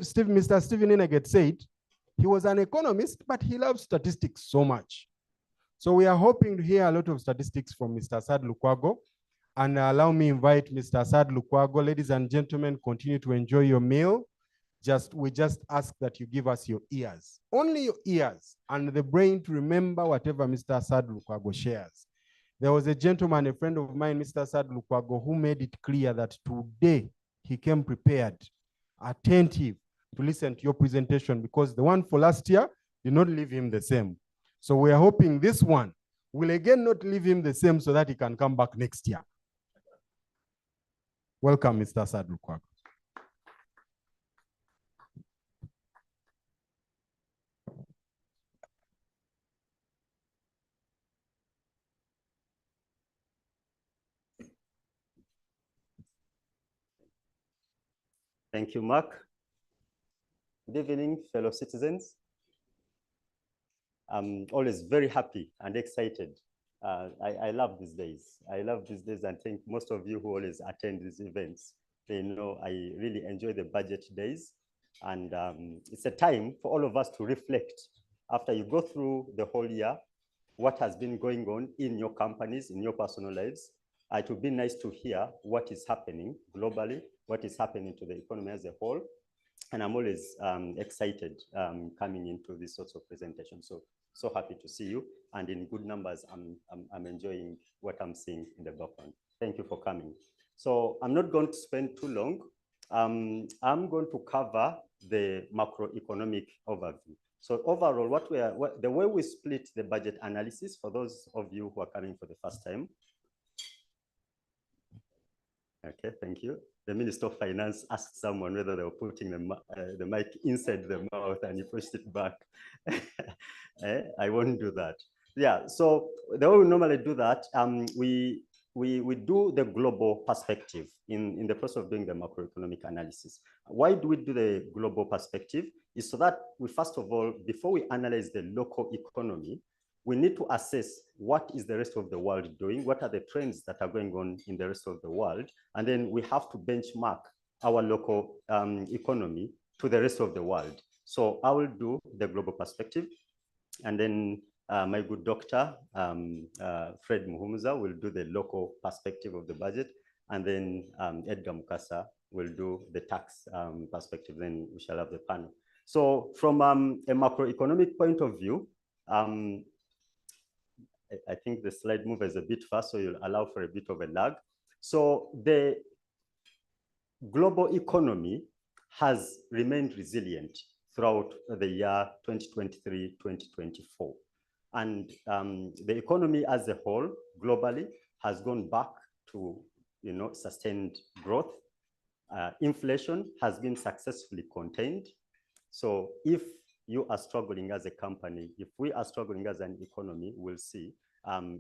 Mr. Stephen Ineget said, he was an economist, but he loved statistics so much. So we are hoping to hear a lot of statistics from Mr. Asad Lukwago. And allow me invite Mr. Asad Lukwago. Ladies and gentlemen, continue to enjoy your meal. We just ask that you give us your ears, only your ears, and the brain to remember whatever Mr. Asad Lukwago shares. There was a gentleman, a friend of mine, Mr. Asad Lukwago, who made it clear that today he came prepared, attentive to listen to your presentation, because the one for last year did not leave him the same. So we are hoping this one will again not leave him the same so that he can come back next year. Welcome, Mr. Asad Lukwago. Thank you, Mark. Good evening, fellow citizens. I'm always very happy and excited. I love these days. I love these days, and think most of you who always attend these events, they know I really enjoy the budget days. And it's a time for all of us to reflect after you go through the whole year, what has been going on in your companies, in your personal lives. It would be nice to hear what is happening globally, what is happening to the economy as a whole. And I'm always excited coming into these sorts of presentations. So happy to see you. And in good numbers, I'm enjoying what I'm seeing in the background. Thank you for coming. So I'm not going to spend too long. I'm going to cover the macroeconomic overview. So overall, the way we split the budget analysis, for those of you who are coming for the first time. Okay, thank you. The Minister of Finance asked someone whether they were putting the mic inside the mouth, and he pushed it back. I won't do that. Yeah, so the way we normally do that, we do the global perspective in the process of doing the macroeconomic analysis. Why do we do the global perspective? Is so that we, first of all, before we analyze the local economy, we need to assess what is the rest of the world doing, what are the trends that are going on in the rest of the world, and then we have to benchmark our local economy to the rest of the world. So I will do the global perspective, and then my good doctor, Fred Muhumuza, will do the local perspective of the budget, and then Edgar Mukasa will do the tax perspective, then we shall have the panel. So from a macroeconomic point of view, I think the slide move is a bit fast, so you'll allow for a bit of a lag. So the global economy has remained resilient throughout the year 2023-2024. And the economy as a whole, globally, has gone back to sustained growth. Inflation has been successfully contained. So if you are struggling as a company, if we are struggling as an economy, we'll see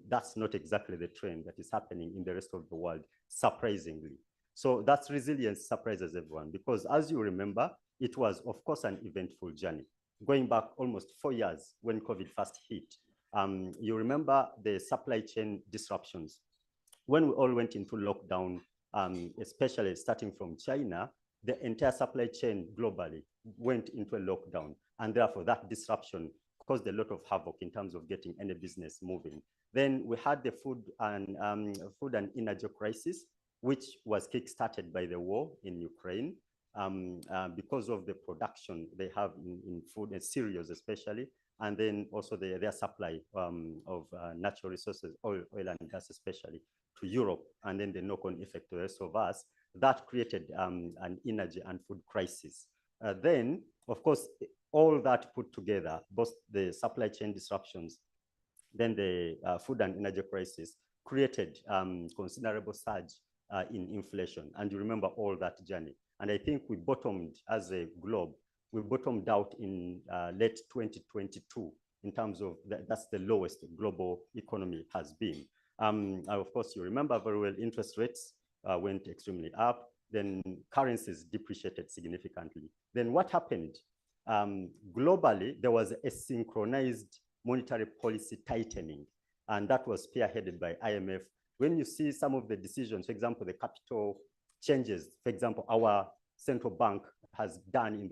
that's not exactly the trend that is happening in the rest of the world, surprisingly. So that's resilience surprises everyone, because as you remember, it was, of course, an eventful journey. Going back almost 4 years when COVID first hit, you remember the supply chain disruptions. When we all went into lockdown, especially starting from China, the entire supply chain globally went into a lockdown. And therefore, that disruption caused a lot of havoc in terms of getting any business moving. Then we had the food and energy crisis, which was kickstarted by the war in Ukraine because of the production they have in food and cereals especially, and then also their supply of natural resources, oil and gas especially, to Europe, and then the knock-on effect to the rest of us. That created an energy and food crisis. Then, of course, all that put together, both the supply chain disruptions, then the food and energy crisis, created considerable surge in inflation. And you remember all that journey. And I think we bottomed as a globe, we bottomed out in late 2022 in terms of that's the lowest global economy has been. Of course, you remember very well, interest rates went extremely up, then currencies depreciated significantly. Then what happened? Globally, there was a synchronized monetary policy tightening, and that was spearheaded by IMF. When you see some of the decisions, for example, the capital changes, for example, our central bank has done in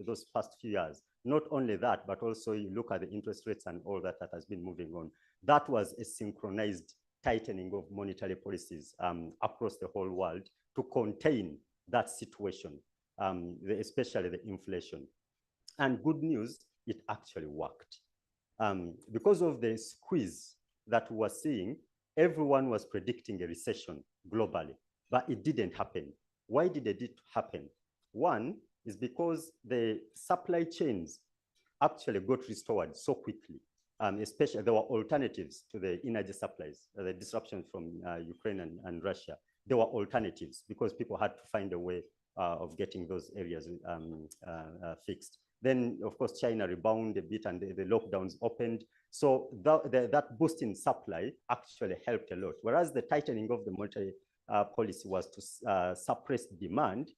those past few years. Not only that, but also you look at the interest rates and all that has been moving on. That was a synchronized tightening of monetary policies across the whole world to contain that situation, especially the inflation. And good news, it actually worked. Because of the squeeze that we were seeing, everyone was predicting a recession globally, but it didn't happen. Why did it happen? One is because the supply chains actually got restored so quickly. Especially there were alternatives to the energy supplies, the disruptions from Ukraine and Russia. There were alternatives because people had to find a way of getting those areas fixed. Then, of course, China rebounded a bit and the lockdowns opened. So that boost in supply actually helped a lot. Whereas the tightening of the monetary policy was to suppress demand.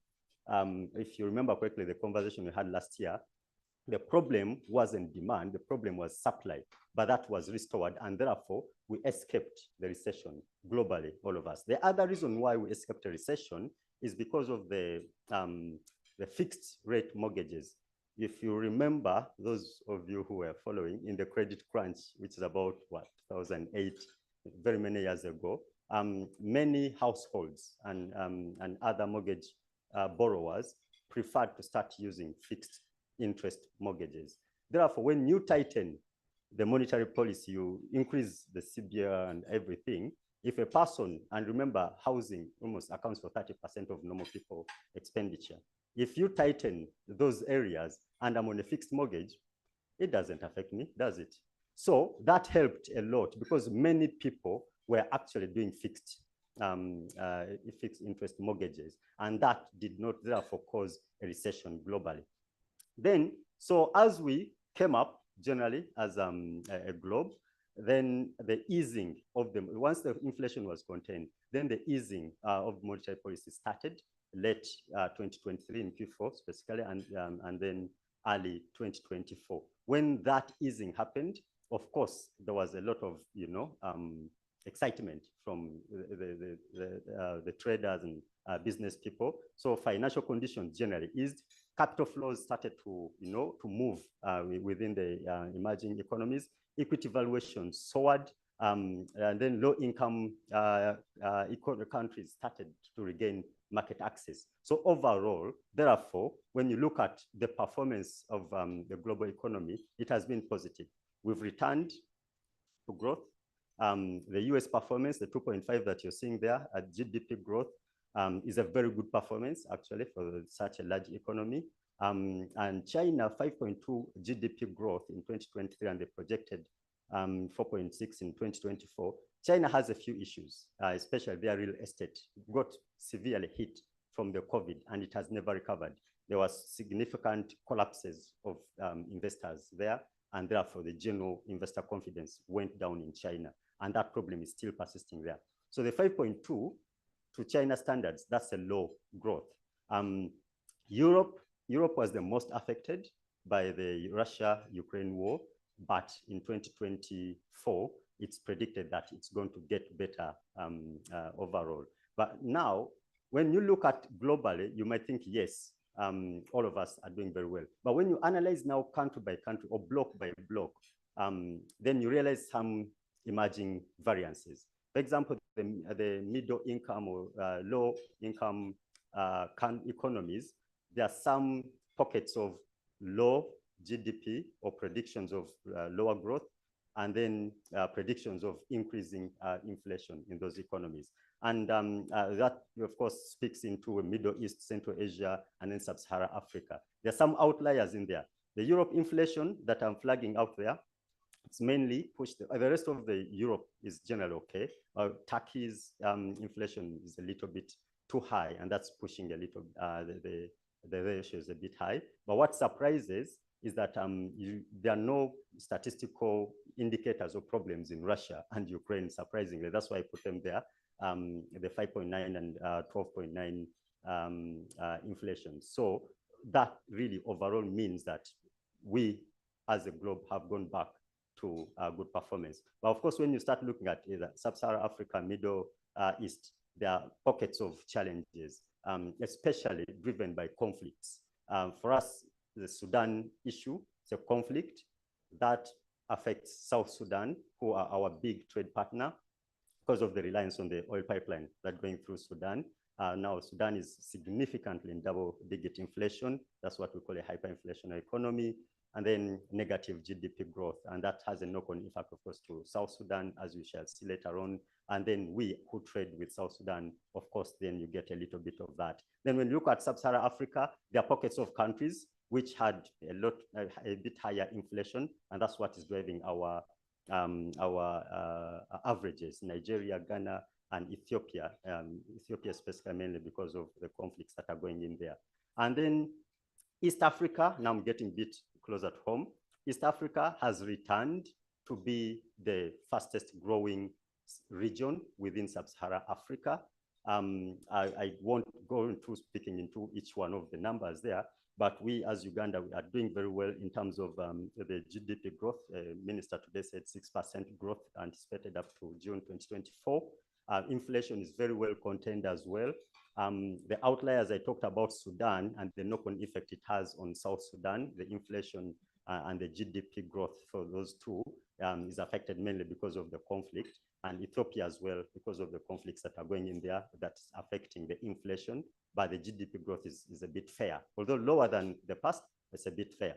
If you remember correctly, the conversation we had last year, the problem wasn't demand, the problem was supply, but that was restored, and therefore we escaped the recession globally, all of us. The other reason why we escaped a recession is because of the fixed rate mortgages. If you remember, those of you who were following in the credit crunch, which is about what, 2008, very many years ago, many households and other mortgage borrowers preferred to start using fixed interest mortgages. Therefore, when you tighten the monetary policy, you increase the CBR and everything. If a person, and remember, housing almost accounts for 30% of normal people expenditure. If you tighten those areas and I'm on a fixed mortgage, it doesn't affect me, does it? So that helped a lot because many people were actually doing fixed interest mortgages, and that did not therefore cause a recession globally. Then, so as we came up generally as a globe, then the easing of the, once the inflation was contained, then the easing of monetary policy started late 2023 in Q4 specifically, and then early 2024. When that easing happened, of course, there was a lot of, excitement from the traders and business people. So financial conditions generally eased. Capital flows started to, to move within the emerging economies. Equity valuations soared, and then low-income countries started to regain market access. So overall, therefore, when you look at the performance of the global economy, it has been positive. We've returned to growth. The US performance, the 2.5 that you're seeing there at GDP growth, is a very good performance actually for such a large economy. And China 5.2 GDP growth in 2023, and they projected 4.6 in 2024. China has a few issues, especially their real estate got severely hit from the COVID, and it has never recovered. There was significant collapses of investors there, and therefore the general investor confidence went down in China, and that problem is still persisting there. So the 5.2 to China standards, that's a low growth. Europe was the most affected by the Russia-Ukraine war, but in 2024, it's predicted that it's going to get better overall. But now, when you look at globally, you might think, yes, all of us are doing very well. But when you analyze now country by country or block by block, then you realize some emerging variances. For example, the middle income or low income economies, there are some pockets of low GDP or predictions of lower growth, and then predictions of increasing inflation in those economies. And that, of course, speaks into Middle East, Central Asia, and then Sub-Saharan Africa. There are some outliers in there. The Europe inflation that I'm flagging out there, it's mainly pushed, the rest of the Europe is generally okay. Turkey's inflation is a little bit too high, and that's pushing a little, the ratio is a bit high. But what surprises is that there are no statistical indicators or problems in Russia and Ukraine, surprisingly. That's why I put them there, the 5.9 and 12.9 inflation. So that really overall means that we as a globe have gone back to good performance. But of course, when you start looking at Sub-Saharan Africa, Middle East, there are pockets of challenges, especially driven by conflicts. For us, the Sudan issue, it's a conflict that affects South Sudan, who are our big trade partner, because of the reliance on the oil pipeline that's going through Sudan. Now, Sudan is significantly in double-digit inflation. That's what we call a hyperinflationary economy, and then negative GDP growth. And that has a knock-on effect, of course, to South Sudan, as we shall see later on. And then we who trade with South Sudan, of course, then you get a little bit of that. Then when you look at Sub-Saharan Africa, there are pockets of countries which had a bit higher inflation, and that's what is driving our averages: Nigeria, Ghana, and Ethiopia. Ethiopia specifically mainly because of the conflicts that are going in there. And then East Africa, now I'm getting a bit closer to home. East Africa has returned to be the fastest growing region within Sub-Saharan Africa. I won't go into speaking into each one of the numbers there, but we as Uganda, we are doing very well in terms of the GDP growth. Minister today said 6% growth anticipated up to June 2024. Inflation is very well contained as well. The outliers I talked about, Sudan, and the knock-on effect it has on South Sudan, the inflation and the GDP growth for those two is affected mainly because of the conflict, and Ethiopia as well because of the conflicts that are going in there that's affecting the inflation, but the GDP growth is a bit fair. Although lower than the past, it's a bit fair.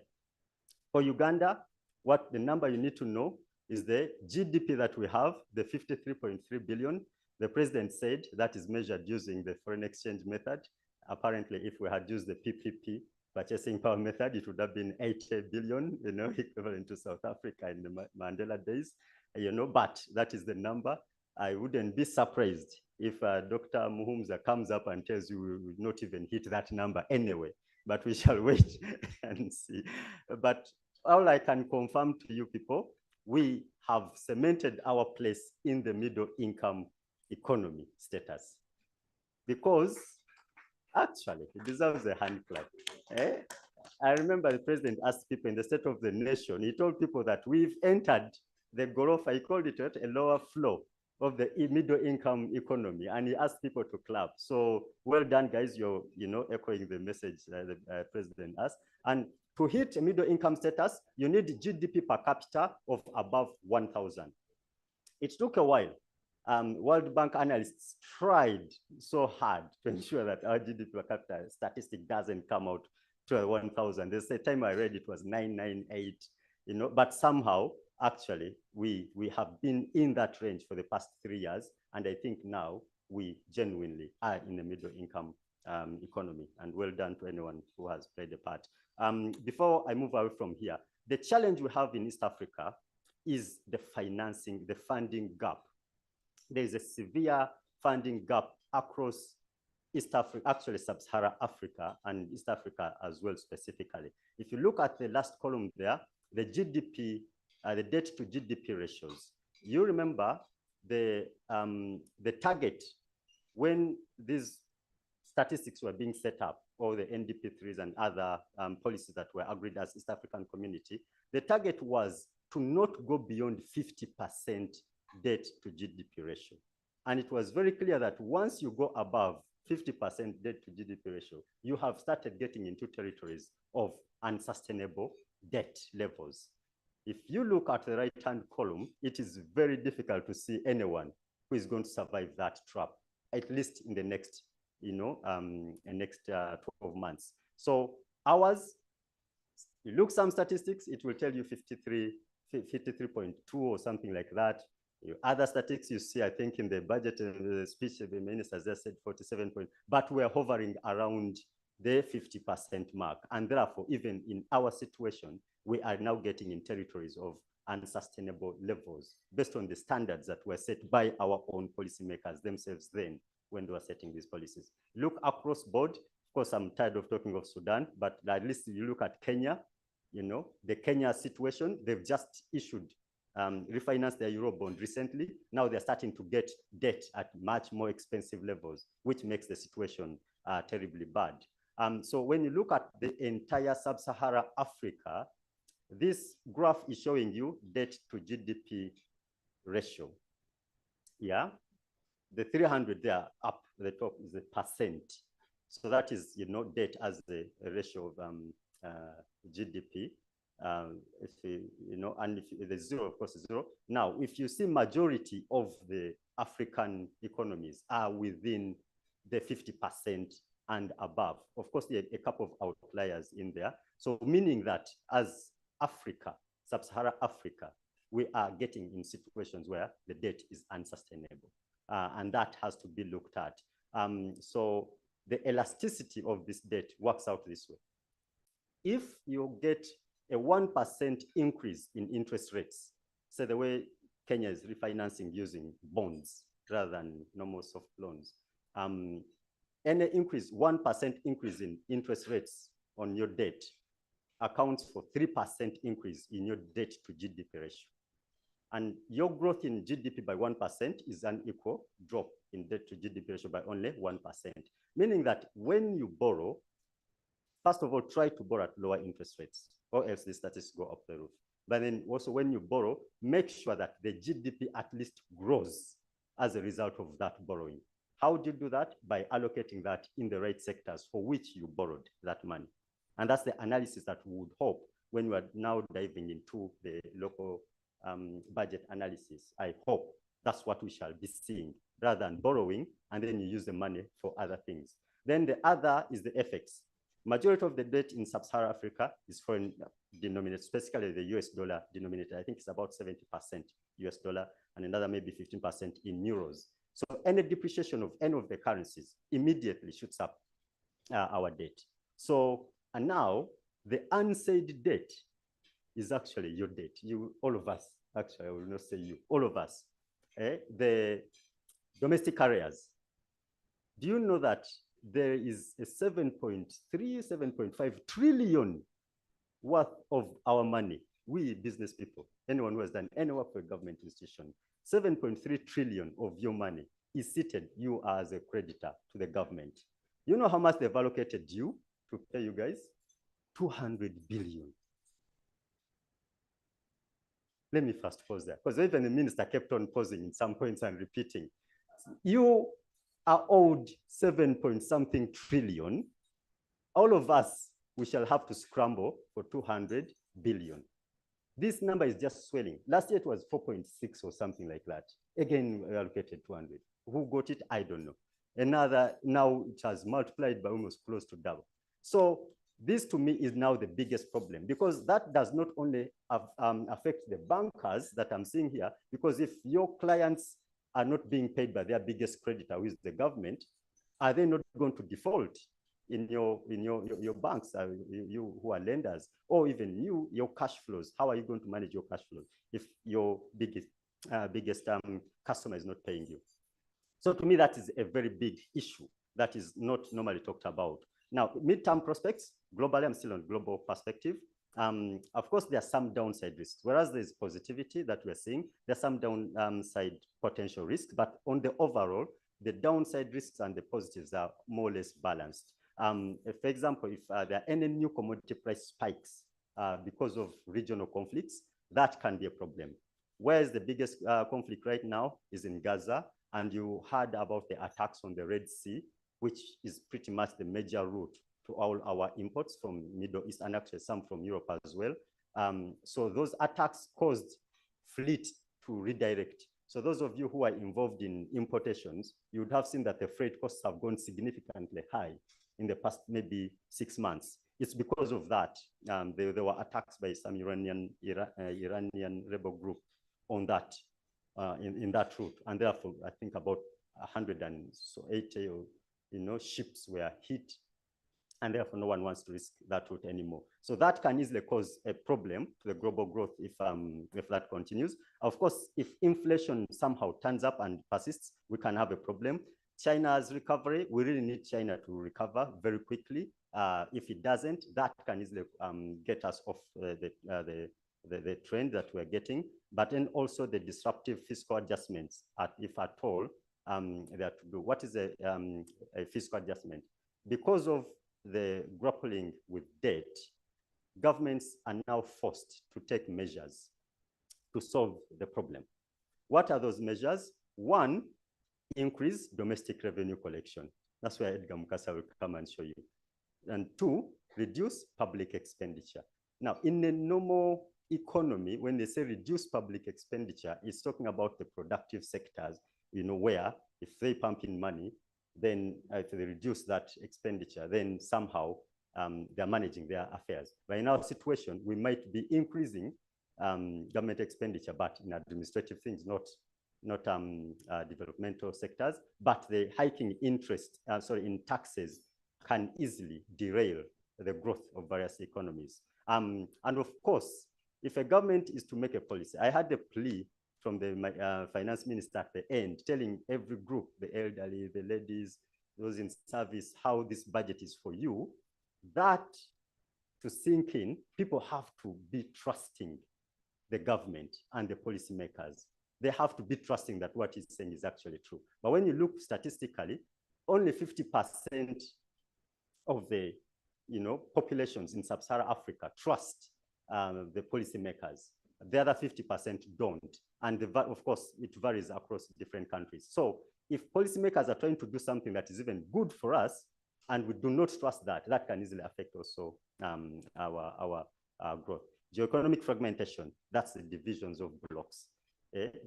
For Uganda, what the number you need to know is the GDP that we have, the 53.3 billion. The president said that is measured using the foreign exchange method. Apparently, if we had used the PPP, purchasing power method, it would have been 80 billion, equivalent to South Africa in the Mandela days, but that is the number. I wouldn't be surprised if Dr. Muhumza comes up and tells you we would not even hit that number anyway, but we shall wait and see. But all I can confirm to you people, we have cemented our place in the middle income economy status, because actually it deserves a hand clap. I remember the president asked people in the State of the Nation, he told people that we've entered the Gorofa, he called it a lower floor of the middle income economy, and he asked people to clap. So well done, guys. You're echoing the message the president asked. And to hit a middle income status, you need GDP per capita of above 1,000. It took a while. World Bank analysts tried so hard to ensure that our GDP per capita statistic doesn't come out to 1,000. There's a time I read it was 998, but somehow, actually, we have been in that range for the past 3 years. And I think now we genuinely are in the middle income economy, and well done to anyone who has played a part. Before I move away from here, the challenge we have in East Africa is the financing, the funding gap. There is a severe funding gap across East Africa, actually Sub-Saharan Africa and East Africa as well specifically. If you look at the last column there, the GDP, the debt to GDP ratios, you remember the target when these statistics were being set up, or the NDP3s and other policies that were agreed as East African community, the target was to not go beyond 50% debt to GDP ratio. And it was very clear that once you go above 50% debt to GDP ratio, you have started getting into territories of unsustainable debt levels. If you look at the right-hand column, it is very difficult to see anyone who is going to survive that trap, at least in the next, 12 months. So ours, you look some statistics, it will tell you 53.2 or something like that. Other statistics you see, I think in the budget speech, the minister just said 47 point, but we're hovering around the 50% mark. And therefore, even in our situation, we are now getting in territories of unsustainable levels based on the standards that were set by our own policymakers themselves then when they were setting these policies. Look across board. Of course, I'm tired of talking of Sudan, but at least you look at Kenya, the Kenya situation, they've just issued refinanced their Eurobond recently. Now they're starting to get debt at much more expensive levels, which makes the situation terribly bad. So when you look at the entire Sub-Saharan Africa, this graph is showing you debt to GDP ratio. Yeah, the 300 there up the top is the percent. So that is, debt as a ratio of GDP. If and if the zero, of course, is zero. Now, if you see majority of the African economies are within the 50% and above. Of course, there are a couple of outliers in there. So meaning that as Africa, Sub-Saharan Africa, we are getting in situations where the debt is unsustainable. And that has to be looked at. So the elasticity of this debt works out this way. If you get a 1% increase in interest rates, say the way Kenya is refinancing using bonds rather than normal soft loans, any increase, 1% increase in interest rates on your debt accounts for 3% increase in your debt to GDP ratio. And your growth in GDP by 1% is an equal drop in debt to GDP ratio by only 1%. Meaning that when you borrow, first of all, try to borrow at lower interest rates, or else the statistics go up the roof. But then also when you borrow, make sure that the GDP at least grows as a result of that borrowing. How do you do that? By allocating that in the right sectors for which you borrowed that money. And that's the analysis that we would hope when we are now diving into the local budget analysis. I hope that's what we shall be seeing, rather than borrowing and then you use the money for other things. Then the other is the FX. Majority of the debt in Sub-Saharan Africa is foreign denominated, specifically the US dollar denominated. I think it's about 70% US dollar and another maybe 15% in euros. So any depreciation of any of the currencies immediately shoots up our debt. So, and now the unsaid debt is actually your debt. You, all of us, actually, I will not say you, all of us, the domestic carriers. Do you know that there is a 7.3, 7.5 trillion worth of our money, we business people, anyone who has done any work for a government institution, 7.3 trillion of your money is seated, you as a creditor to the government. You know how much they've allocated you to pay you guys? 200 billion. Let me first pause there, because even the minister kept on pausing in some points and repeating. You are owed 7-point-something trillion. All of us, we shall have to scramble for 200 billion. This number is just swelling. Last year it was 4.6 or something like that. Again, we allocated 200. Who got it? I don't know. Another, now it has multiplied by almost close to double. So this to me is now the biggest problem, because that does not only affect the bankers that I'm seeing here, because if your clients are not being paid by their biggest creditor, who is the government, are they not going to default in your banks, you who are lenders, or even you, your cash flows? How are you going to manage your cash flows if your biggest customer is not paying you? So to me, that is a very big issue that is not normally talked about. Now, midterm prospects, globally, I'm still on global perspective. Of course, there are some downside risks. Whereas there's positivity that we're seeing, there's some downside potential risks, but on the overall, the downside risks and the positives are more or less balanced. For example, if there are any new commodity price spikes because of regional conflicts, that can be a problem. Whereas the biggest conflict right now is in Gaza, and you heard about the attacks on the Red Sea, which is pretty much the major route to all our imports from Middle East, and actually some from Europe as well. So those attacks caused fleet to redirect. So those of you who are involved in importations, you would have seen that the freight costs have gone significantly high in the past maybe 6 months. It's because of that. There were attacks by some Iranian rebel group on that, in that route. And therefore, I think about 180 ships were hit, and therefore no one wants to risk that route anymore. So that can easily cause a problem to the global growth if that continues. Of course, if inflation somehow turns up and persists, we can have a problem. China's recovery, we really need China to recover very quickly. If it doesn't, that can easily get us off the trend that we're getting. But then also the disruptive fiscal adjustments, if at all, they are to do. What is a fiscal adjustment? Because of the grappling with debt, governments are now forced to take measures to solve the problem. What are those measures? One, increase domestic revenue collection. That's where Edgar Mukasa will come and show you. And two, reduce public expenditure. Now, in a normal economy, when they say reduce public expenditure, it's talking about the productive sectors, where if they pump in money, then if they reduce that expenditure, then somehow they're managing their affairs. But in our situation, we might be increasing government expenditure, but in administrative things, not developmental sectors, but the hiking interest, in taxes can easily derail the growth of various economies. And of course, if a government is to make a policy, I had a plea from the finance minister at the end, telling every group, the elderly, the ladies, those in service, how this budget is for you, that to sink in, people have to be trusting the government and the policymakers. They have to be trusting that what he's saying is actually true. But when you look statistically, only 50% of the populations in sub-Saharan Africa trust the policymakers. The other 50% don't. And of course, it varies across different countries. So if policymakers are trying to do something that is even good for us, and we do not trust that, that can easily affect also our growth. Geoeconomic fragmentation, that's the divisions of blocks.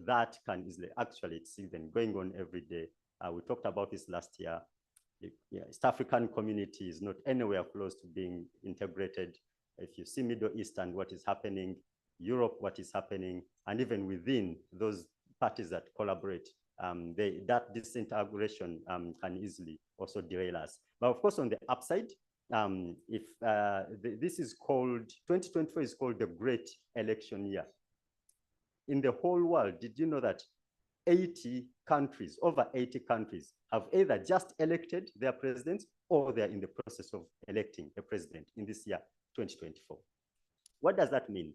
That can easily, actually, it's even going on every day. We talked about this last year. East African community is not anywhere close to being integrated. If you see Middle East and what is happening, Europe, what is happening, and even within those parties that collaborate, that disintegration can easily also derail us. But of course, on the upside, this is called, 2024 is called the Great Election Year. In the whole world, did you know that 80 countries, over 80 countries, have either just elected their presidents or they're in the process of electing a president in this year, 2024. What does that mean?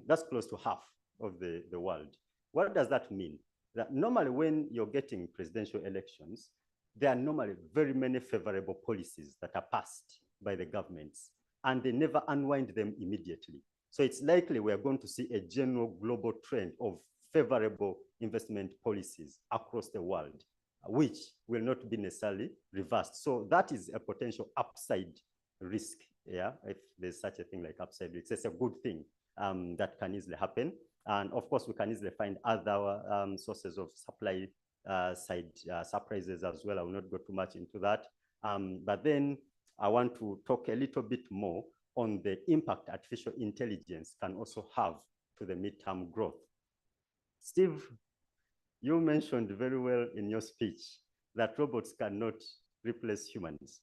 That's close to half of the world. What does that mean? That normally when you're getting presidential elections, there are normally very many favorable policies that are passed by the governments, and they never unwind them immediately. So it's likely we're going to see a general global trend of favorable investment policies across the world, which will not be necessarily reversed. So that is a potential upside risk, if there's such a thing like upside risk. It's a good thing that can easily happen. And of course, we can easily find other sources of supply side surprises as well. I will not go too much into that. But then I want to talk a little bit more on the impact artificial intelligence can also have to the midterm growth. Steve, you mentioned very well in your speech that robots cannot replace humans.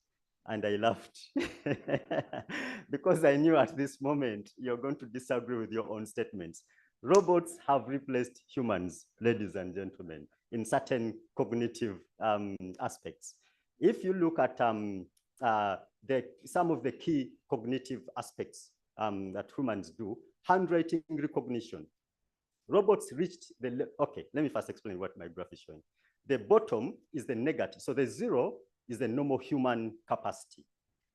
And I laughed because I knew at this moment you're going to disagree with your own statements. Robots have replaced humans, ladies and gentlemen, in certain cognitive aspects. If you look at some of the key cognitive aspects that humans do, handwriting recognition, robots reached the, okay, let me first explain what my graph is showing. The bottom is the negative. So the 0 is the normal human capacity,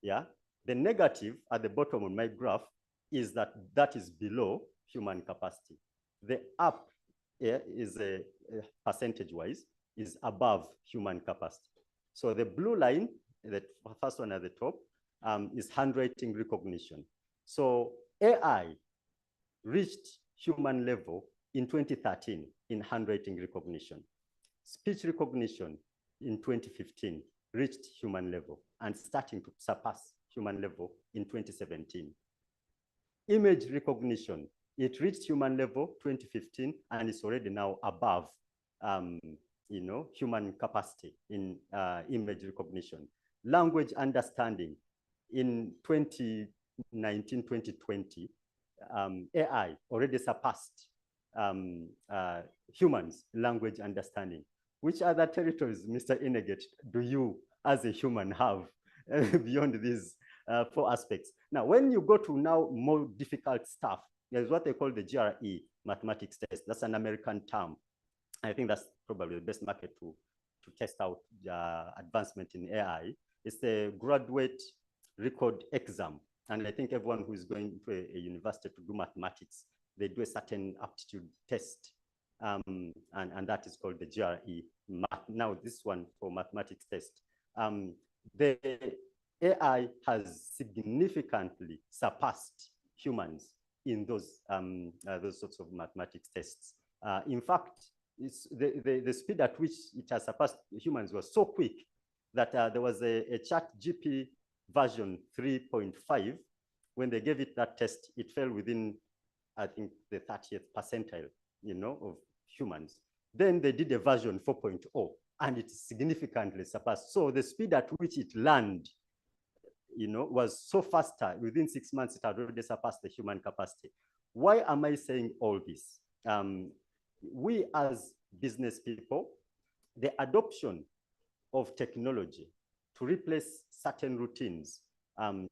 The negative at the bottom of my graph is that is below human capacity. The up is percentage-wise is above human capacity. So the blue line, the first one at the top, is handwriting recognition. So AI reached human level in 2013 in handwriting recognition. Speech recognition in 2015 reached human level and starting to surpass human level in 2017. Image recognition, it reached human level 2015 and it's already now above human capacity in image recognition. Language understanding in 2019, 2020, AI already surpassed humans language understanding. Which other territories, Mr. Ineget, do you as a human have beyond these 4 aspects? Now, when you go to now more difficult stuff, there's what they call the GRE mathematics test. That's an American term. I think that's probably the best market to test out advancement in AI. It's the graduate record exam. And I think everyone who is going to a university to do mathematics, they do a certain aptitude test. And that is called the GRE. Now, this one for mathematics test, the AI has significantly surpassed humans in those sorts of mathematics tests. In fact, it's the speed at which it has surpassed humans was so quick that there was a ChatGPT version 3.5. When they gave it that test, it fell within, I think, the 30th percentile, of humans. Then they did a version 4.0, and it significantly surpassed. So the speed at which it learned, was so faster. Within 6 months, it had already surpassed the human capacity. Why am I saying all this? We as business people, the adoption of technology to replace certain routines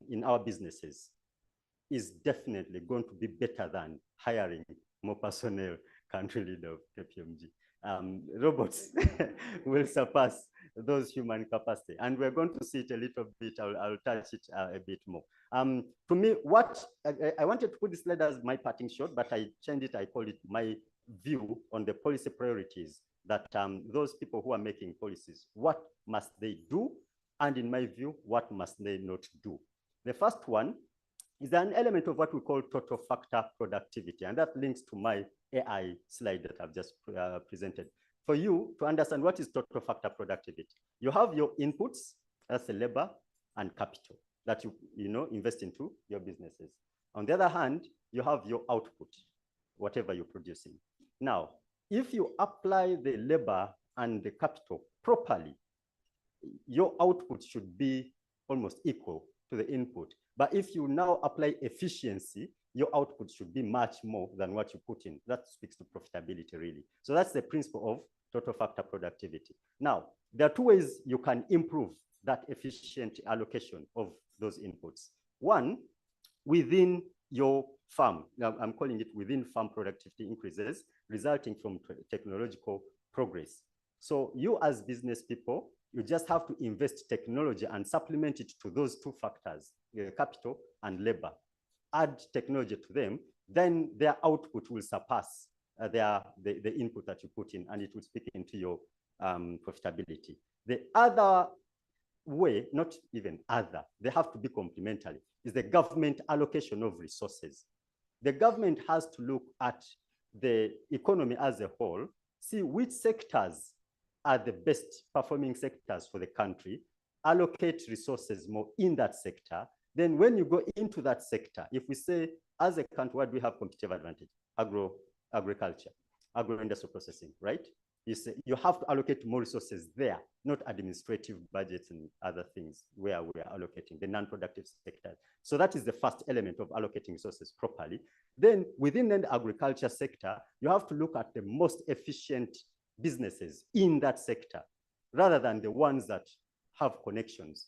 in our businesses is definitely going to be better than hiring more personnel, country leader of KPMG. Robots will surpass those human capacity. And we're going to see it a little bit. I'll touch it a bit more. To me, what I wanted to put this slide as my parting shot, but I changed it. I call it my view on the policy priorities that those people who are making policies, what must they do? And in my view, what must they not do? The first one is an element of what we call total factor productivity. And that links to my AI slide that I've just presented. For you to understand what is total factor productivity, you have your inputs, that's the labor and capital that you invest into your businesses. On the other hand, you have your output, whatever you're producing. Now, if you apply the labor and the capital properly, your output should be almost equal to the input. But if you now apply efficiency, your output should be much more than what you put in. That speaks to profitability, really. So that's the principle of total factor productivity. Now, there are two ways you can improve that efficient allocation of those inputs. One, within your farm. Now, I'm calling it within farm productivity increases resulting from technological progress. So you as business people, you just have to invest technology and supplement it to those two factors, capital and labor. Add technology to them, then their output will surpass the input that you put in, and it will speak into your profitability. The other way, not even other, they have to be complementary, is the government allocation of resources. The government has to look at the economy as a whole, see which sectors are the best performing sectors for the country, allocate resources more in that sector. Then when you go into that sector, if we say, as a country, what do we have competitive advantage? Agriculture, agro-industrial processing, right? You have to allocate more resources there, not administrative budgets and other things where we are allocating the non-productive sectors. So that is the first element of allocating resources properly. Then within the agriculture sector, you have to look at the most efficient businesses in that sector, rather than the ones that have connections.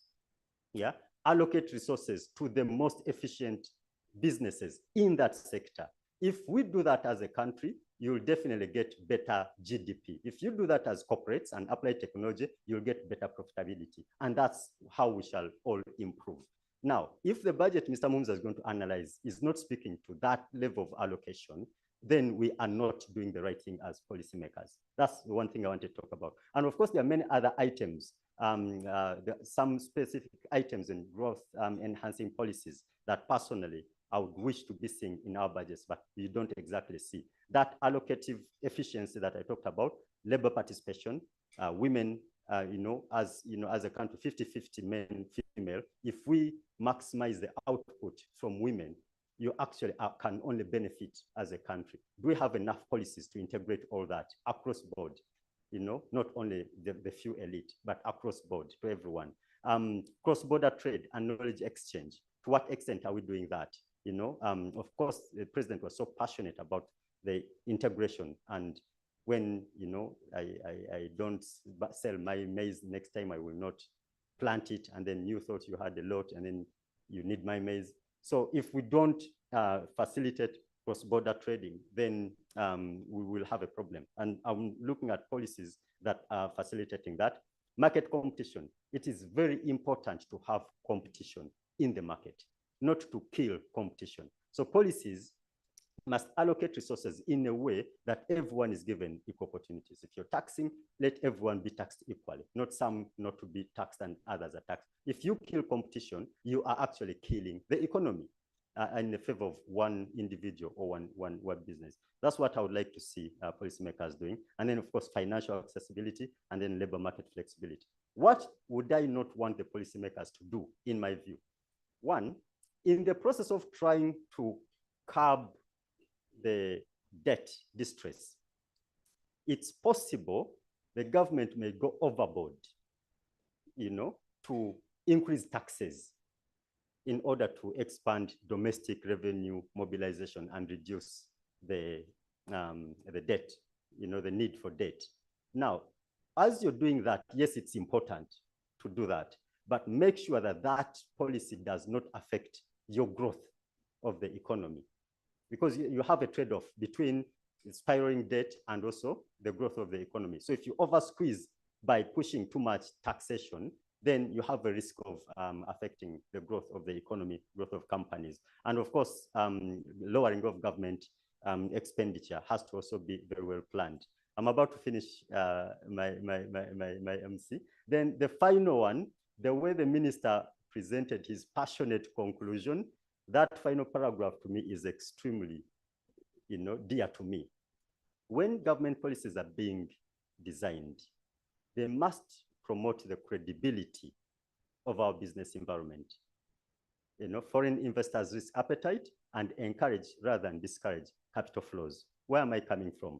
Yeah, allocate resources to the most efficient businesses in that sector. If we do that as a country, you'll definitely get better GDP. If you do that as corporates and apply technology, you'll get better profitability. And that's how we shall all improve. Now, if the budget Mr. Mumza is going to analyze is not speaking to that level of allocation, then we are not doing the right thing as policymakers. That's the one thing I want to talk about. And of course, there are many other items, some specific items in growth enhancing policies that personally I would wish to be seeing in our budgets, but you don't exactly see. That allocative efficiency that I talked about, labor participation, women, as a country, 50-50 men, female, if we maximize the output from women, you actually can only benefit as a country. Do we have enough policies to integrate all that across board? Not only the few elite, but across board to everyone. Cross-border trade and knowledge exchange. To what extent are we doing that? Of course, the president was so passionate about the integration. And when, I don't sell my maize, next time I will not plant it. And then you thought you had a lot and then you need my maize. So if we don't facilitate cross-border trading, then we will have a problem. And I'm looking at policies that are facilitating that. Market competition. It is very important to have competition in the market, not to kill competition. So policies must allocate resources in a way that everyone is given equal opportunities. If you're taxing, let everyone be taxed equally, not some not to be taxed and others are taxed. If you kill competition, you are actually killing the economy in the favor of one individual or one business. That's what I would like to see policymakers doing. And then, of course, financial accessibility and then labor market flexibility. What would I not want the policymakers to do, in my view? One, in the process of trying to curb the debt distress, it's possible the government may go overboard, to increase taxes in order to expand domestic revenue mobilization and reduce the debt, the need for debt. Now, as you're doing that, yes, it's important to do that, but make sure that that policy does not affect your growth of the economy, because you have a trade-off between spiraling debt and also the growth of the economy. So if you over-squeeze by pushing too much taxation, then you have a risk of affecting the growth of the economy, growth of companies. And of course, lowering of government expenditure has to also be very well planned. I'm about to finish my MC. Then the final one, the way the minister presented his passionate conclusion, that final paragraph to me is extremely, dear to me. When government policies are being designed, they must promote the credibility of our business environment, foreign investors' risk appetite, and encourage rather than discourage capital flows. Where am I coming from?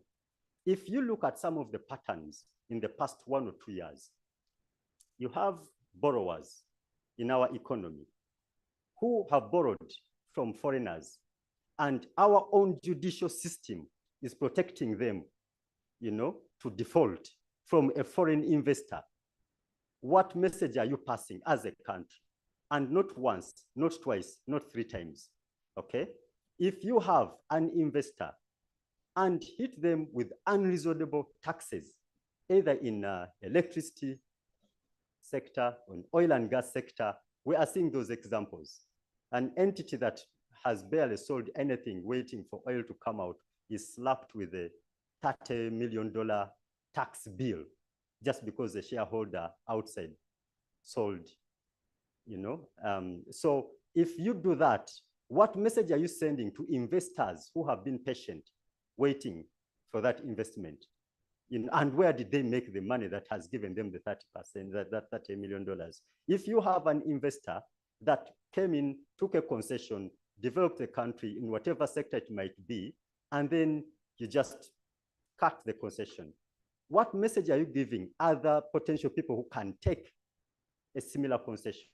If you look at some of the patterns in the past 1 or 2 years, you have borrowers in our economy who have borrowed from foreigners, and our own judicial system is protecting them, to default from a foreign investor. What message are you passing as a country? And not once, not twice, not 3 times, okay? If you have an investor and hit them with unreasonable taxes, either in electricity sector, or in oil and gas sector, we are seeing those examples. An entity that has barely sold anything waiting for oil to come out is slapped with a $30 million tax bill just because the shareholder outside sold, So if you do that, what message are you sending to investors who have been patient, waiting for that investment? And where did they make the money that has given them the 30%, that $30 million? If you have an investor that came in, took a concession, developed the country in whatever sector it might be, and then you just cut the concession, what message are you giving other potential people who can take a similar concession?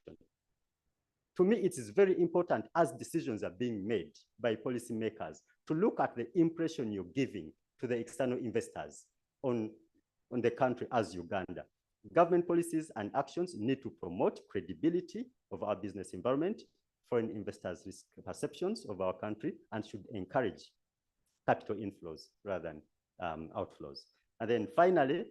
To me, it is very important as decisions are being made by policymakers to look at the impression you're giving to the external investors on the country as Uganda. Government policies and actions need to promote credibility of our business environment, foreign investors' risk perceptions of our country, and should encourage capital inflows rather than outflows. And then finally,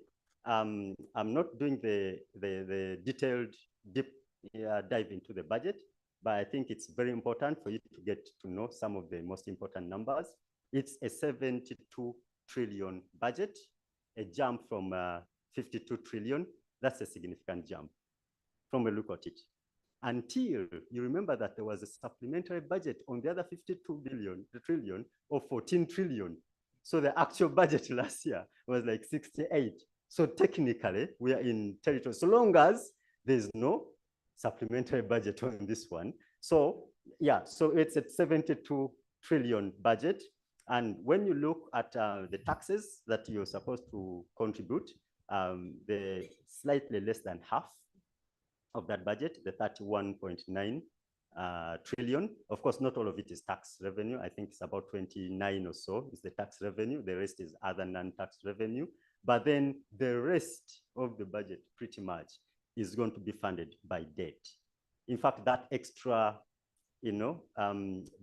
I'm not doing the detailed deep dive into the budget, but I think it's very important for you to get to know some of the most important numbers. It's a 72 trillion budget, a jump from 52 trillion. That's a significant jump from a look at it. Until you remember that there was a supplementary budget on the other 52 trillion of 14 trillion. So the actual budget last year was like 68. So technically, we are in territory, so long as there's no supplementary budget on this one. So yeah, so it's a 72 trillion budget. And when you look at the taxes that you're supposed to contribute, the slightly less than half of that budget, the 31.9 trillion. Of course, not all of it is tax revenue. I think it's about 29 or so is the tax revenue. The rest is other non-tax revenue. But then the rest of the budget pretty much is going to be funded by debt. In fact, that extra,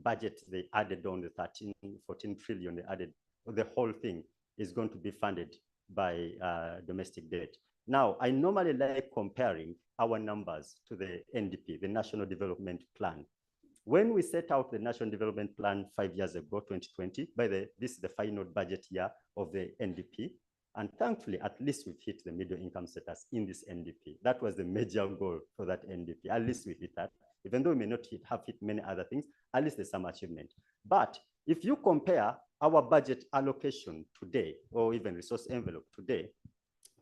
budget they added on the 14 trillion they added, the whole thing is going to be funded by domestic debt. Now, I normally like comparing our numbers to the NDP, the National Development Plan. When we set out the National Development Plan 5 years ago, 2020, this is the final budget year of the NDP. And thankfully, at least we've hit the middle income status in this NDP. That was the major goal for that NDP. At least we hit that. Even though we may not have hit many other things, at least there's some achievement. But if you compare our budget allocation today, or even resource envelope today,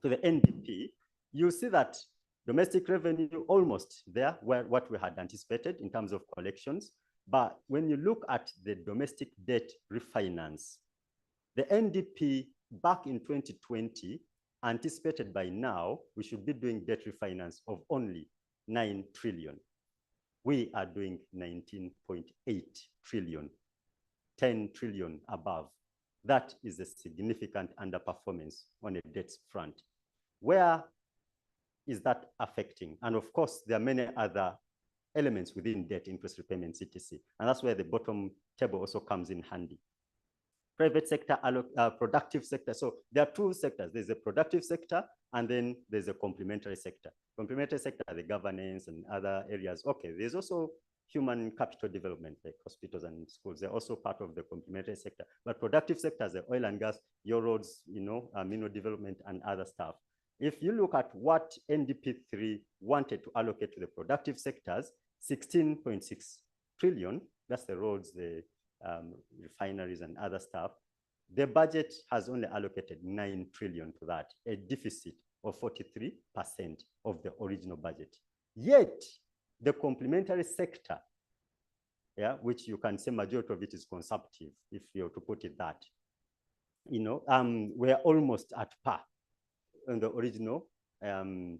to the NDP, you see that domestic revenue almost there, where what we had anticipated in terms of collections. But when you look at the domestic debt refinance, the NDP back in 2020 anticipated by now we should be doing debt refinance of only 9 trillion. We are doing 19.8 trillion, 10 trillion above. That is a significant underperformance on a debt front. Where is that affecting? And of course, there are many other elements within debt, interest repayments, etc. And that's where the bottom table also comes in handy. Private sector, productive sector. So there are two sectors. There's a productive sector, and then there's a complementary sector. Complementary sector, the governance and other areas. Okay, there's also human capital development, like hospitals and schools. They're also part of the complementary sector. But productive sectors, the oil and gas, your roads, mineral development and other stuff. If you look at what NDP3 wanted to allocate to the productive sectors, 16.6 trillion, that's the roads, the refineries and other stuff. The budget has only allocated 9 trillion to that, a deficit of 43% of the original budget. Yet, the complementary sector, which you can say majority of it is consumptive, if you're to put it that, we're almost at par on the original NDP3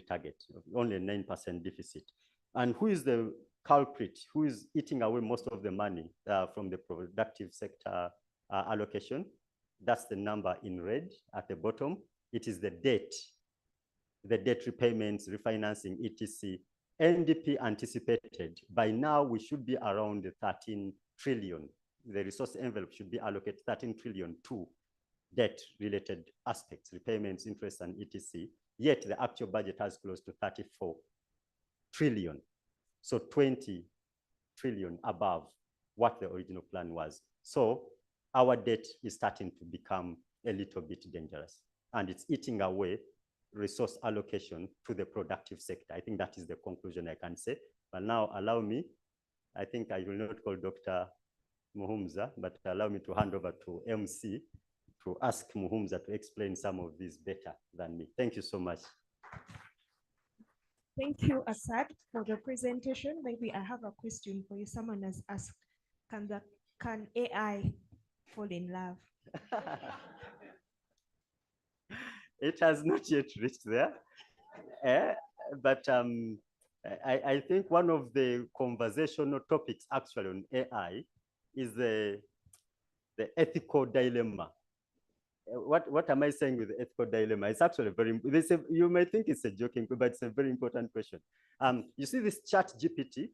target, only a 9% deficit. And who is the culprit? Who is eating away most of the money from the productive sector allocation? That's the number in red at the bottom. It is the debt repayments, refinancing, etc. NDP anticipated by now we should be around the 13 trillion. The resource envelope should be allocated 13 trillion to debt-related aspects, repayments, interest, and etc. Yet the actual budget has close to 34 trillion. So 20 trillion above what the original plan was. So our debt is starting to become a little bit dangerous, and it's eating away resource allocation to the productive sector. I think that is the conclusion I can say. But now allow me, I think I will not call Dr. Muhumza, but allow me to hand over to MC to ask Muhumza to explain some of these better than me. Thank you so much. Thank you, Asad, for the presentation. Maybe I have a question for you. Someone has asked, can AI fall in love? It has not yet reached there. But I think one of the conversational topics actually on AI is the ethical dilemma. What am I saying with the ethical dilemma? It's actually very, you may think it's a joking, but it's a very important question. You see this ChatGPT,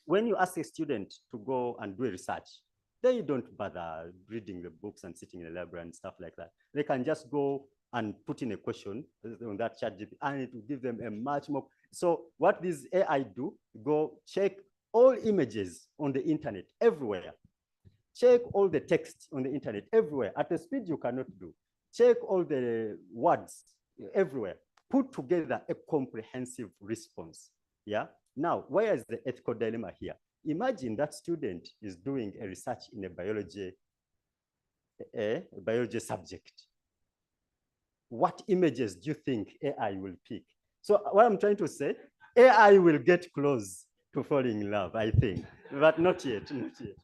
when you ask a student to go and do a research, they don't bother reading the books and sitting in the library and stuff like that. They can just go and put in a question on that ChatGPT, and it will give them a much more. So what these AI do, go check all images on the internet everywhere. Check all the text on the internet everywhere at a speed you cannot do. Check all the words everywhere. Put together a comprehensive response. Yeah. Now, where is the ethical dilemma here? Imagine that student is doing a research in a biology subject. What images do you think AI will pick? So what I'm trying to say, AI will get close to falling in love, I think, but not yet, not yet.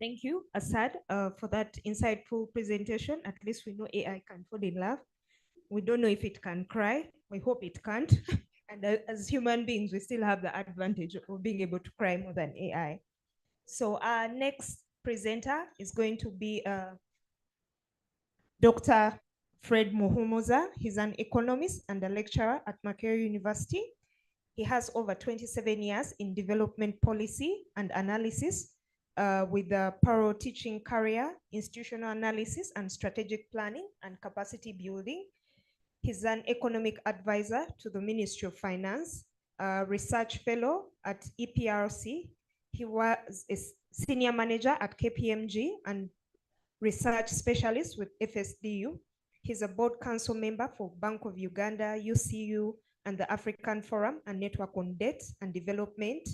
Thank you, Asad, for that insightful presentation. At least we know AI can fall in love. We don't know if it can cry. We hope it can't. And as human beings, we still have the advantage of being able to cry more than AI. So our next presenter is going to be Dr. Fred Muhumuza. He's an economist and a lecturer at Makerere University. He has over 27 years in development policy and analysis with a parallel teaching career, institutional analysis and strategic planning and capacity building. He's an economic advisor to the Ministry of Finance, a research fellow at EPRC. He was a senior manager at KPMG and research specialist with FSDU. He's a board council member for Bank of Uganda, UCU, and the African Forum and Network on Debt and Development,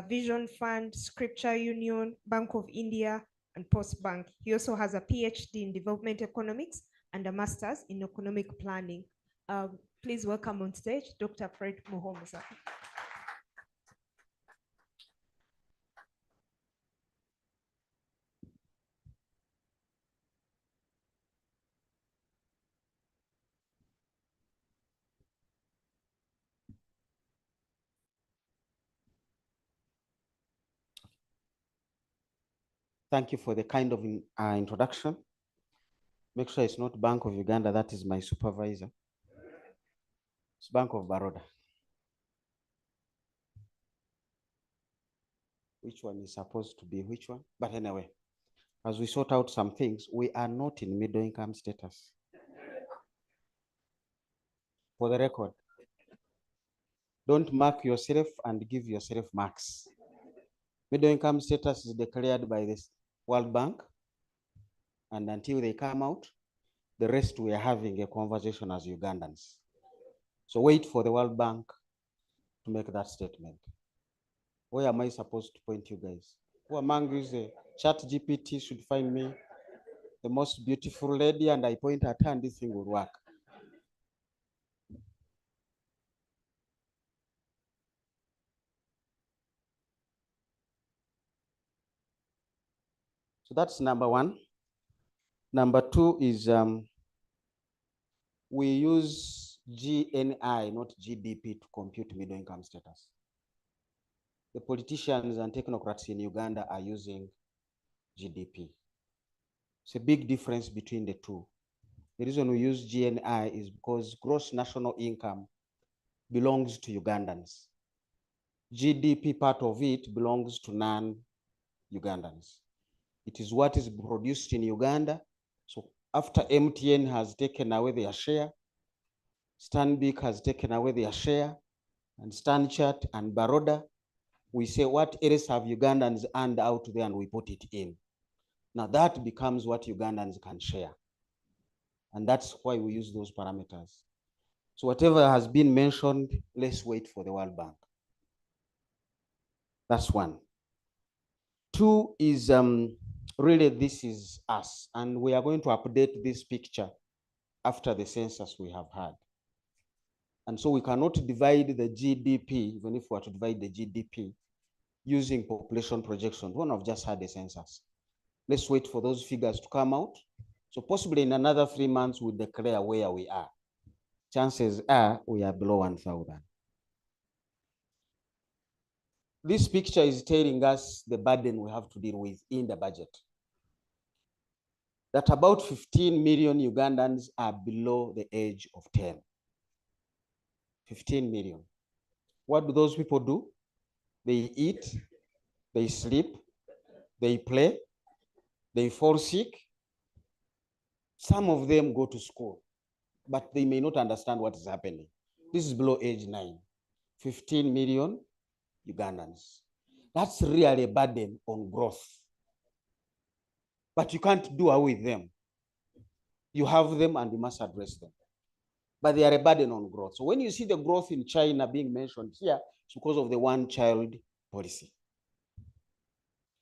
Vision Fund, Scripture Union, Bank of India, and Post Bank. He also has a PhD in development economics and a master's in economic planning. Please welcome on stage, Dr. Fred Muhomuza. Thank you for the kind of introduction. Make sure it's not Bank of Uganda, that is my supervisor. It's Bank of Baroda. Which one is supposed to be which one? But anyway, as we sort out some things, we are not in middle income status. For the record, don't mark yourself and give yourself marks. Middle income status is declared by the World Bank, and until they come out, the rest we are having a conversation as Ugandans. So wait for the World Bank to make that statement. Where am I supposed to point you guys? Who among you is a ChatGPT should find me the most beautiful lady and I point at her and this thing will work. So that's number one. Number two is we use GNI, not GDP, to compute middle income status. The politicians and technocrats in Uganda are using GDP. It's a big difference between the two. The reason we use GNI is because gross national income belongs to Ugandans. GDP part of it belongs to non-Ugandans. It is what is produced in Uganda. So after MTN has taken away their share, Stanbic has taken away their share, and Stanchart and Baroda, we say what else have Ugandans earned out there and we put it in. Now that becomes what Ugandans can share. And that's why we use those parameters. So whatever has been mentioned, let's wait for the World Bank. That's one. Two is really this is us. And we are going to update this picture after the census we have had. And so we cannot divide the GDP, even if we are to divide the GDP, using population projections. One have just had a census. Let's wait for those figures to come out. So possibly in another 3 months, we'll declare where we are. Chances are we are below 1,000. This picture is telling us the burden we have to deal with in the budget. That about 15 million Ugandans are below the age of 10. 15 million. What do those people do? They eat, they sleep, they play, they fall sick. Some of them go to school, but they may not understand what is happening. This is below age 9. 15 million Ugandans. That's really a burden on growth. But you can't do away with them. You have them and you must address them. But they are a burden on growth. So when you see the growth in China being mentioned here, it's because of the one-child policy.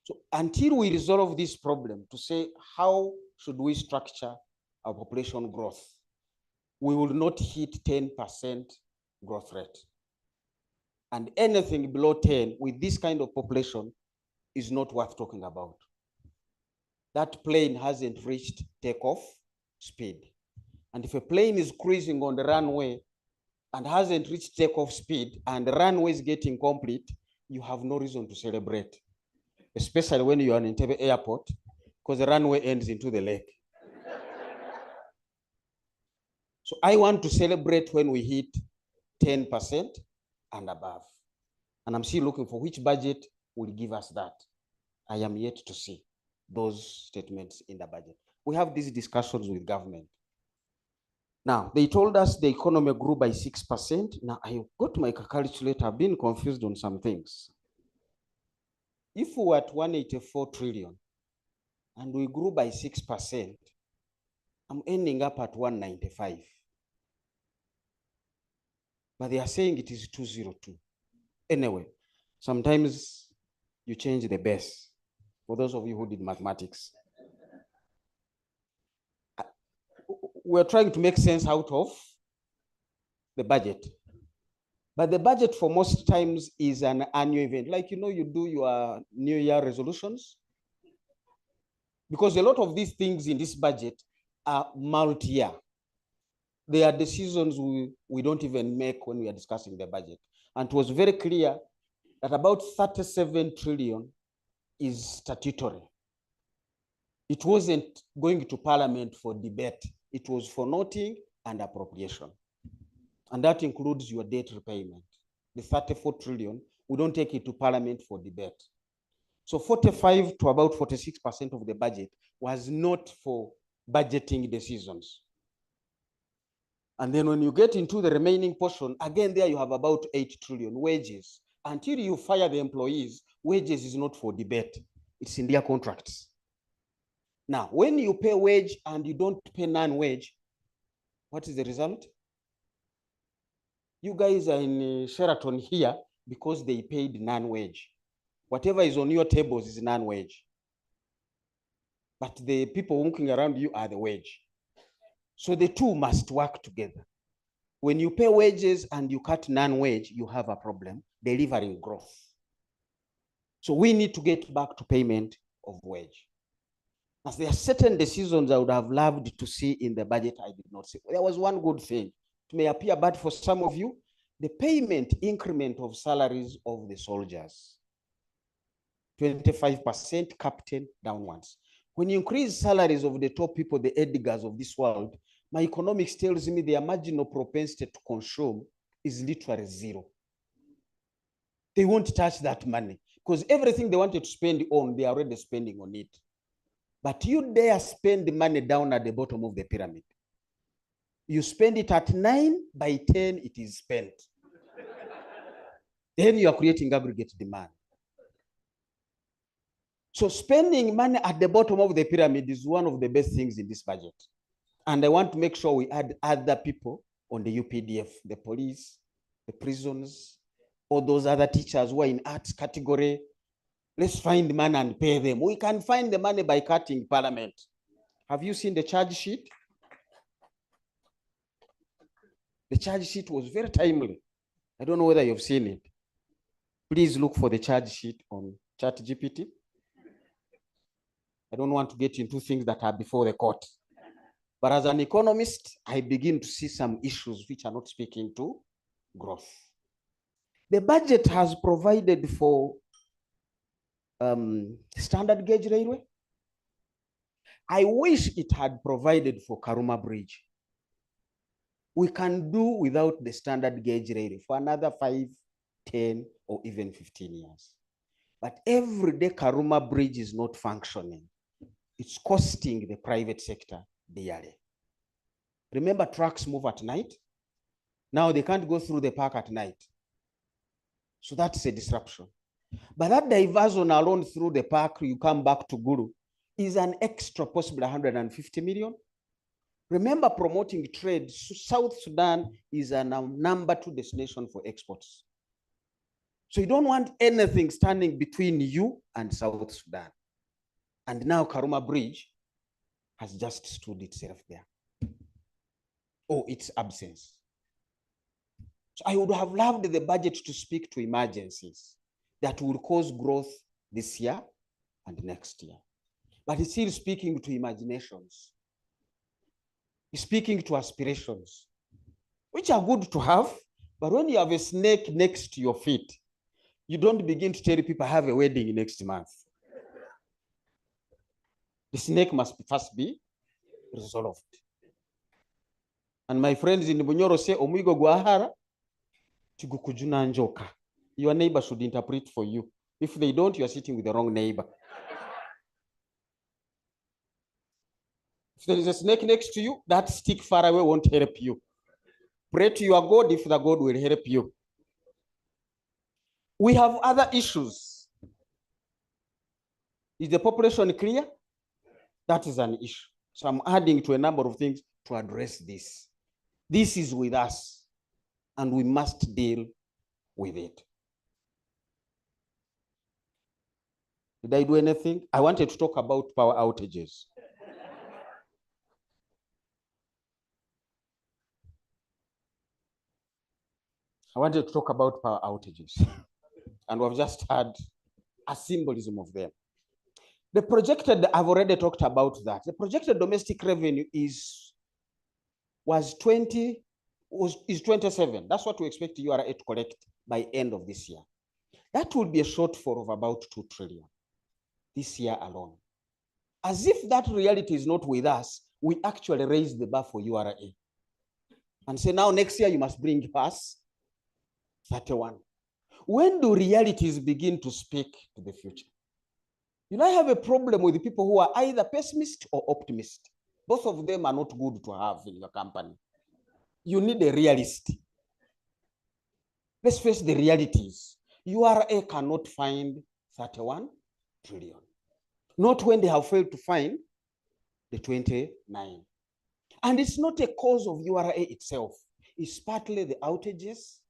So until we resolve this problem to say how should we structure our population growth, we will not hit 10% growth rate. And anything below 10 with this kind of population is not worth talking about. That plane hasn't reached takeoff speed. And if a plane is cruising on the runway and hasn't reached takeoff speed and the runway is getting complete, you have no reason to celebrate, especially when you are in Entebbe Airport, because the runway ends into the lake. So I want to celebrate when we hit 10% and above. And I'm still looking for which budget will give us that. I am yet to see those statements in the budget. We have these discussions with government. Now, they told us the economy grew by 6%. Now, I got my calculator. I've been confused on some things. If we were at 184 trillion and we grew by 6%, I'm ending up at 195. But they are saying it is 202. Anyway, sometimes you change the base. For those of you who did mathematics, we're trying to make sense out of the budget. But the budget for most times is an annual event. Like, you know, you do your New Year resolutions. Because a lot of these things in this budget are multi-year. They are decisions we don't even make when we are discussing the budget. And it was very clear that about 37 trillion is statutory. It wasn't going to Parliament for debate. It was for noting and appropriation. And that includes your debt repayment. The 34 trillion, we don't take it to Parliament for debate. So 45 to about 46% of the budget was not for budgeting decisions. And then when you get into the remaining portion, again, there you have about 8 trillion wages. Until you fire the employees, wages is not for debate. It's in their contracts. Now, when you pay wage and you don't pay non-wage, what is the result? You guys are in Sheraton here because they paid non-wage. Whatever is on your tables is non-wage. But the people walking around you are the wage. So the two must work together. When you pay wages and you cut non-wage, you have a problem delivering growth. So we need to get back to payment of wage. As there are certain decisions I would have loved to see in the budget, I did not see. There was one good thing. It may appear bad for some of you, the payment increment of salaries of the soldiers. 25% captain downwards. When you increase salaries of the top people, the Edgars of this world, my economics tells me their marginal propensity to consume is literally zero. They won't touch that money because everything they wanted to spend on, they are already spending on it. But you dare spend the money down at the bottom of the pyramid. You spend it at 9, by 10, it is spent. Then you are creating aggregate demand. So spending money at the bottom of the pyramid is one of the best things in this budget. And I want to make sure we add other people on the UPDF, the police, the prisons, all those other teachers who are in arts category. Let's find money and pay them. We can find the money by cutting Parliament. Have you seen the charge sheet? The charge sheet was very timely. I don't know whether you've seen it. Please look for the charge sheet on ChatGPT. I don't want to get into things that are before the court. But as an economist, I begin to see some issues which are not speaking to growth. The budget has provided for standard gauge railway. I wish it had provided for Karuma Bridge. We can do without the standard gauge railway for another 5, 10, or even 15 years. But every day Karuma Bridge is not functioning. It's costing the private sector dearly. Remember, trucks move at night. Now they can't go through the park at night. So that's a disruption. But that diversion alone through the park, you come back to Guru, is an extra possible 150 million. Remember, promoting trade, South Sudan is a number 2 destination for exports. So you don't want anything standing between you and South Sudan. And now Karuma Bridge has just stood itself there. Oh, its absence. So I would have loved the budget to speak to emergencies that will cause growth this year and next year. But it's still speaking to imaginations. It's speaking to aspirations, which are good to have, but when you have a snake next to your feet, you don't begin to tell people I have a wedding next month. The snake must first be resolved. And my friends in Bunyoro say, Omuigo Guahara, Chigukujuna Njoka. Your neighbor should interpret for you. If they don't, you are sitting with the wrong neighbor. If there is a snake next to you, that stick far away won't help you. Pray to your God if the God will help you. We have other issues. Is the population clear? That is an issue. So I'm adding to a number of things to address this. This is with us, and we must deal with it. Did I do anything? I wanted to talk about power outages. I wanted to talk about power outages. And we've just had a symbolism of them. The projected, I've already talked about that. The projected domestic revenue is 27. That's what we expect URA to collect by end of this year. That will be a shortfall of about 2 trillion this year alone. As if that reality is not with us, we actually raise the bar for URA and say, now next year you must bring us 31. When do realities begin to speak to the future? You know, I have a problem with the people who are either pessimist or optimist. Both of them are not good to have in your company. You need a realist. Let's face the realities. URA cannot find 31 trillion. Not when they have failed to find the 29. And it's not a cause of URA itself. It's partly the outages.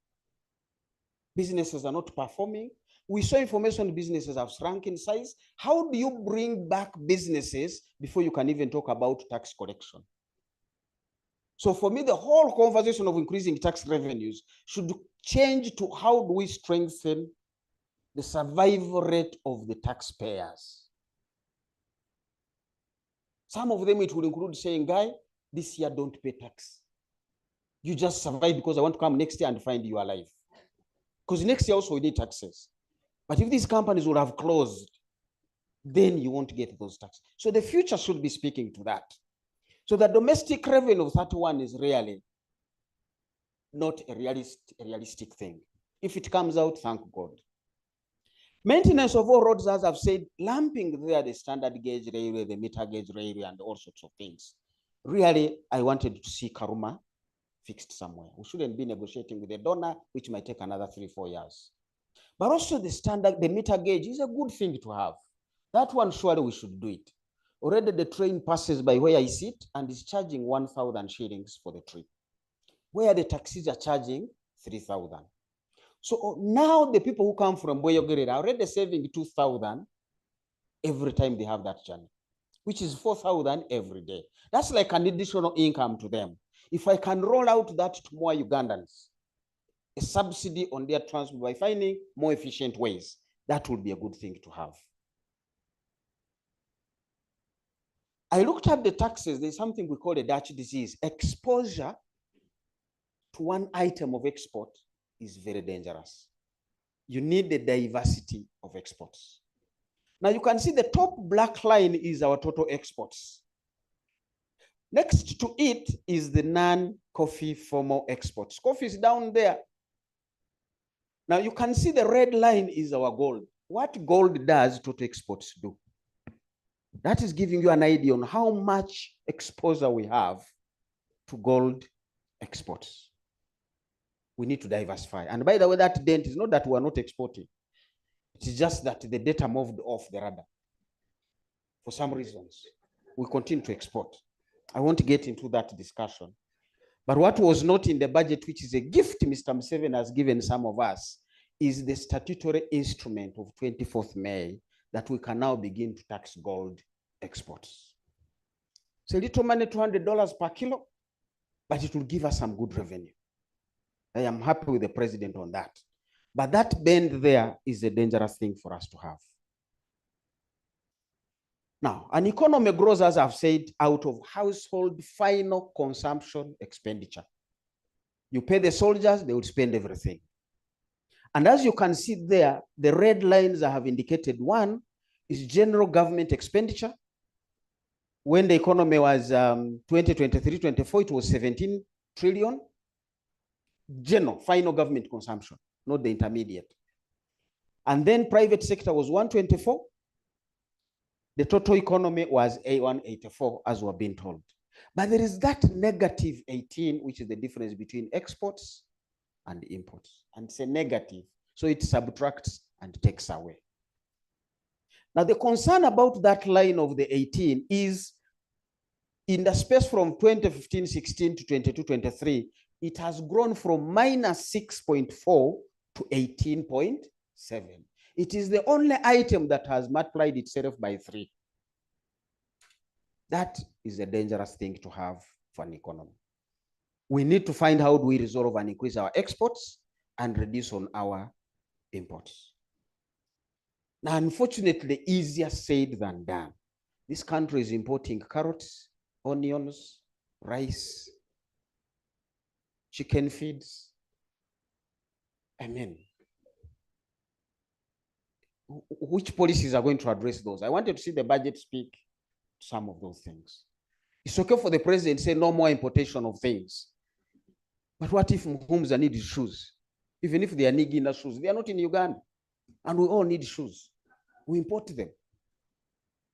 Businesses are not performing. We saw information businesses have shrunk in size. How do you bring back businesses before you can even talk about tax collection? So for me, the whole conversation of increasing tax revenues should change to how do we strengthen the survival rate of the taxpayers. Some of them, it will include saying, guy, this year don't pay tax. You just survive because I want to come next year and find you alive. Because next year also we need taxes. But if these companies would have closed, then you won't get those taxes. So the future should be speaking to that. So the domestic revenue of 31 is really not a realistic thing. If it comes out, thank God. Maintenance of all roads, as I've said, lumping there the standard gauge railway, the meter gauge railway, and all sorts of things. Really, I wanted to see Karuma fixed somewhere. We shouldn't be negotiating with a donor, which might take another 3-4 years. But also the standard, the meter gauge is a good thing to have. That one, surely we should do it. Already the train passes by where I sit and is charging 1,000 shillings for the trip, where the taxis are charging 3,000. So now the people who come from Boyogere are already saving 2,000 every time they have that journey, which is 4,000 every day. That's like an additional income to them. If I can roll out that to more Ugandans, a subsidy on their transport by finding more efficient ways, that would be a good thing to have. I looked at the taxes. There's something we call a Dutch disease. Exposure to one item of export is very dangerous. You need the diversity of exports. Now you can see the top black line is our total exports. Next to it is the non-coffee formal exports. Coffee is down there. Now you can see the red line is our gold. What gold does total exports do? That is giving you an idea on how much exposure we have to gold exports. We need to diversify. And by the way, that dent is not that we are not exporting. It's just that the data moved off the radar. For some reasons, we continue to export. I won't get into that discussion. But what was not in the budget, which is a gift Mr. Museveni has given some of us, is the statutory instrument of 24th May that we can now begin to tax gold exports. It's a little money, $200 per kilo, but it will give us some good revenue. I am happy with the president on that. But that bend there is a dangerous thing for us to have. Now, an economy grows, as I've said, out of household final consumption expenditure. You pay the soldiers, they will spend everything. And as you can see there, the red lines I have indicated, one is general government expenditure. When the economy was 2023-24, it was 17 trillion. General, final government consumption, not the intermediate. And then private sector was 124. The total economy was A184, as we're being told. But there is that negative 18, which is the difference between exports and imports. And it's a negative, so it subtracts and takes away. Now, the concern about that line of the 18 is in the space from 2015-16 to 22-23, it has grown from minus 6.4 to 18.7. It is the only item that has multiplied itself by 3. That is a dangerous thing to have for an economy. We need to find how do we resolve and increase our exports and reduce on our imports. Now, unfortunately, easier said than done. This country is importing carrots, onions, rice, chicken feeds. I mean, which policies are going to address those? I wanted to see the budget speak to some of those things. It's okay for the president to say no more importation of things. But what if Mhumza needs shoes? Even if they are Nigina shoes, they are not in Uganda. And we all need shoes. We import them.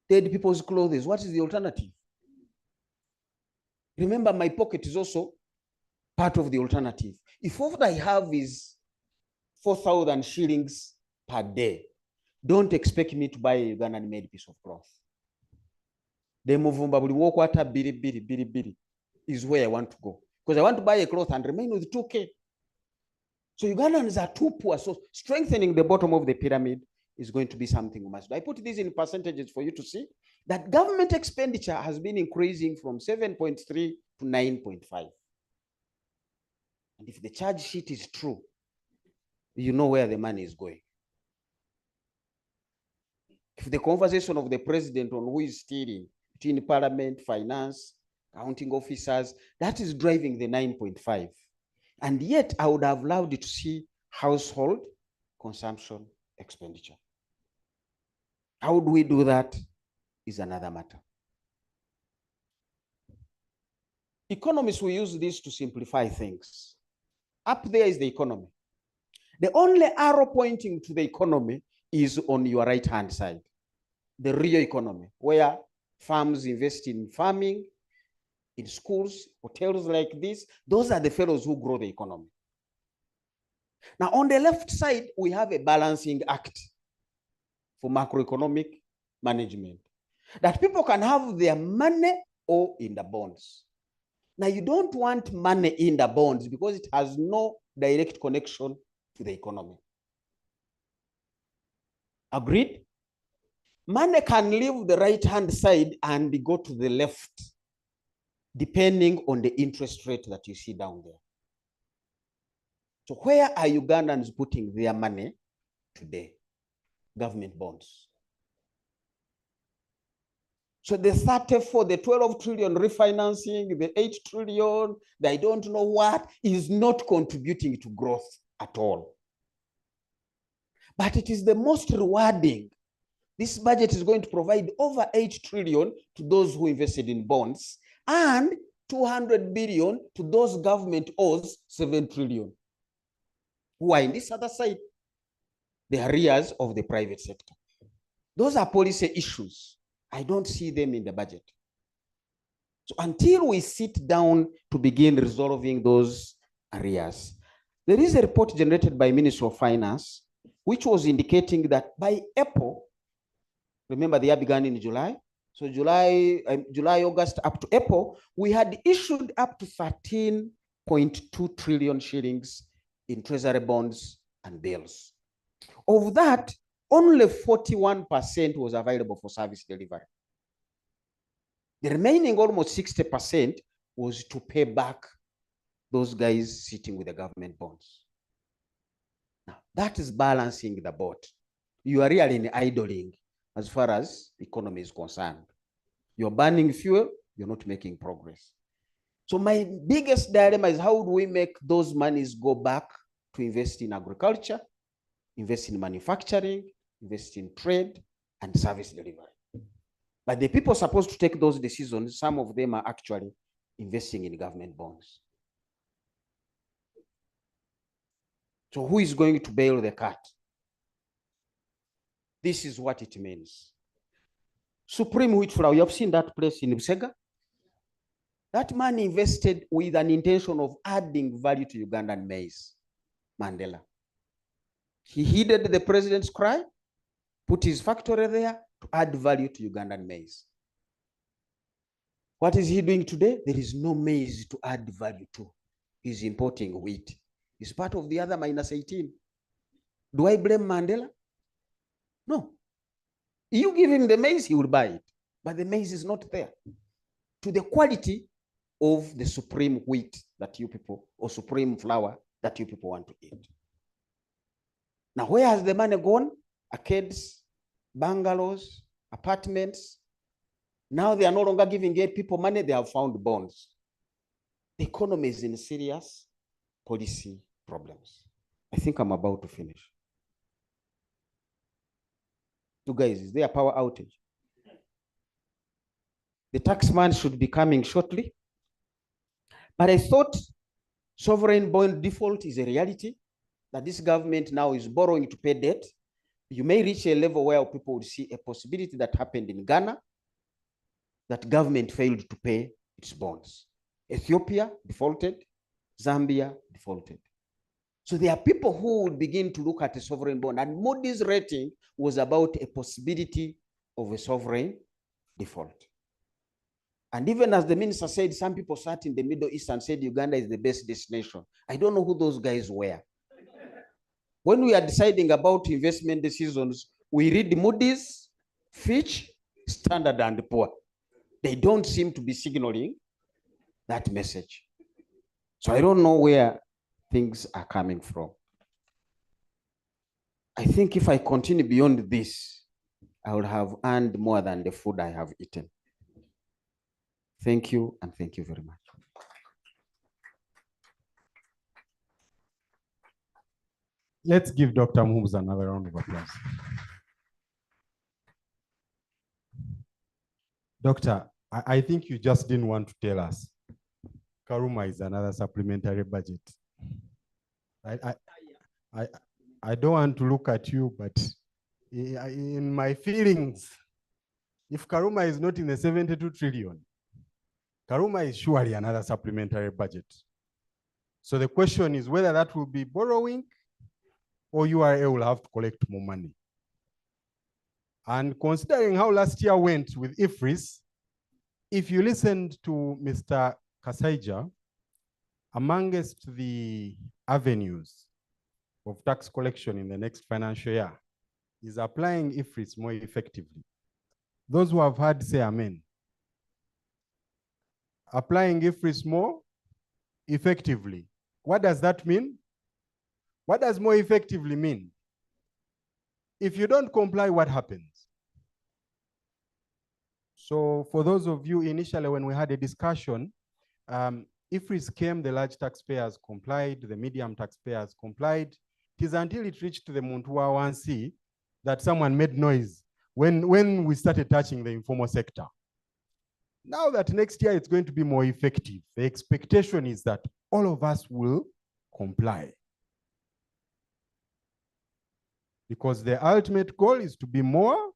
Dead people's clothes. What is the alternative? Remember, my pocket is also part of the alternative. If what I have is 4,000 shillings per day, don't expect me to buy a Ugandan made piece of cloth. The Muvumba will walk water biri is where I want to go. Because I want to buy a cloth and remain with 2K. So Ugandans are too poor. So strengthening the bottom of the pyramid is going to be something we must do. I put this in percentages for you to see that government expenditure has been increasing from 7.3 to 9.5. And if the charge sheet is true, you know where the money is going. If the conversation of the president on who is stealing between parliament, finance, accounting officers, that is driving the 9.5. And yet I would have loved to see household consumption expenditure. How do we do that is another matter. Economists will use this to simplify things. Up there is the economy. The only arrow pointing to the economy is on your right-hand side, the real economy, where farms invest in farming, in schools, hotels like this. Those are the fellows who grow the economy. Now, on the left side, we have a balancing act for macroeconomic management, that people can have their money or in the bonds. Now, you don't want money in the bonds because it has no direct connection to the economy. Agreed? Money can leave the right-hand side and go to the left, depending on the interest rate that you see down there. So where are Ugandans putting their money today? Government bonds. So the 34, the 12 trillion refinancing, the 8 trillion, the I don't know what, is not contributing to growth at all. But it is the most rewarding. This budget is going to provide over 8 trillion to those who invested in bonds and 200 billion to those government owes 7 trillion. Who are in this other side? The arrears of the private sector. Those are policy issues. I don't see them in the budget. So until we sit down to begin resolving those arrears, there is a report generated by Ministry of Finance, which was indicating that by April, remember the year began in July, so July, August, up to April, we had issued up to 13.2 trillion shillings in treasury bonds and bills. Of that, only 41% was available for service delivery. The remaining almost 60% was to pay back those guys sitting with the government bonds. Now, that is balancing the boat. You are really idling as far as the economy is concerned. You're burning fuel, you're not making progress. So my biggest dilemma is how do we make those monies go back to invest in agriculture, invest in manufacturing, invest in trade and service delivery. But the people supposed to take those decisions, some of them are actually investing in government bonds. So who is going to bail the cat? This is what it means. Supreme wheat flour, you have seen that place in Busega? That man invested with an intention of adding value to Ugandan maize, Mandela. He heeded the president's cry, put his factory there to add value to Ugandan maize. What is he doing today? There is no maize to add value to. He's importing wheat. It's part of the other -18. Do I blame Mandela? No. You give him the maize, he will buy it. But the maize is not there to the quality of the supreme wheat that you people, or supreme flour that you people want to eat. Now, where has the money gone? Arcades, bungalows, apartments. Now they are no longer giving people money, they have found bonds. The economy is in serious policy problems. I think I'm about to finish. You guys, is there a power outage? The tax man should be coming shortly. But I thought sovereign bond default is a reality, that this government now is borrowing to pay debt. You may reach a level where people will see a possibility that happened in Ghana, that government failed to pay its bonds. Ethiopia defaulted, Zambia defaulted. So there are people who will begin to look at a sovereign bond, and Moody's rating was about a possibility of a sovereign default. And even as the minister said, some people sat in the Middle East and said Uganda is the best destination. I don't know who those guys were. When we are deciding about investment decisions, we read Moody's, Fitch, Standard and Poor. They don't seem to be signaling that message. So I don't know where things are coming from. I think if I continue beyond this, I will have earned more than the food I have eaten. Thank you, and thank you very much. Let's give Dr. Mhumza another round of applause. Doctor, I think you just didn't want to tell us Karuma is another supplementary budget. I don't want to look at you, but in my feelings, if Karuma is not in the 72 trillion, Karuma is surely another supplementary budget. So the question is whether that will be borrowing or URA will have to collect more money. And considering how last year went with IFRIS, if you listened to Mr. Kasaija, amongst the avenues of tax collection in the next financial year is applying IFRIS more effectively. Those who have heard say amen. Applying IFRIS more effectively. What does that mean? What does more effectively mean? If you don't comply, what happens? So for those of you initially when we had a discussion, IFRIS came, the large taxpayers complied, the medium taxpayers complied. It is until it reached the Muntua 1C that someone made noise when we started touching the informal sector. Now that next year it's going to be more effective, the expectation is that all of us will comply. Because the ultimate goal is to be more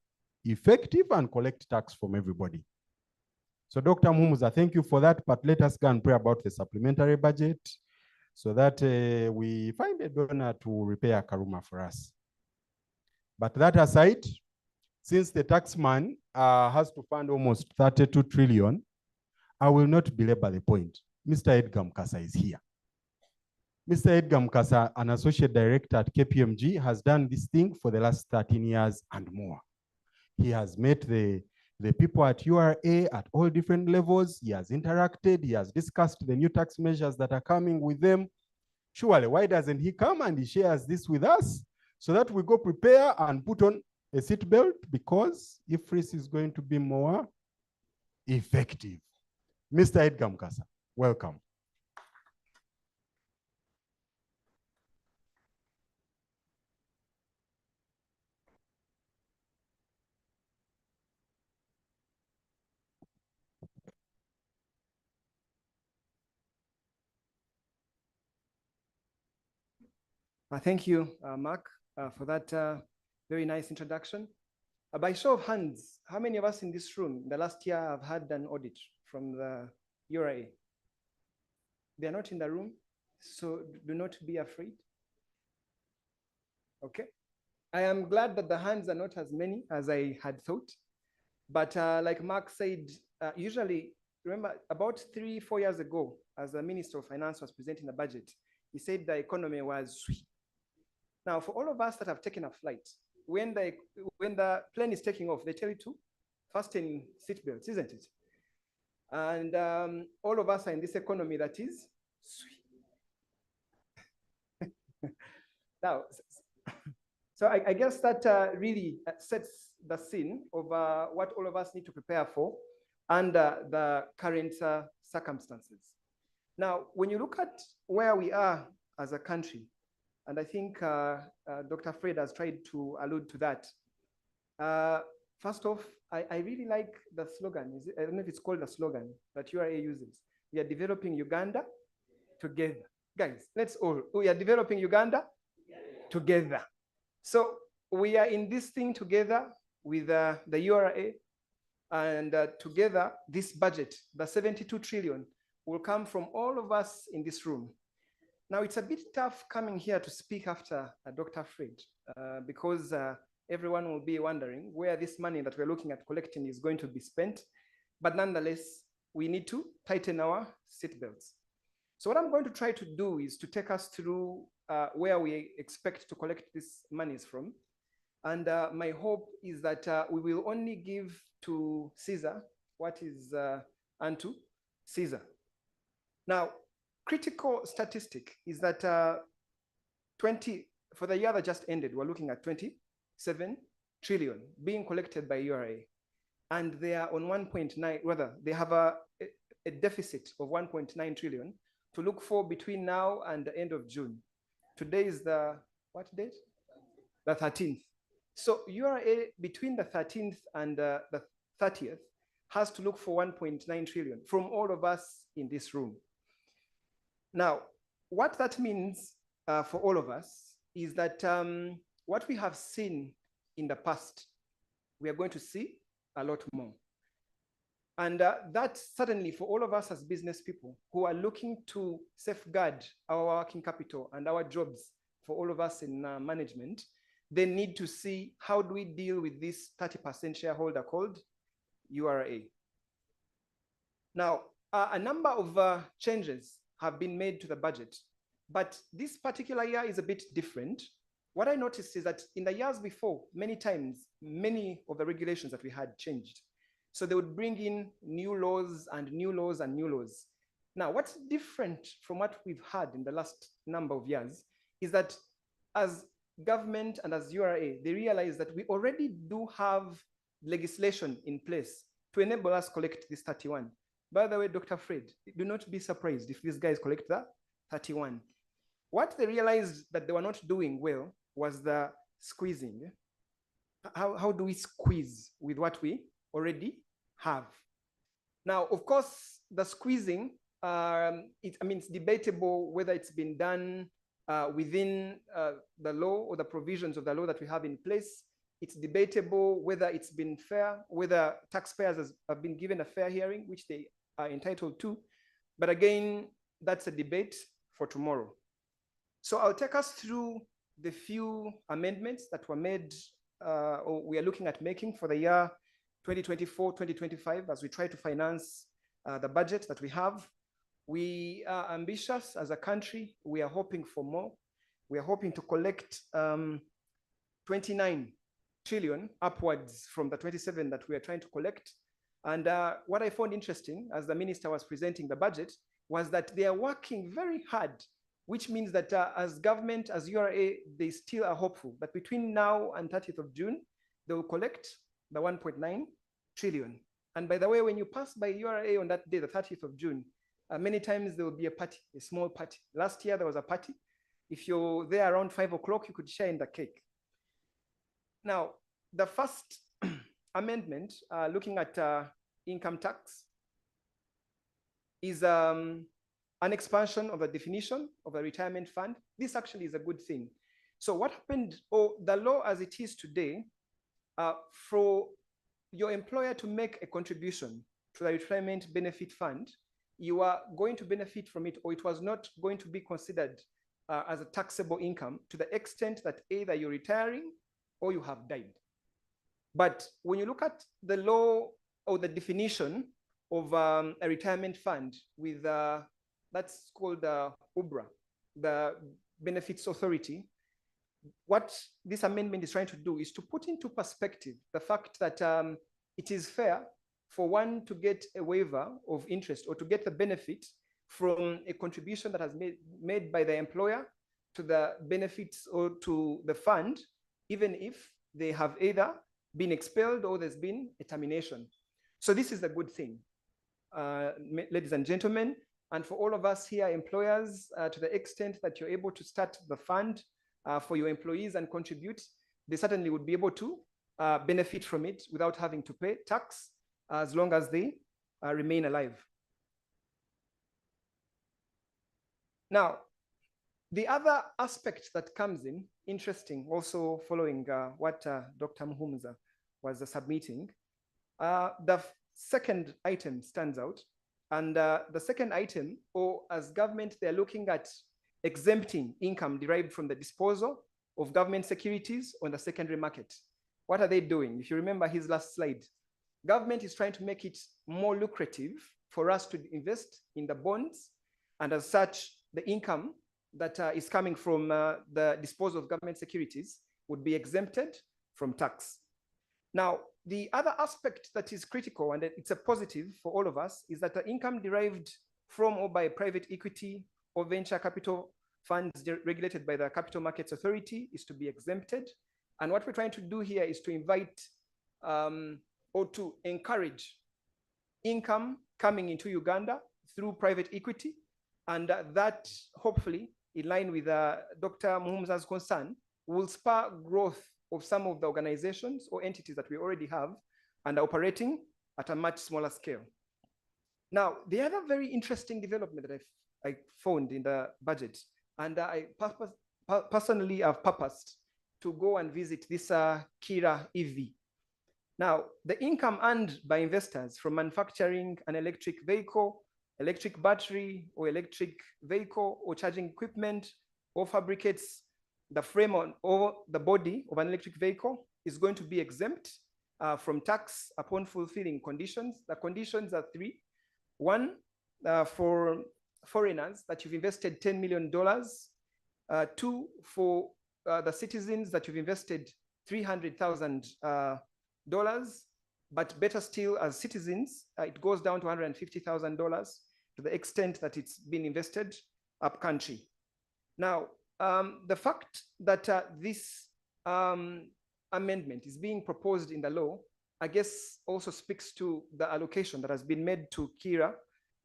effective and collect tax from everybody. So Dr. Mhumza, thank you for that, but let us go and pray about the supplementary budget so that we find a donor to repair Karuma for us. But that aside, since the taxman has to fund almost 32 trillion, I will not belabor the point. Mr. Edgar Mkasa is here. Mr. Edgar Mkasa, an associate director at KPMG, has done this thing for the last 13 years and more. He has met the people at URA at all different levels. He has interacted. He has discussed the new tax measures that are coming with them. Surely, why doesn't he come and he shares this with us so that we go prepare and put on a seatbelt, because IFRIS is going to be more effective. Mr. Edgar Mkasa, welcome. Thank you, Mark, for that very nice introduction. By show of hands, how many of us in this room in the last year have had an audit from the URA? They are not in the room, so do not be afraid. Okay. I am glad that the hands are not as many as I had thought. But like Mark said, usually, remember about 3-4 years ago, as the Minister of Finance was presenting the budget, he said the economy was sweet. Now, for all of us that have taken a flight, when the plane is taking off, they tell you to fasten seatbelts, isn't it? And all of us are in this economy that is sweet. Now, so I guess that really sets the scene of what all of us need to prepare for under the current circumstances. Now, when you look at where we are as a country, and I think Dr. Fred has tried to allude to that. First off, I really like the slogan. I don't know if it's called a slogan that URA uses. We are developing Uganda together. Guys, we are developing Uganda together. So we are in this thing together with the URA, and together this budget, the 72 trillion, will come from all of us in this room. Now it's a bit tough coming here to speak after Dr. Fred because everyone will be wondering where this money that we're looking at collecting is going to be spent. But nonetheless, we need to tighten our seatbelts. So what I'm going to try to do is to take us through where we expect to collect these monies from. And my hope is that we will only give to Caesar what is unto Caesar. Now, critical statistic is that for the year that just ended, we're looking at 27 trillion being collected by URA. And they are on 1.9, rather, they have a deficit of 1.9 trillion to look for between now and the end of June. Today is the, what date? The 13th. So URA between the 13th and the 30th has to look for 1.9 trillion from all of us in this room. Now, what that means for all of us is that what we have seen in the past, we are going to see a lot more. And that certainly for all of us as business people who are looking to safeguard our working capital and our jobs, for all of us in management, they need to see how do we deal with this 30% shareholder called URA. Now, a number of changes have been made to the budget, but this particular year is a bit different. What I noticed is that in the years before, many times, many of the regulations that we had changed. So they would bring in new laws and new laws and new laws. Now, what's different from what we've had in the last number of years is that as government and as URA, they realize that we already do have legislation in place to enable us collect this 31. By the way, Dr. Fred, do not be surprised if these guys collect the 31. What they realized that they were not doing well was the squeezing. How do we squeeze with what we already have? Now, of course, the squeezing, it's debatable whether it's been done within the law or the provisions of the law that we have in place. It's debatable whether it's been fair, whether taxpayers have been given a fair hearing, which they are entitled to. But again, that's a debate for tomorrow. So I'll take us through the few amendments that were made or we are looking at making for the year 2024-2025 as we try to finance the budget that we have. We are ambitious as a country. We are hoping for more. We are hoping to collect 29 trillion upwards from the 27 that we are trying to collect. And what I found interesting as the minister was presenting the budget was that they are working very hard, which means that as government, as URA, they still are hopeful that between now and 30th of June, they will collect the 1.9 trillion. And by the way, when you pass by URA on that day, the 30th of June, many times there will be a party, a small party. Last year, there was a party. If you're there around 5 o'clock, you could share in the cake. Now, the first amendment, looking at income tax, is an expansion of the definition of a retirement fund. This actually is a good thing. So what happened, the law as it is today for your employer to make a contribution to the retirement benefit fund, you are going to benefit from it, or it was not going to be considered as a taxable income to the extent that either you're retiring or you have died. But when you look at the law or the definition of a retirement fund with that's called UBRA, the Benefits Authority, what this amendment is trying to do is to put into perspective the fact that it is fair for one to get a waiver of interest or to get the benefit from a contribution that has made by the employer to the benefits or to the fund, even if they have either been expelled or there's been a termination. So this is a good thing, ladies and gentlemen, and for all of us here, employers, to the extent that you're able to start the fund for your employees and contribute, they certainly would be able to benefit from it without having to pay tax as long as they remain alive. Now, the other aspect that comes in, interesting, also following what Dr. Muhumuza was submitting, the second item stands out. And the second item, or as government, they're looking at exempting income derived from the disposal of government securities on the secondary market. What are they doing? If you remember his last slide, government is trying to make it more lucrative for us to invest in the bonds, and as such, the income that is coming from the disposal of government securities would be exempted from tax. Now, the other aspect that is critical, and it's a positive for all of us, is that the income derived from or by private equity or venture capital funds regulated by the Capital Markets Authority is to be exempted. And what we're trying to do here is to invite or to encourage income coming into Uganda through private equity. And that hopefully, in line with Dr. Muhumuza's concern, will spur growth of some of the organizations or entities that we already have and are operating at a much smaller scale. Now, the other very interesting development that I found in the budget, and I personally have purposed to go and visit this Kira EV. Now, the income earned by investors from manufacturing an electric vehicle, electric battery, or electric vehicle, or charging equipment, or fabricates the frame or the body of an electric vehicle is going to be exempt from tax upon fulfilling conditions. The conditions are three. One, for foreigners that you've invested $10 million. Two, for the citizens that you've invested $300,000. But better still, as citizens, it goes down to $150,000 to the extent that it's been invested up country. Now, the fact that this amendment is being proposed in the law, I guess also speaks to the allocation that has been made to Kira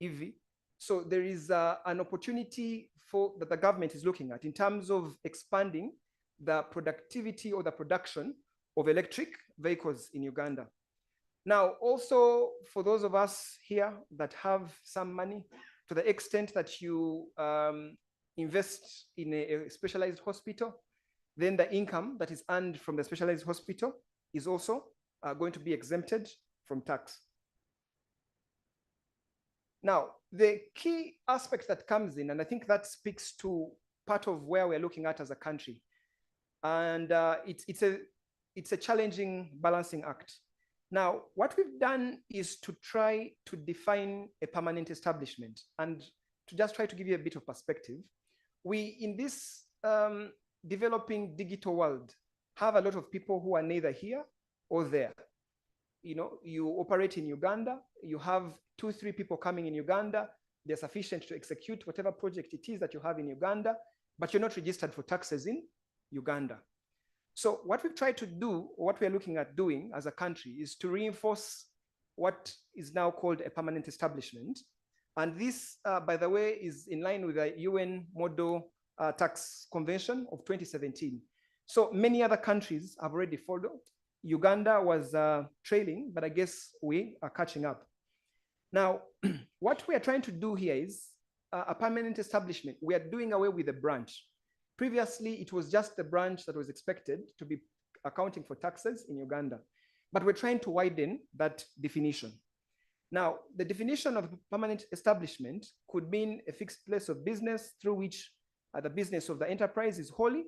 EV. So there is an opportunity that the government is looking at in terms of expanding the productivity or the production of electric vehicles in Uganda. Now, also for those of us here that have some money, to the extent that you invest in a specialized hospital, then the income that is earned from the specialized hospital is also going to be exempted from tax. Now, the key aspect that comes in, and I think that speaks to part of where we're looking at as a country, and it's a challenging balancing act. Now, what we've done is to try to define a permanent establishment, and to just try to give you a bit of perspective. We, in this developing digital world, have a lot of people who are neither here or there. You know, you operate in Uganda, you have 2-3 people coming in Uganda, they're sufficient to execute whatever project it is that you have in Uganda, but you're not registered for taxes in Uganda. So what we've tried to do, or what we're looking at doing as a country, is to reinforce what is now called a permanent establishment. And this, by the way, is in line with the UN Model Tax Convention of 2017. So many other countries have already followed. Uganda was trailing, but I guess we are catching up. Now, what we are trying to do here is a permanent establishment. We are doing away with the branch. Previously, it was just the branch that was expected to be accounting for taxes in Uganda. But we're trying to widen that definition. Now, the definition of permanent establishment could mean a fixed place of business through which the business of the enterprise is wholly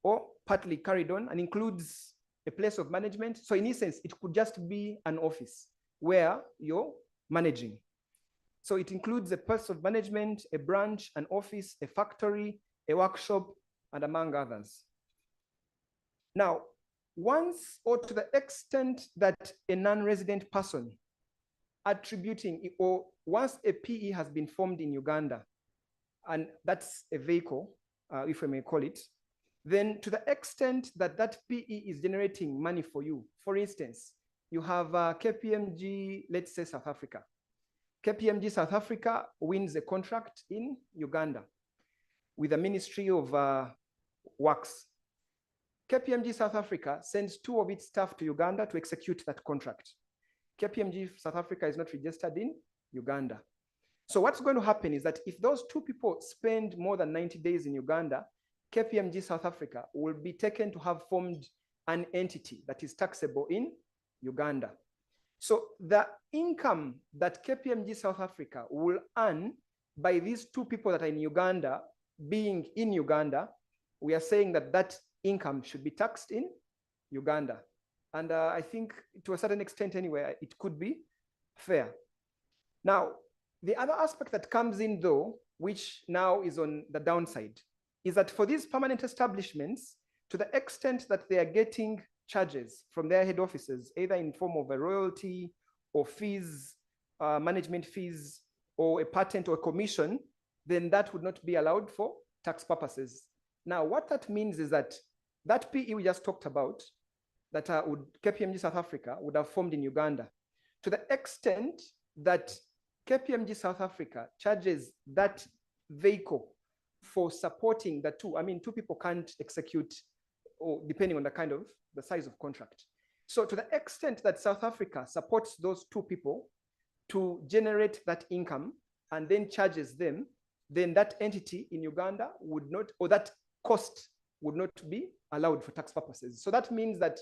or partly carried on and includes a place of management. So in essence, it could just be an office where you're managing. So it includes a place of management, a branch, an office, a factory, a workshop, and among others. Now, once or to the extent that a non-resident person attributing, or once a PE has been formed in Uganda, and that's a vehicle, if we may call it, then to the extent that that PE is generating money for you, for instance, you have KPMG, let's say South Africa. KPMG South Africa wins a contract in Uganda with the Ministry of Works. KPMG South Africa sends 2 of its staff to Uganda to execute that contract. KPMG South Africa is not registered in Uganda. So what's going to happen is that if those 2 people spend more than 90 days in Uganda, KPMG South Africa will be taken to have formed an entity that is taxable in Uganda. So the income that KPMG South Africa will earn by these 2 people that are in Uganda, being in Uganda, we are saying that that income should be taxed in Uganda. And I think to a certain extent anyway, it could be fair. Now, the other aspect that comes in though, which now is on the downside, is that for these permanent establishments, to the extent that they are getting charges from their head offices, either in form of a royalty or fees, management fees, or a patent or a commission, then that would not be allowed for tax purposes. Now, what that means is that that PE we just talked about, that KPMG South Africa would have formed in Uganda, to the extent that KPMG South Africa charges that vehicle for supporting the 2. I mean, 2 people can't execute, or depending on the size of contract. So to the extent that South Africa supports those 2 people to generate that income and then charges them, then that entity in Uganda would not, or that cost would not be allowed for tax purposes. So that means that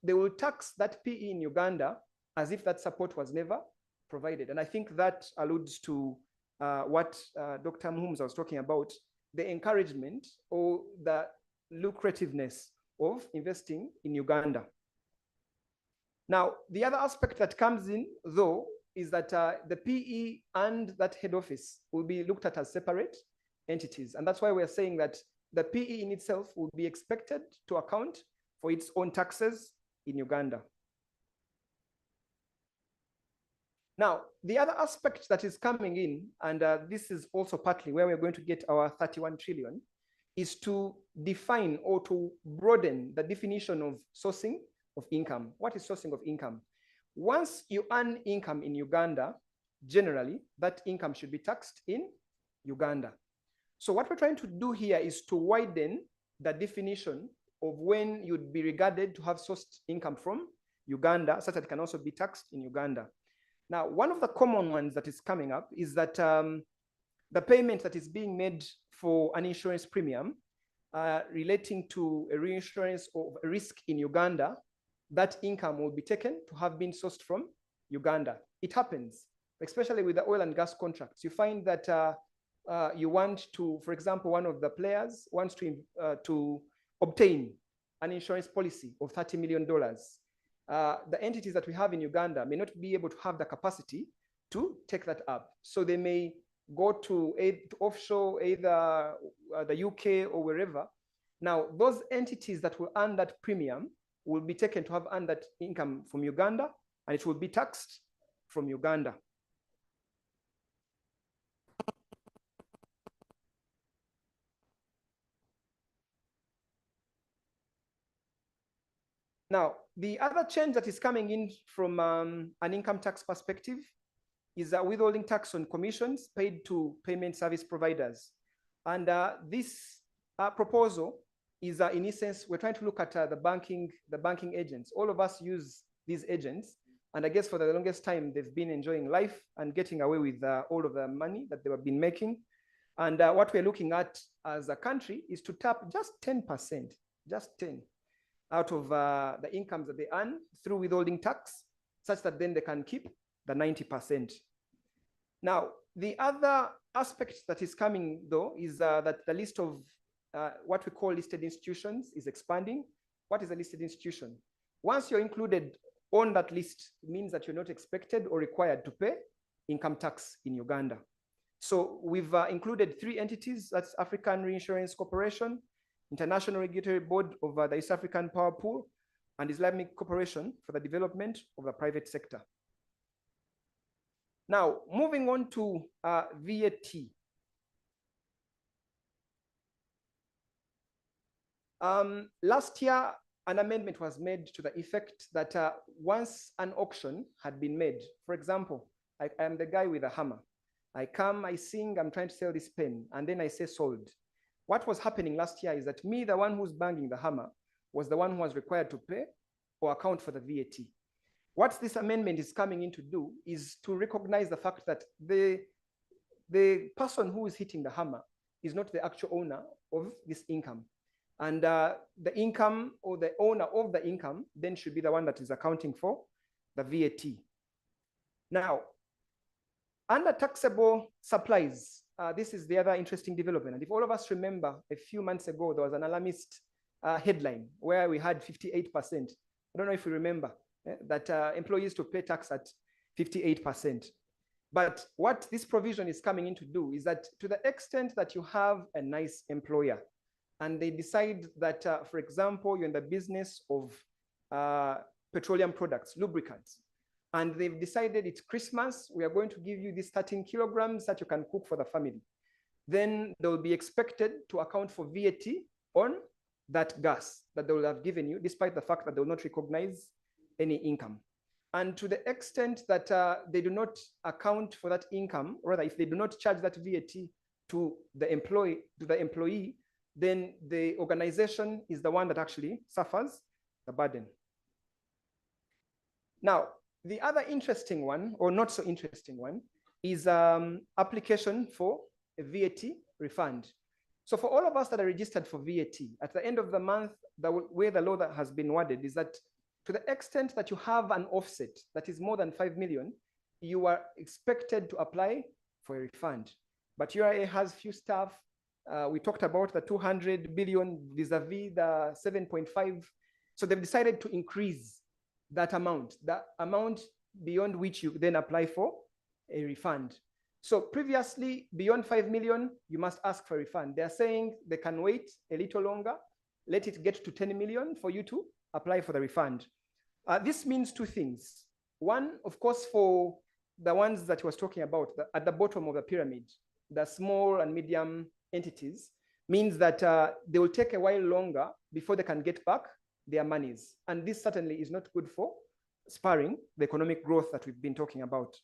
they will tax that PE in Uganda as if that support was never provided. And I think that alludes to what Dr. Muhumza was talking about, the encouragement or the lucrativeness of investing in Uganda. Now, the other aspect that comes in, though, is that the PE and that head office will be looked at as separate entities. And that's why we're saying that the PE in itself will be expected to account for its own taxes in Uganda. Now, the other aspect that is coming in, and this is also partly where we're going to get our 31 trillion, is to define or to broaden the definition of sourcing of income. What is sourcing of income? Once you earn income in Uganda, generally, that income should be taxed in Uganda. So what we're trying to do here is to widen the definition of when you'd be regarded to have sourced income from Uganda, such that it can also be taxed in Uganda. Now, one of the common ones that is coming up is that the payment that is being made for an insurance premium relating to a reinsurance of a risk in Uganda, that income will be taken to have been sourced from Uganda. It happens, especially with the oil and gas contracts. You find that you want to, for example, one of the players wants to obtain an insurance policy of $30 million. The entities that we have in Uganda may not be able to have the capacity to take that up. So they may go to offshore, either the UK or wherever. Now, those entities that will earn that premium will be taken to have earned that income from Uganda, and it will be taxed from Uganda. Now, the other change that is coming in from an income tax perspective is withholding tax on commissions paid to payment service providers. And this proposal is, in essence, we're trying to look at the banking agents. All of us use these agents. And I guess for the longest time, they've been enjoying life and getting away with all of the money that they have been making. And what we're looking at as a country is to tap just 10%, just 10. out of the incomes that they earn through withholding tax, such that then they can keep the 90%. Now, the other aspect that is coming, though, is that the list of what we call listed institutions is expanding. What is a listed institution? Once you're included on that list, it means that you're not expected or required to pay income tax in Uganda. So we've included 3 entities. That's African Reinsurance Corporation, International Regulatory Board of the East African Power Pool, and Islamic Corporation for the Development of the Private Sector. Now, moving on to VAT. Last year, an amendment was made to the effect that once an auction had been made, for example, I am the guy with a hammer. I come, I sing, I'm trying to sell this pen, and then I say sold. What was happening last year is that me, the one who's banging the hammer, was the one who was required to pay or account for the VAT. What this amendment is coming in to do is to recognize the fact that the person who is hitting the hammer is not the actual owner of this income. And the income or the owner of the income then should be the one that is accounting for the VAT. Now, under taxable supplies, this is the other interesting development. And if all of us remember, a few months ago, there was an alarmist headline where we had 58%. I don't know if you remember that employees to pay tax at 58%. But what this provision is coming in to do is that to the extent that you have a nice employer and they decide that, for example, you're in the business of petroleum products, lubricants, and they've decided it's Christmas, we are going to give you these 13 kilograms that you can cook for the family, then they'll be expected to account for VAT on that gas that they will have given you, despite the fact that they will not recognize any income. And to the extent that they do not account for that income, or rather, if they do not charge that VAT to the employee, then the organization is the one that actually suffers the burden. Now, the other interesting one, or not so interesting one, is application for a VAT refund. So for all of us that are registered for VAT, at the end of the month, the way the law that has been worded is that to the extent that you have an offset that is more than 5 million, you are expected to apply for a refund. But URA has few staff. We talked about the 200 billion vis-a-vis the 7.5. So they've decided to increase that amount beyond which you then apply for a refund. So previously, beyond 5 million, you must ask for a refund. They're saying they can wait a little longer, let it get to 10 million for you to apply for the refund. This means 2 things. One, of course, for the ones that he was talking about, at the bottom of the pyramid, the small and medium entities, means that they will take a while longer before they can get back their monies. And this certainly is not good for spurring the economic growth that we've been talking about.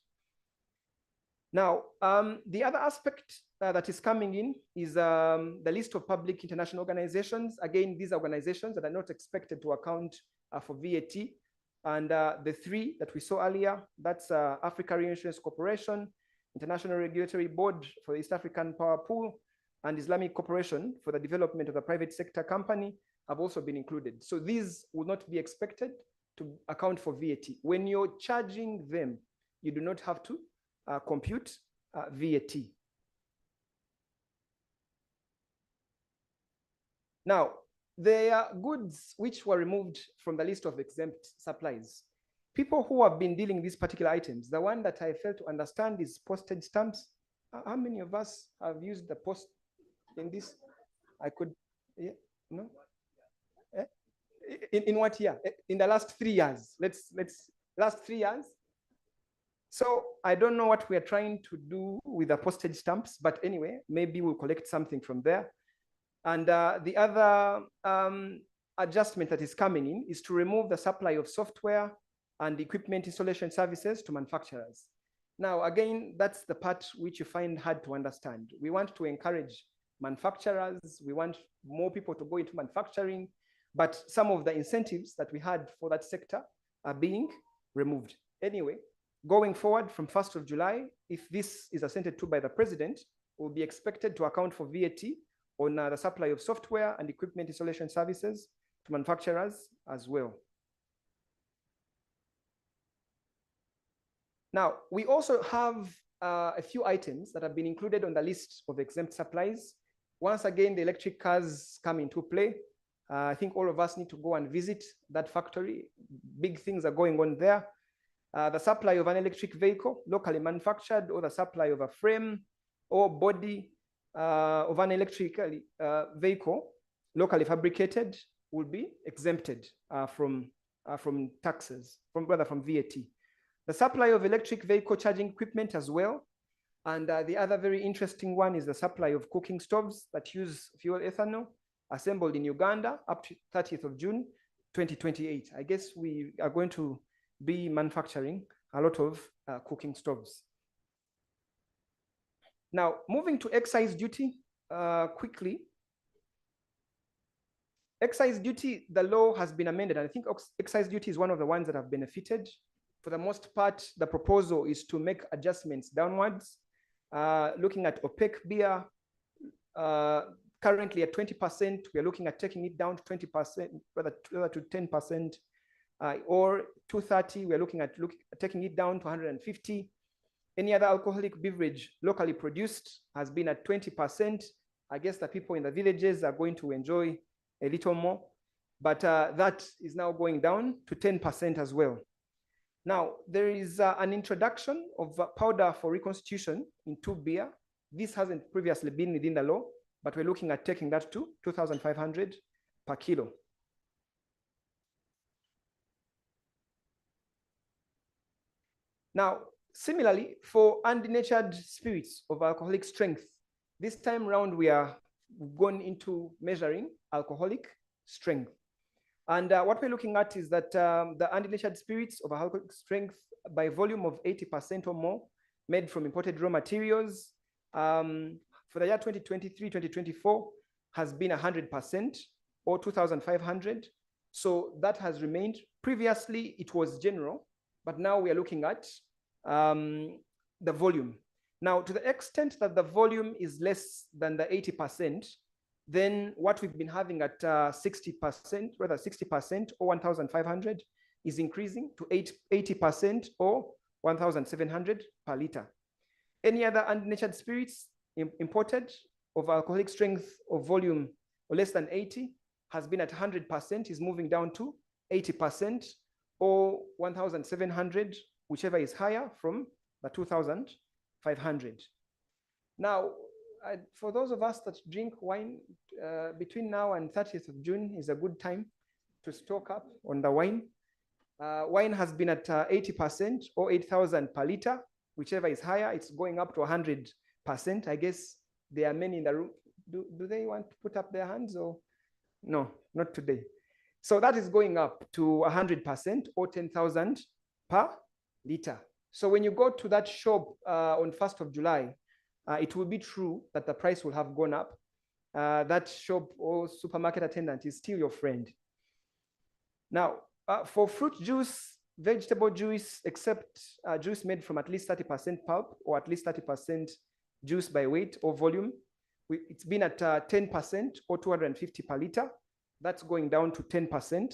Now, the other aspect that is coming in is the list of public international organizations. Again, these are organizations that are not expected to account for VAT. And the 3 that we saw earlier, that's Africa Reinsurance Corporation, International Regulatory Board for the East African Power Pool, and Islamic Corporation for the Development of the Private Sector Company have also been included. So these will not be expected to account for VAT. When you're charging them, you do not have to compute VAT. Now, there are goods which were removed from the list of exempt supplies. People who have been dealing with these particular items, the one that I fail to understand is postage stamps. How many of us have used the post in this? I could, yeah, no? In what year? In the last 3 years. Last 3 years. So I don't know what we are trying to do with the postage stamps, but anyway, maybe we'll collect something from there. And the other adjustment that is coming in is to remove the supply of software and equipment installation services to manufacturers. Now, again, that's the part which you find hard to understand. We want to encourage manufacturers. We want more people to go into manufacturing, but some of the incentives that we had for that sector are being removed. Anyway, going forward from 1st of July, if this is assented to by the president, we'll be expected to account for VAT on the supply of software and equipment installation services to manufacturers as well. Now, we also have a few items that have been included on the list of exempt supplies. Once again, the electric cars come into play. I think all of us need to go and visit that factory. Big things are going on there. The supply of an electric vehicle, locally manufactured, or the supply of a frame or body of an electric vehicle, locally fabricated, will be exempted from taxes, from VAT. The supply of electric vehicle charging equipment as well. And the other very interesting one is the supply of cooking stoves that use fuel ethanol, assembled in Uganda up to 30th of June, 2028. I guess we are going to be manufacturing a lot of cooking stoves. Now, moving to excise duty quickly. Excise duty, the law has been amended, and I think excise duty is one of the ones that have benefited. For the most part, the proposal is to make adjustments downwards. Looking at opaque beer, currently at 20%, we are looking at taking it down to 20%, rather to 10%, or 230, we are looking at taking it down to 150. Any other alcoholic beverage locally produced has been at 20%. I guess the people in the villages are going to enjoy a little more, but that is now going down to 10% as well. Now, there is an introduction of powder for reconstitution in 2 beer. This hasn't previously been within the law, but we're looking at taking that to 2,500 per kilo. Now, similarly, for undenatured spirits of alcoholic strength, this time round we are going into measuring alcoholic strength. And what we're looking at is that the undenatured spirits of alcoholic strength by volume of 80% or more, made from imported raw materials, for the year 2023-2024 has been 100% or 2,500. So that has remained. Previously, it was general, but now we are looking at the volume. Now, to the extent that the volume is less than the 80%, then what we've been having at 60%, rather 60% or 1,500 is increasing to 80% or 1,700 per liter. Any other undenatured spirits imported of alcoholic strength of volume or less than 80 has been at 100%, is moving down to 80% or 1,700, whichever is higher from the 2,500. Now, for those of us that drink wine, between now and 30th of June is a good time to stock up on the wine. Wine has been at 80% or 8,000 per liter, whichever is higher. It's going up to 100%. I guess there are many in the room. Do they want to put up their hands or no? Not today. So that is going up to 100% or 10,000 per liter. So when you go to that shop on 1st of July, it will be true that the price will have gone up. That shop or supermarket attendant is still your friend. Now, for fruit juice, vegetable juice, except juice made from at least 30% pulp or at least 30% juice by weight or volume, it's been at 10% or 250 per liter. That's going down to 10%.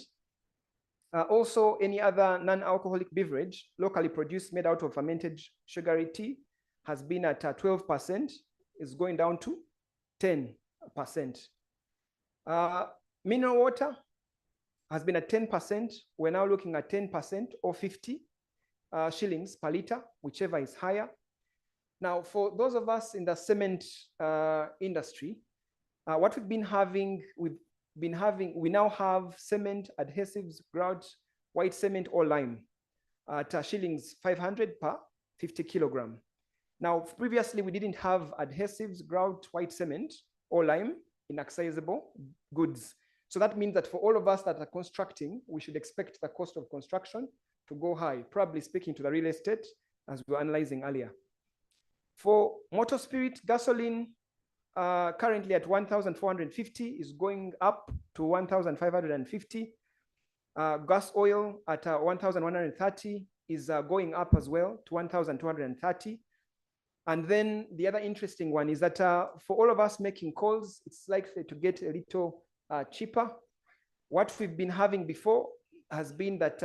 Also, any other non-alcoholic beverage locally produced made out of fermented sugary tea has been at 12%, is going down to 10%. Mineral water has been at 10%. We're now looking at 10% or 50 shillings per liter, whichever is higher. Now, for those of us in the cement industry, what we've been having, we now have cement, adhesives, grout, white cement or lime at shillings 500 per 50 kilogram. Now, previously we didn't have adhesives, grout, white cement or lime in accessible goods. So that means that for all of us that are constructing, we should expect the cost of construction to go high, probably speaking to the real estate as we were analyzing earlier. For motor spirit, gasoline, currently at 1,450 is going up to 1,550. Gas oil at 1,130 is going up as well to 1,230. And then the other interesting one is that for all of us making calls, it's likely to get a little cheaper. What we've been having before has been that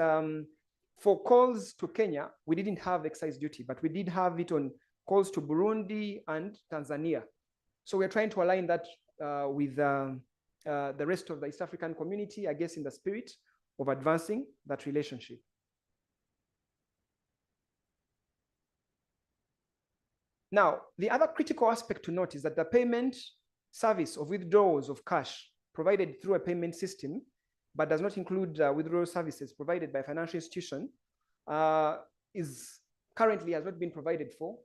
for calls to Kenya, we didn't have excise duty, but we did have it on calls to Burundi and Tanzania. So we're trying to align that with the rest of the East African community, I guess, in the spirit of advancing that relationship. Now, the other critical aspect to note is that the payment service of withdrawals of cash provided through a payment system, but does not include withdrawal services provided by a financial institution, is currently has not been provided for,